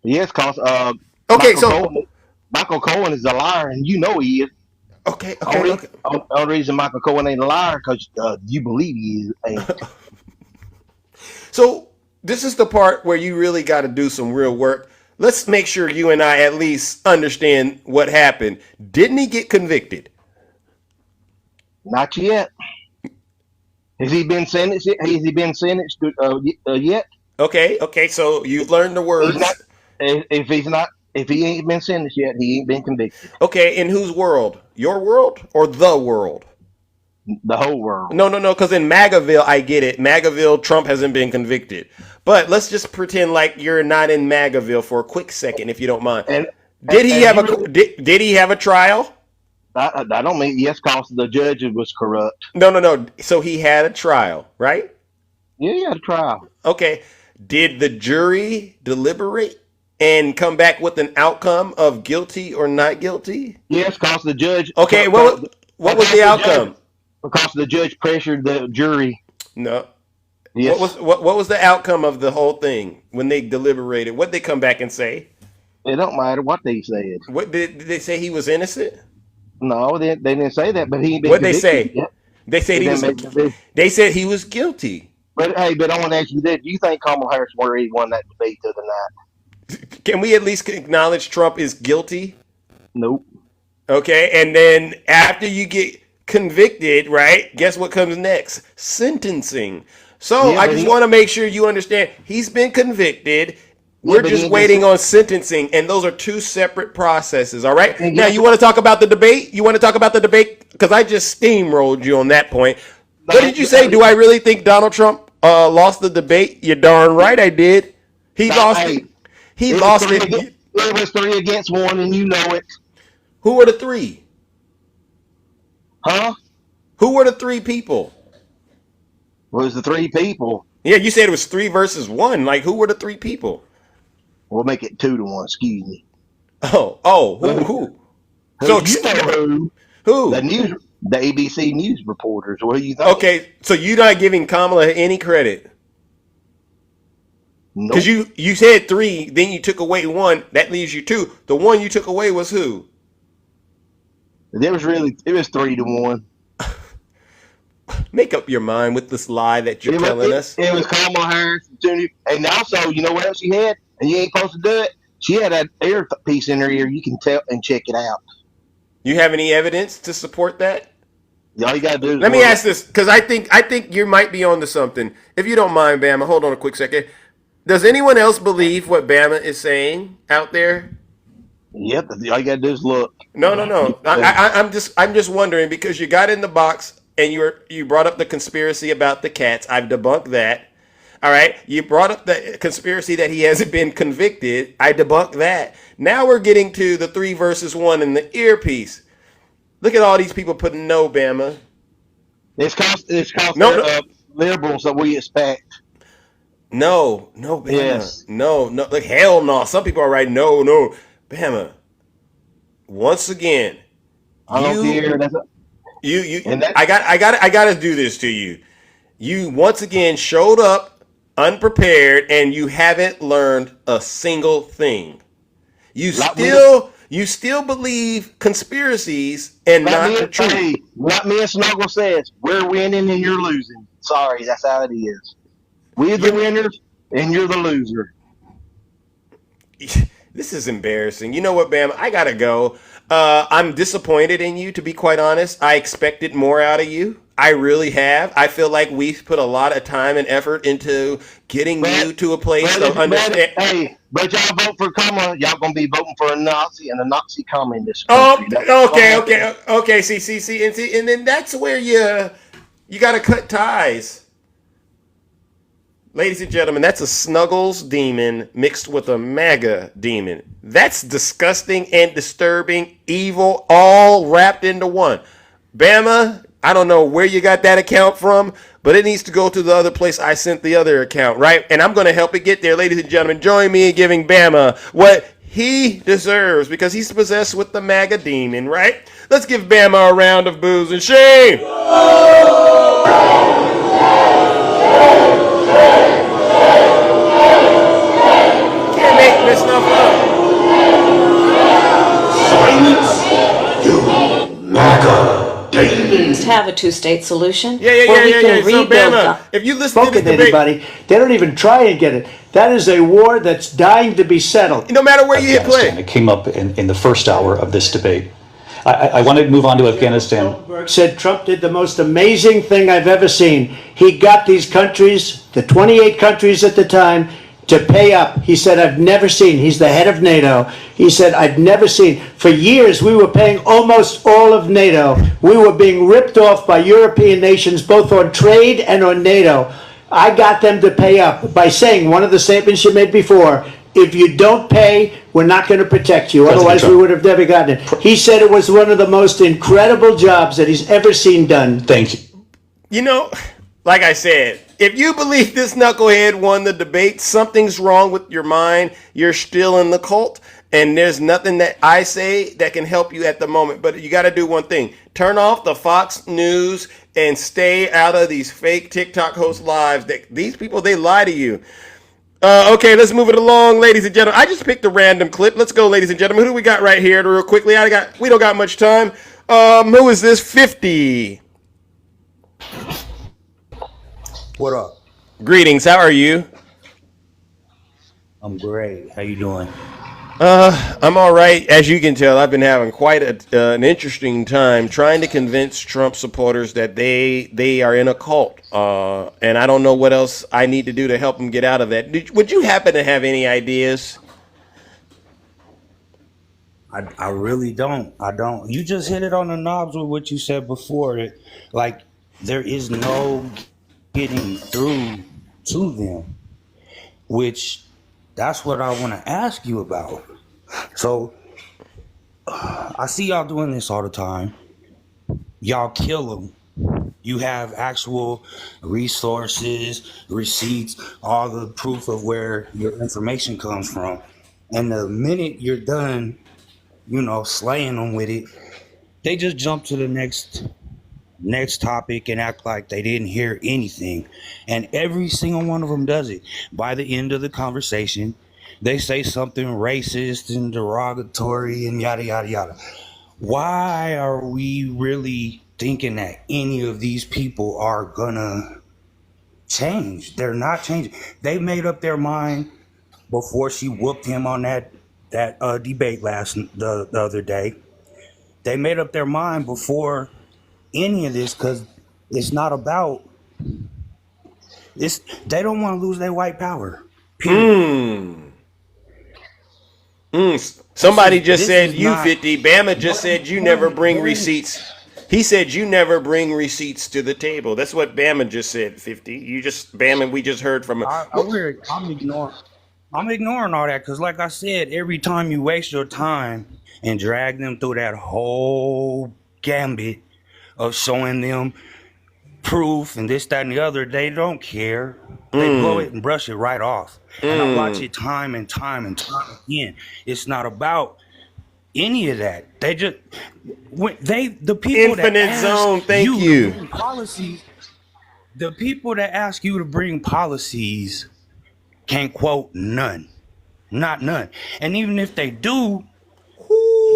Yes, because Michael Cohen is a liar, and you know he is. Okay. Only reason Michael Cohen ain't a liar because you believe he is. So this is the part where you really got to do some real work. Let's make sure you and I at least understand what happened. Didn't he get convicted? Not yet. Has he been sentenced? Yet? Okay. So you've learned the words. If he ain't been sentenced yet, he ain't been convicted. Okay, in whose world? Your world or the world? The whole world. No, because in MAGAville, I get it. MAGAville, Trump hasn't been convicted. But let's just pretend like you're not in MAGAville for a quick second, if you don't mind. Did he have a trial? I don't mean yes, because the judge was corrupt. No. So he had a trial, right? Yeah, he had a trial. Okay. Did the jury deliberate and come back with an outcome of guilty or not guilty? Yes, because the judge. Okay, what was the outcome? Because the judge pressured the jury. No. Yes. What was the outcome of the whole thing when they deliberated? What did they come back and say? It don't matter what they said. What did they say? He was innocent? No, they didn't say that. But he. What they say? Yet. They said They said he was guilty. But I want to ask you this: do you think Kamala Harris already won that debate the other night? Can we at least acknowledge Trump is guilty? Nope. Okay, and then after you get convicted, right? Guess what comes next? Sentencing. So I just want to make sure you understand he's been convicted. We're just waiting on sentencing, and those are two separate processes, all right? Now, you want to talk about the debate? Because I just steamrolled you on that point. What did you say? Do I really think Donald Trump lost the debate? You're darn right I did. He lost it. He lost it. It was 3 against 1, and you know it. Who were the 3? Huh? Who were the 3 people? Was the 3 people? Yeah, you said it was 3 versus 1. Like, who were the 3 people? We'll make it 2-1. Excuse me. Oh, who? So you know who? The ABC News reporters. What do you think? Okay, so you're not giving Kamala any credit. Because you said 3, then you took away 1. That leaves you 2. The 1 you took away was who? It was 3-1. Make up your mind with this lie that you're telling us. It was Kamala Harris. And also, you know what else she had? And you ain't supposed to do it? She had that earpiece in her ear. You can tell and check it out. You have any evidence to support that? All you got to do is... Let me ask this, because I think you might be onto something. If you don't mind, Bama, hold on a quick second. Does anyone else believe what Bama is saying out there? Yep, all you gotta do is look. No, no, no. I'm just wondering because you got in the box and you brought up the conspiracy about the cats. I've debunked that. All right. You brought up the conspiracy that he hasn't been convicted. I debunked that. Now we're getting to the 3 versus 1 and the earpiece. Look at all these people putting no, Bama. It's cause No, they're no. liberals that we expect. No, Bama. Yes. No. Like hell no. Some people are right. No. Bama. Once again, I don't care. I got to do this to you. You once again showed up unprepared and you haven't learned a single thing. You still believe conspiracies and not the truth. Hey, like me and Snuggle says, we're winning and you're losing. Sorry, that's how it is. We're the winners and you're the loser. This is embarrassing. You know what, Bam? I gotta go. I'm disappointed in you, to be quite honest. I expected more out of you. I really have. I feel like we've put a lot of time and effort into getting you to a place of understanding. Hey, but y'all vote for Kamala, y'all gonna be voting for a Nazi and a Nazi communist. Okay. See, and then that's where you gotta cut ties. Ladies and gentlemen, that's a Snuggles demon mixed with a MAGA demon. That's disgusting and disturbing, evil, all wrapped into one. Bama, I don't know where you got that account from, but it needs to go to the other place I sent the other account, right? And I'm going to help it get there. Ladies and gentlemen, join me in giving Bama what he deserves because he's possessed with the MAGA demon, right? Let's give Bama a round of boos and shame. Can't make this stuff up. Silence, you MAGA demons. Have a 2-state solution. Yeah. So Bama, if you listen to this debate, anybody, they don't even try and get it. That is a war that's dying to be settled. No matter where you hit play. It came up in the first hour of this debate. I want to move on to Afghanistan. Said Trump did the most amazing thing I've ever seen. He got these countries, the 28 countries at the time, to pay up. He said, I've never seen. He's the head of NATO. He said, I've never seen. For years, we were paying almost all of NATO. We were being ripped off by European nations, both on trade and on NATO. I got them to pay up by saying one of the statements you made before, if you don't pay, we're not going to protect you. Otherwise, we would have never gotten it. He said it was one of the most incredible jobs that he's ever seen done. Thank you. You know, like I said, if you believe this knucklehead won the debate, something's wrong with your mind. You're still in the cult, and there's nothing that I say that can help you at the moment. But you got to do one thing. Turn off the Fox News and stay out of these fake TikTok host lives. These people, they lie to you. Okay, let's move it along, ladies and gentlemen. I just picked a random clip. Let's go, ladies and gentlemen. Who do we got right here real quickly? We don't got much time. Who is this? 50. What up? Greetings. How are you? I'm great. How you doing? I'm all right. As you can tell, I've been having quite an interesting time trying to convince Trump supporters that they are in a cult. And I don't know what else I need to do to help them get out of that. Would you happen to have any ideas? I really don't. I don't. You just hit it on the knobs with what you said before. Like, there is no getting through to them, which that's what I want to ask you about. So I see y'all doing this all the time. Y'all kill them. You have actual resources, receipts, all the proof of where your information comes from. And the minute you're done, slaying them with it, they just jump to the next topic and act like they didn't hear anything. And every single one of them does it. By the end of the conversation, they say something racist and derogatory and yada, yada, yada. Why are we really thinking that any of these people are gonna change? They're not changing. They made up their mind before she whooped him on that debate the other day. They made up their mind before any of this, because it's not about this. They don't want to lose their white power. Somebody just This said is you not 50. Bama just said you never bring receipts. He said you never bring receipts to the table. That's what Bama just said, 50. You just Bama. We just heard from him. I'm ignoring all that because, like I said, every time you waste your time and drag them through that whole gambit of showing them proof and this, that, and the other, they don't care. They blow it and brush it right off. And I watch it time and time and time again. It's not about any of that. They just the people Infinite that ask zone. Thank to you. bring policies. The people that ask you to bring policies can't quote none, not none. And even if they do,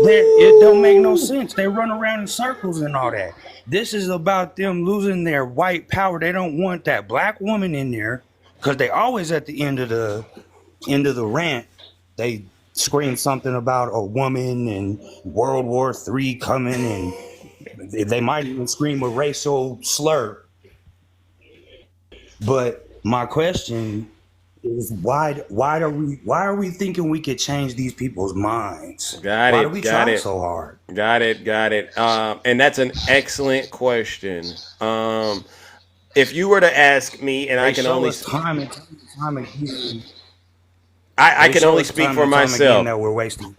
it don't make no sense. They run around in circles and all that. This is about them losing their white power. They don't want that black woman in there because they always at the end of the rant, they scream something about a woman and World War III coming, and they might even scream a racial slur. But my question is why are we thinking we could change these people's minds? Why do we try so hard? Got it. And that's an excellent question. If you were to ask me, and They I can show only us time and time again. I They can show only us speak time for and time again myself. that we're wasting.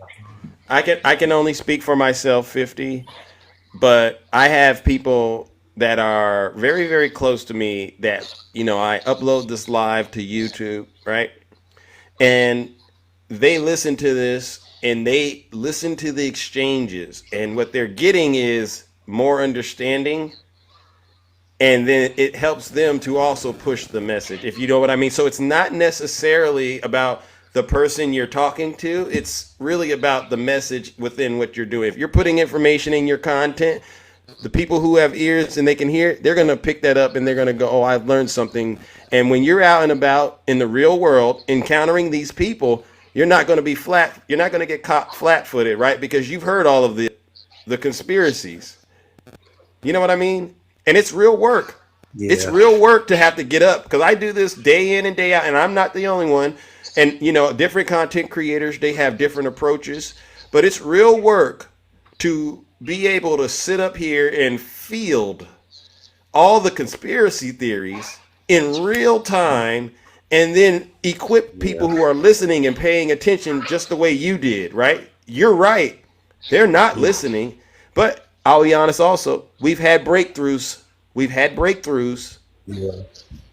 I can only speak for myself, 50. But I have people that are very, very close to me that, I upload this live to YouTube, right? And they listen to this and they listen to the exchanges, and what they're getting is more understanding, and then it helps them to also push the message, if you know what I mean. So it's not necessarily about the person you're talking to. It's really about the message within what you're doing. If you're putting information in your content, the people who have ears and they can hear, they're going to pick that up and they're going to go, oh, I've learned something. And when you're out and about in the real world encountering these people, you're not going to be flat. You're not going to get caught flat-footed, right? Because you've heard all of the conspiracies. You know what I mean? And it's real work. It's real work to have to get up, because I do this day in and day out, and I'm not the only one. And, different content creators, they have different approaches, but it's real work to be able to sit up here and field all the conspiracy theories in real time, and then equip people who are listening and paying attention just the way you did, right? You're right. They're not listening, but I'll be honest also, we've had breakthroughs. Yeah.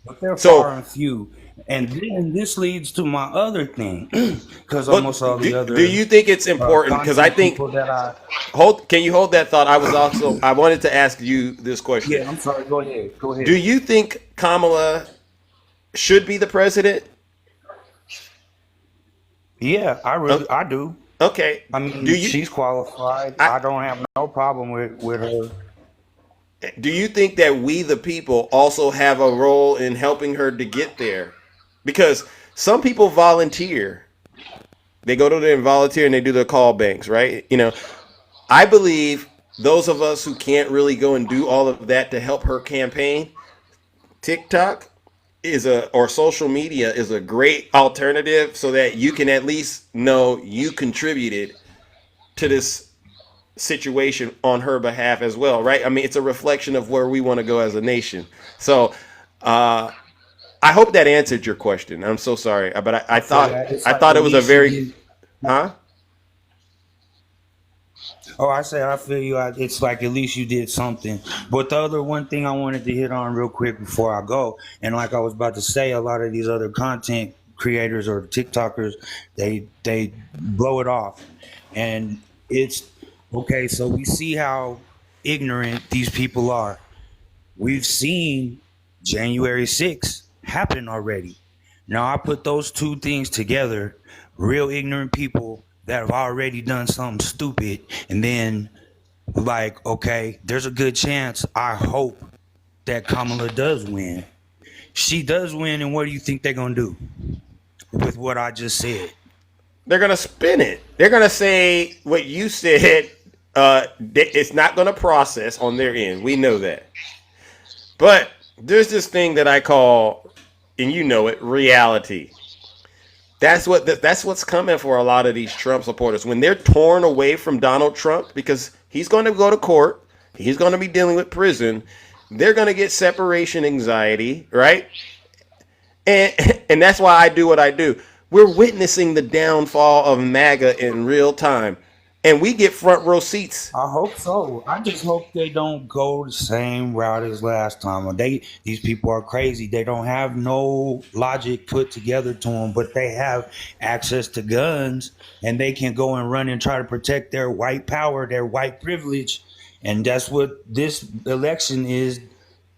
But they're far and few. And then this leads to my other thing, because almost all the other. Do you think it's important? Because I think Can you hold that thought? I wanted to ask you this question. Yeah, I'm sorry. Go ahead. Do you think Kamala should be the president? Yeah, I do. Okay. I mean, she's qualified. I don't have no problem with her. Do you think that we, the people, also have a role in helping her to get there? Because some people volunteer. They go to the volunteer and they do their call banks, right? I believe those of us who can't really go and do all of that to help her campaign, TikTok or social media is a great alternative, so that you can at least know you contributed to this situation on her behalf as well, right? I mean, it's a reflection of where we want to go as a nation. So I hope that answered your question. I'm so sorry, but I thought it was a very Oh, I feel you. It's like at least you did something. But the other one thing I wanted to hit on real quick before I go, and like I was about to say, a lot of these other content creators or TikTokers, they blow it off. And it's okay, so we see how ignorant these people are. We've seen January 6th happen already. Now I put those two things together, real ignorant people that have already done something stupid, and then like, okay, there's a good chance, I hope, that Kamala does win. She does win, and what do you think they're gonna do with what I just said? They're gonna spin it. They're gonna say what you said. It's not gonna process on their end. We know that. But there's this thing that I call, and you know it, reality. That's what's coming for a lot of these Trump supporters when they're torn away from Donald Trump because he's going to go to court, he's going to be dealing with prison. They're going to get separation anxiety, right? And that's why I do what I do. We're witnessing the downfall of MAGA in real time, and we get front row seats. I hope so. I just hope they don't go the same route as last time. These people are crazy. They don't have no logic put together to them, but they have access to guns, and they can go and run and try to protect their white power, their white privilege, and that's what this election is.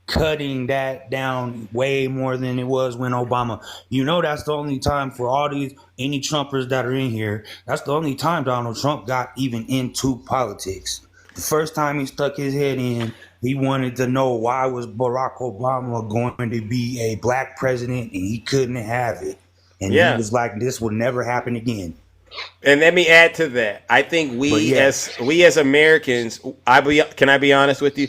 Cutting that down way more than it was when Obama. That's the only time for any Trumpers that are in here. That's the only time Donald Trump got even into politics. The first time he stuck his head in, he wanted to know why was Barack Obama going to be a black president and he couldn't have it. And he was like, this will never happen again. And let me add to that. I think we as Americans, can I be honest with you?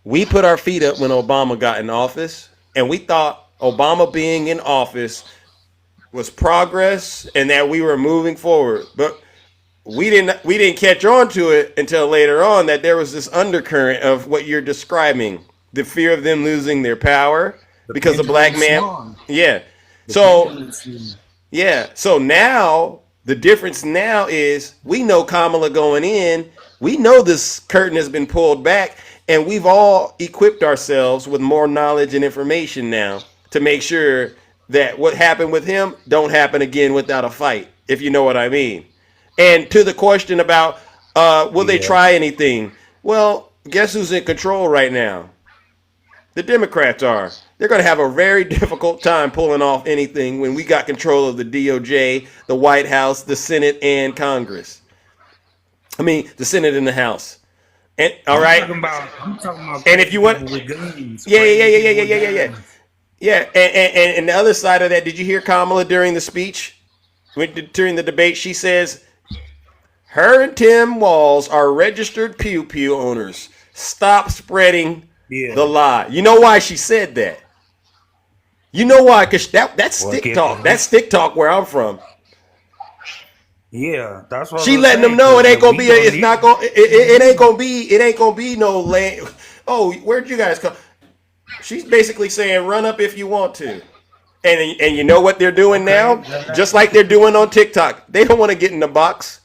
We put our feet up when Obama got in office, and we thought Obama being in office was progress and that we were moving forward. But we didn't catch on to it until later on that there was this undercurrent of what you're describing, the fear of them losing their power because the black man. Yeah. So now the difference now is we know Kamala going in. We know this curtain has been pulled back. And we've all equipped ourselves with more knowledge and information now to make sure that what happened with him don't happen again without a fight, if you know what I mean. And to the question about will they try anything? Well, guess who's in control right now? The Democrats are. They're going to have a very difficult time pulling off anything when we got control of the DOJ, the White House, the Senate, and Congress. I mean, the Senate and the House. And all right. I'm talking about and if you want with guns, yeah. And the other side of that, did you hear Kamala during the speech? During the debate, she says her and Tim Walz are registered Pew Pew owners. Stop spreading the lie. You know why she said that? You know why? Because that's stick talk. That's stick talk where I'm from. Yeah, that's what she letting them know it ain't gonna be. It ain't gonna be no land. Oh, where'd you guys come? She's basically saying run up if you want to, and you know what they're doing now? Just like they're doing on TikTok. They don't want to get in the box.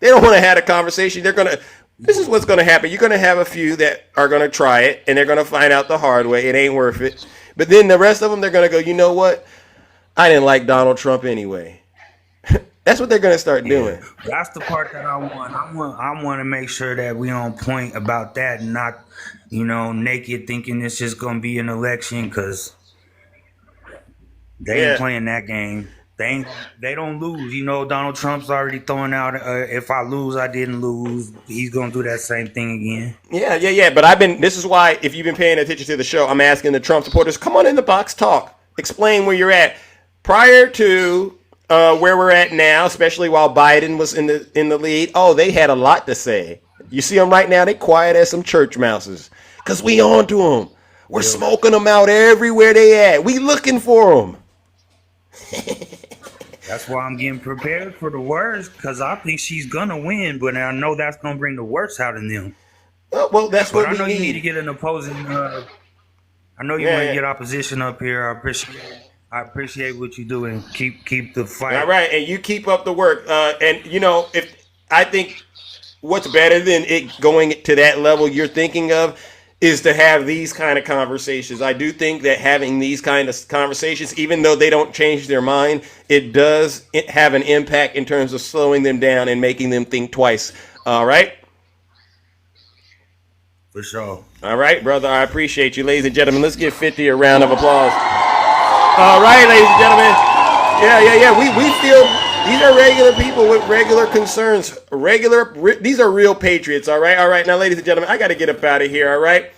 They don't want to have a conversation. This is what's gonna happen. You're gonna have a few that are gonna try it, and they're gonna find out the hard way. It ain't worth it. But then the rest of them, they're gonna go. You know what? I didn't like Donald Trump anyway. That's what they're going to start doing. That's the part that I want. I want to make sure that we on point about that and not, naked thinking it's just going to be an election because they ain't playing that game. They don't lose. Donald Trump's already throwing out, if I lose, I didn't lose. He's going to do that same thing again. Yeah. But this is why, if you've been paying attention to the show, I'm asking the Trump supporters, come on in the box, talk. Explain where you're at. Prior to where we're at now, especially while Biden was in the lead, they had a lot to say. You see them right now, they quiet as some church mouses because we on to them. We're smoking them out everywhere they at. We looking for them. That's why I'm getting prepared for the worst because I think she's going to win, but I know that's going to bring the worst out in them. Well, that's what we need. I know you need to get an opposing. I know you want to get opposition up here. I appreciate what you do and keep the fight. All right, and you keep up the work. And if I think what's better than it going to that level you're thinking of is to have these kind of conversations. I do think that having these kind of conversations, even though they don't change their mind, it does have an impact in terms of slowing them down and making them think twice. All right? For sure. All right, brother. I appreciate you, ladies and gentlemen. Let's give 50 a round of applause. All right, ladies and gentlemen. Yeah. We feel these are regular people with regular concerns. These are real patriots. All right. Now, ladies and gentlemen, I got to get up out of here. All right.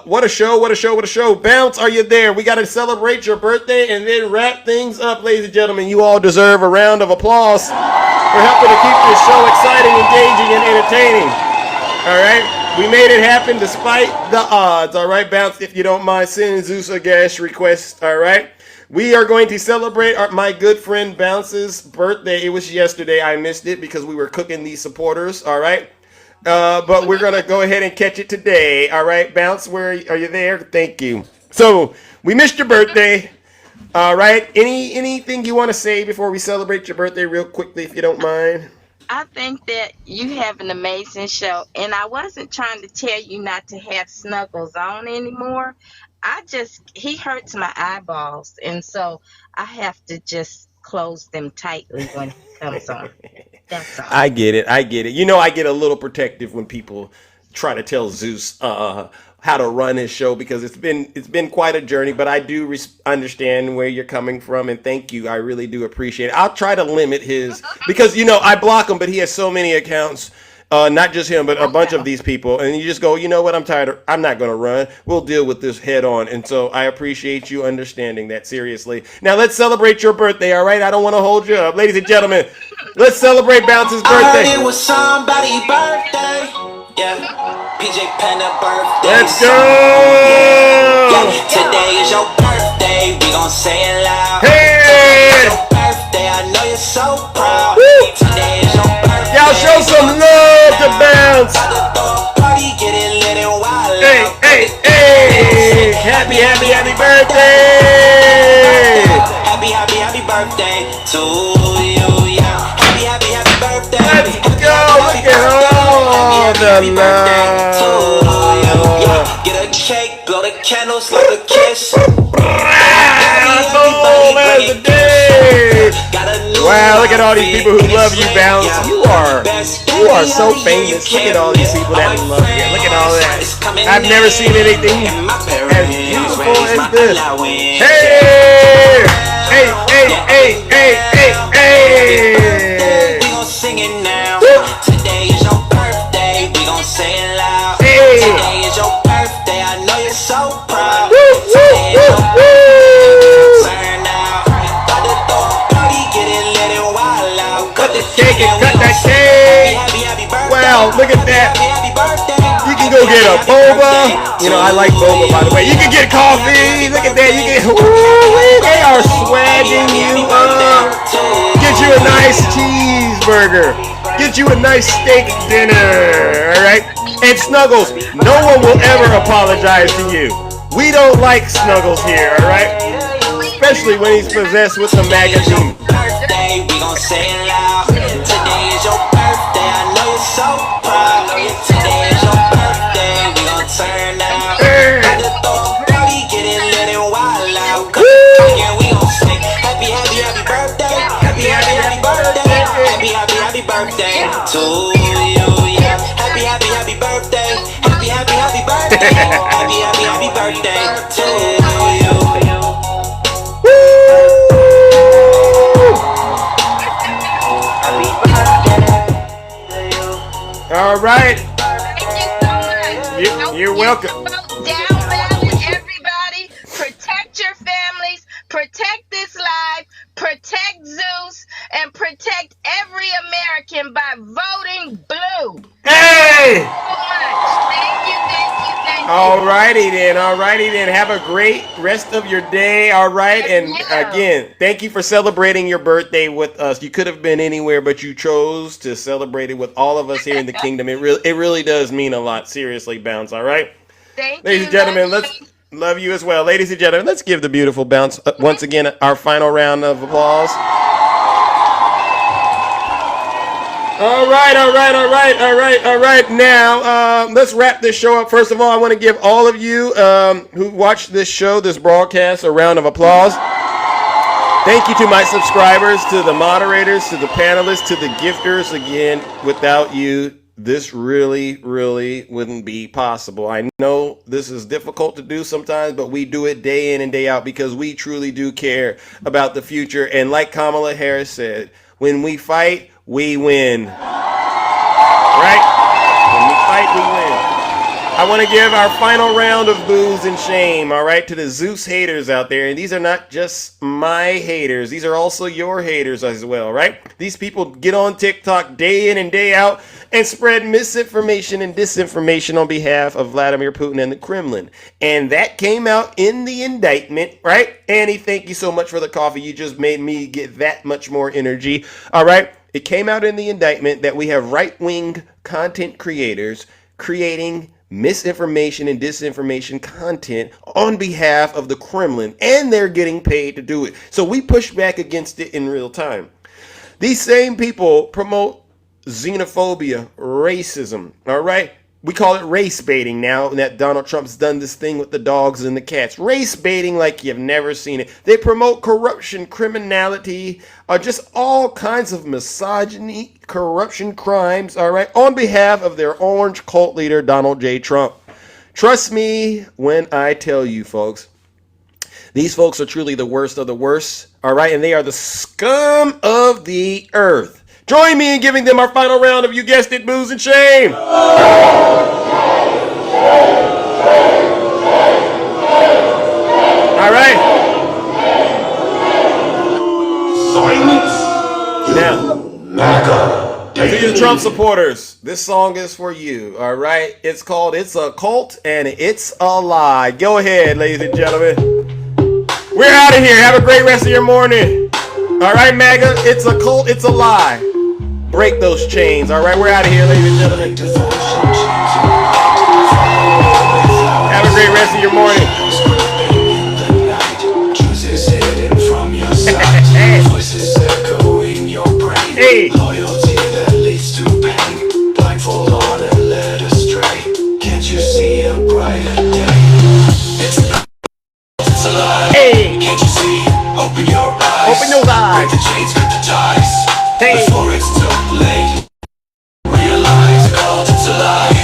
What a show. Bounce, are you there? We got to celebrate your birthday and then wrap things up, ladies and gentlemen. You all deserve a round of applause for helping to keep this show exciting, engaging, and entertaining. All right. We made it happen despite the odds. All right, Bounce, if you don't mind sending Zeus a gas request. All right. We are going to celebrate my good friend Bounce's birthday. It was yesterday. I missed it because we were cooking these supporters. All right. But we're going to go ahead and catch it today. All right. Bounce, where are you there? Thank you. So we missed your birthday. All right. Anything you want to say before we celebrate your birthday real quickly, if you don't mind? I think that you have an amazing show, and I wasn't trying to tell you not to have Snuggles on anymore. He hurts my eyeballs, and so I have to just close them tightly when he comes on. That's all. I get it. I get a little protective when people try to tell Zeus how to run his show because it's been quite a journey. But I do understand where you're coming from, and thank you. I really do appreciate it. I'll try to limit his because I block him, but he has so many accounts. Not just him, but a bunch of these people. And you just go, you know what? I'm tired. I'm not going to run. We'll deal with this head on. And so I appreciate you understanding that, seriously. Now let's celebrate your birthday, all right? I don't want to hold you up. Ladies and gentlemen, let's celebrate Bounce's birthday. I heard it was somebody's birthday. Yeah. PJ Panda birthday. Let's go. Yeah. Today is your birthday. We gon' say it loud. Hey. It's your birthday. I know you're so proud. Woo. Today is your birthday. Y'all show some love to Bounce. Hey. Happy birthday. Happy birthday to you. Yeah. Happy birthday. Let's go. Look at all the love. Yeah. Get a cake, blow the candles like a kiss. Wow, look at all these people who love you, Bounce. You are so famous. Look at all these people that love you. Look at all that. I've never seen anything as beautiful as this. Hey! We gon' sing it now. Today is your birthday. We gon' say it loud. Hey! Today is your birthday. I know you're so proud. Cake and cut that cake. Wow, look at that. You can go get a boba. I like boba, by the way. You can get coffee. Look at that. They are swagging you up. Get you a nice cheeseburger. Get you a nice steak dinner. All right. And Snuggles, no one will ever apologize to you. We don't like Snuggles here. All right. Especially when he's possessed with the magazine. We gon' say it loud. Today is your birthday. I know you're so proud. Today is your birthday. We gon' turn out. At the party, get it lit and wild out. Yeah, we gon' sing happy birthday. Happy birthday. Happy birthday to you. Yeah. Happy birthday. Happy birthday. Happy birthday to you. All right. You're welcome. Down ballot, everybody. Protect your families. Protect this life. Protect Zeus. And protect every American by voting blue. Hey! So much. Thank you. Alrighty then. Have a great rest of your day. All right. And again, thank you for celebrating your birthday with us. You could have been anywhere, but you chose to celebrate it with all of us here in the kingdom. It really does mean a lot. Seriously, Bounce. All right. Ladies and gentlemen, let's love you as well. Ladies and gentlemen, let's give the beautiful Bounce once again our final round of applause. All right. Now, let's wrap this show up. First of all, I want to give all of you who watched this broadcast, a round of applause. Thank you to my subscribers, to the moderators, to the panelists, to the gifters. Again, without you, this really wouldn't be possible. I know this is difficult to do sometimes, but we do it day in and day out because we truly do care about the future. And like Kamala Harris said, when we fight, we win. Right? When we fight, we win. I I want to give our final round of booze and shame, all right, to the Zeus haters out there. And these are not just my haters. These are also your haters as well, right? These people get on TikTok day in and day out and spread misinformation and disinformation on behalf of Vladimir Putin and the Kremlin. And that came out in the indictment, right? Annie, thank you so much for the coffee. You just made me get that much more energy, all right? It came out in the indictment that we have right-wing content creators creating misinformation and disinformation content on behalf of the Kremlin, and they're getting paid to do it. So we push back against it in real time. These same people promote xenophobia, racism, all right? We call it race baiting now that Donald Trump's done this thing with the dogs and the cats. Race baiting like you've never seen it. They promote corruption, criminality, just all kinds of misogyny, corruption crimes, all right, on behalf of their orange cult leader, Donald J. Trump. Trust me when I tell you, folks, these folks are truly the worst of the worst, all right, and they are the scum of the earth. Join me in giving them our final round of, you guessed it, booze and shame. All right. Now, to you Trump supporters, this song is for you, all right? It's called It's a Cult and It's a Lie. Go ahead, ladies and gentlemen. We're out of here. Have a great rest of your morning. All right, MAGA, it's a cult, it's a lie. Break those chains, all right? We're out of here, ladies and gentlemen. Have a great rest of your morning. Hey. Loyalty that leads to pain. Blindfold on and led astray. Can't you see a brighter day? It's a lie. Hey. Can't you see? Open your eyes. Open those eyes. Break the chains, cut the ties. Hey. Before it's too late. Realize the cult, it's a lie.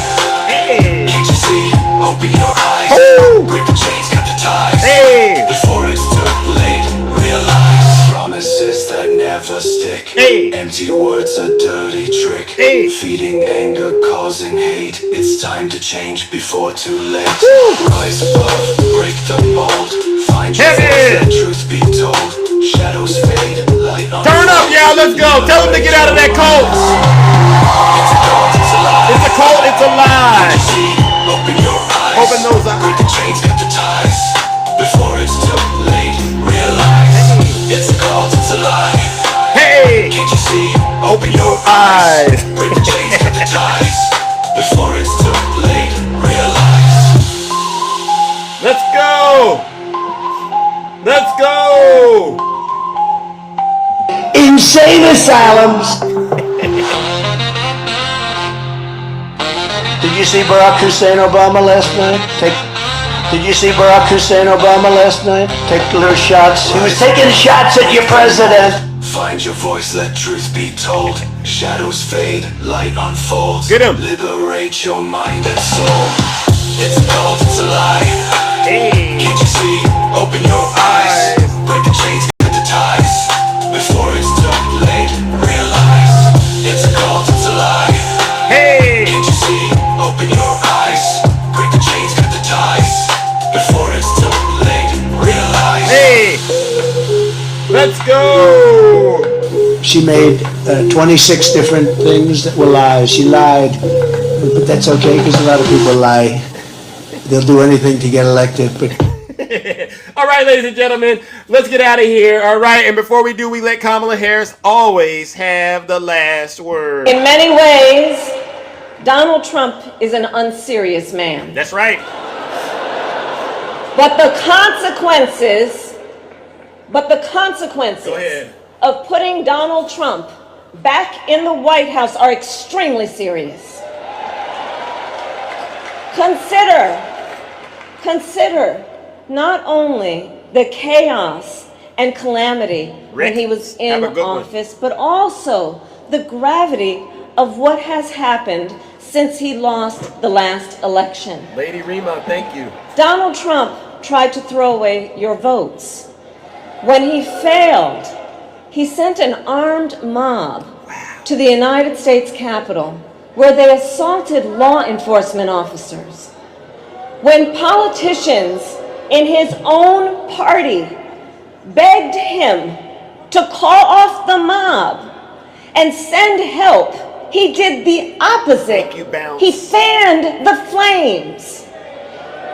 Hey. Can't you see? Open your eyes. Ooh. Break the chains, cut the ties. Hey. Before it's too late. Realize promises that never stick. Hey. Empty words, a dirty trick. Hey. Feeding anger, causing hate. It's time to change before too late. Woo. Rise above, break the mold. Find your voice, let truth be told. Shadows fade, light on. Turn up, y'all. Let's go. Tell them to get out of that cult. It's a cult, it's a lie. It's a cult, it's a lie. Open your eyes. Open those eyes. Break the chains, cut the ties. Before it's too late, realize it's a cult, it's a lie. Hey. Can't you see? Open your eyes. Break the chains, cut the ties. Before it's too late, realize. Let's go. Let's go. Insane asylums. Did you see Barack Hussein Obama last night? Did you see Barack Hussein Obama last night? Take little shots. He was taking shots at your president. Find your voice, let truth be told. Shadows fade, light unfolds. Get him. Liberate your mind and soul. It's a cult, it's a lie. Hey. Can't you see? Open your eyes. Break the chains, cut the ties. Before it's too late, realize it's a cult, it's a lie. Hey. Can't you see? Open your eyes. Break the chains, cut the ties. Before it's too late, realize. Hey. Let's go. She made 26 different things that were lies. She lied, but that's okay because a lot of people lie. They'll do anything to get elected, but All right, ladies and gentlemen, let's get out of here. All right, and before we do, we let Kamala Harris always have the last word. In many ways, Donald Trump is an unserious man. That's right. But the consequences Go ahead. of putting Donald Trump back in the White House are extremely serious. Consider not only the chaos and calamity when he was in office, but also the gravity of what has happened since he lost the last election. Lady Rima, thank you. Donald Trump tried to throw away your votes. When he failed, he sent an armed mob to the United States Capitol where they assaulted law enforcement officers. when politicians in his own party begged him to call off the mob and send help, he did the opposite. He fanned the flames.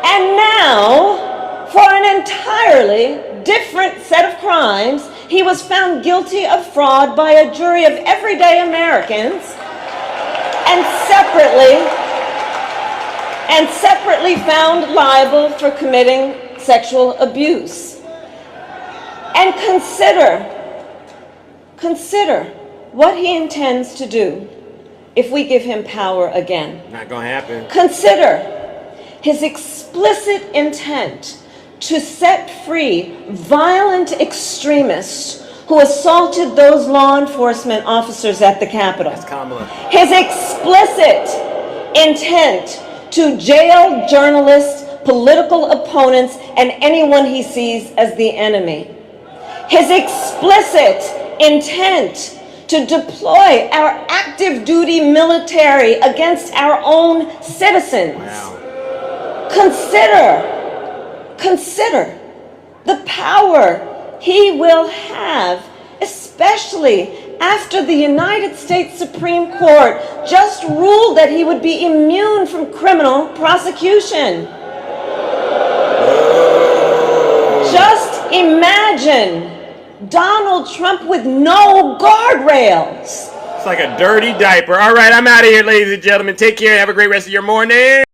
And now, for an entirely different set of crimes, he was found guilty of fraud by a jury of everyday Americans and separately found liable for committing sexual abuse. And consider what he intends to do if we give him power again. Not gonna happen. Consider his explicit intent to set free violent extremists who assaulted those law enforcement officers at the Capitol. That's Kamala. His explicit intent to jail journalists, political opponents, and anyone he sees as the enemy. His explicit intent to deploy our active duty military against our own citizens. Wow. Consider the power he will have, especially after the United States Supreme Court just ruled that he would be immune from criminal prosecution. Just imagine Donald Trump with no guardrails. It's like a dirty diaper. All right, I'm out of here, ladies and gentlemen. Take care. Have a great rest of your morning.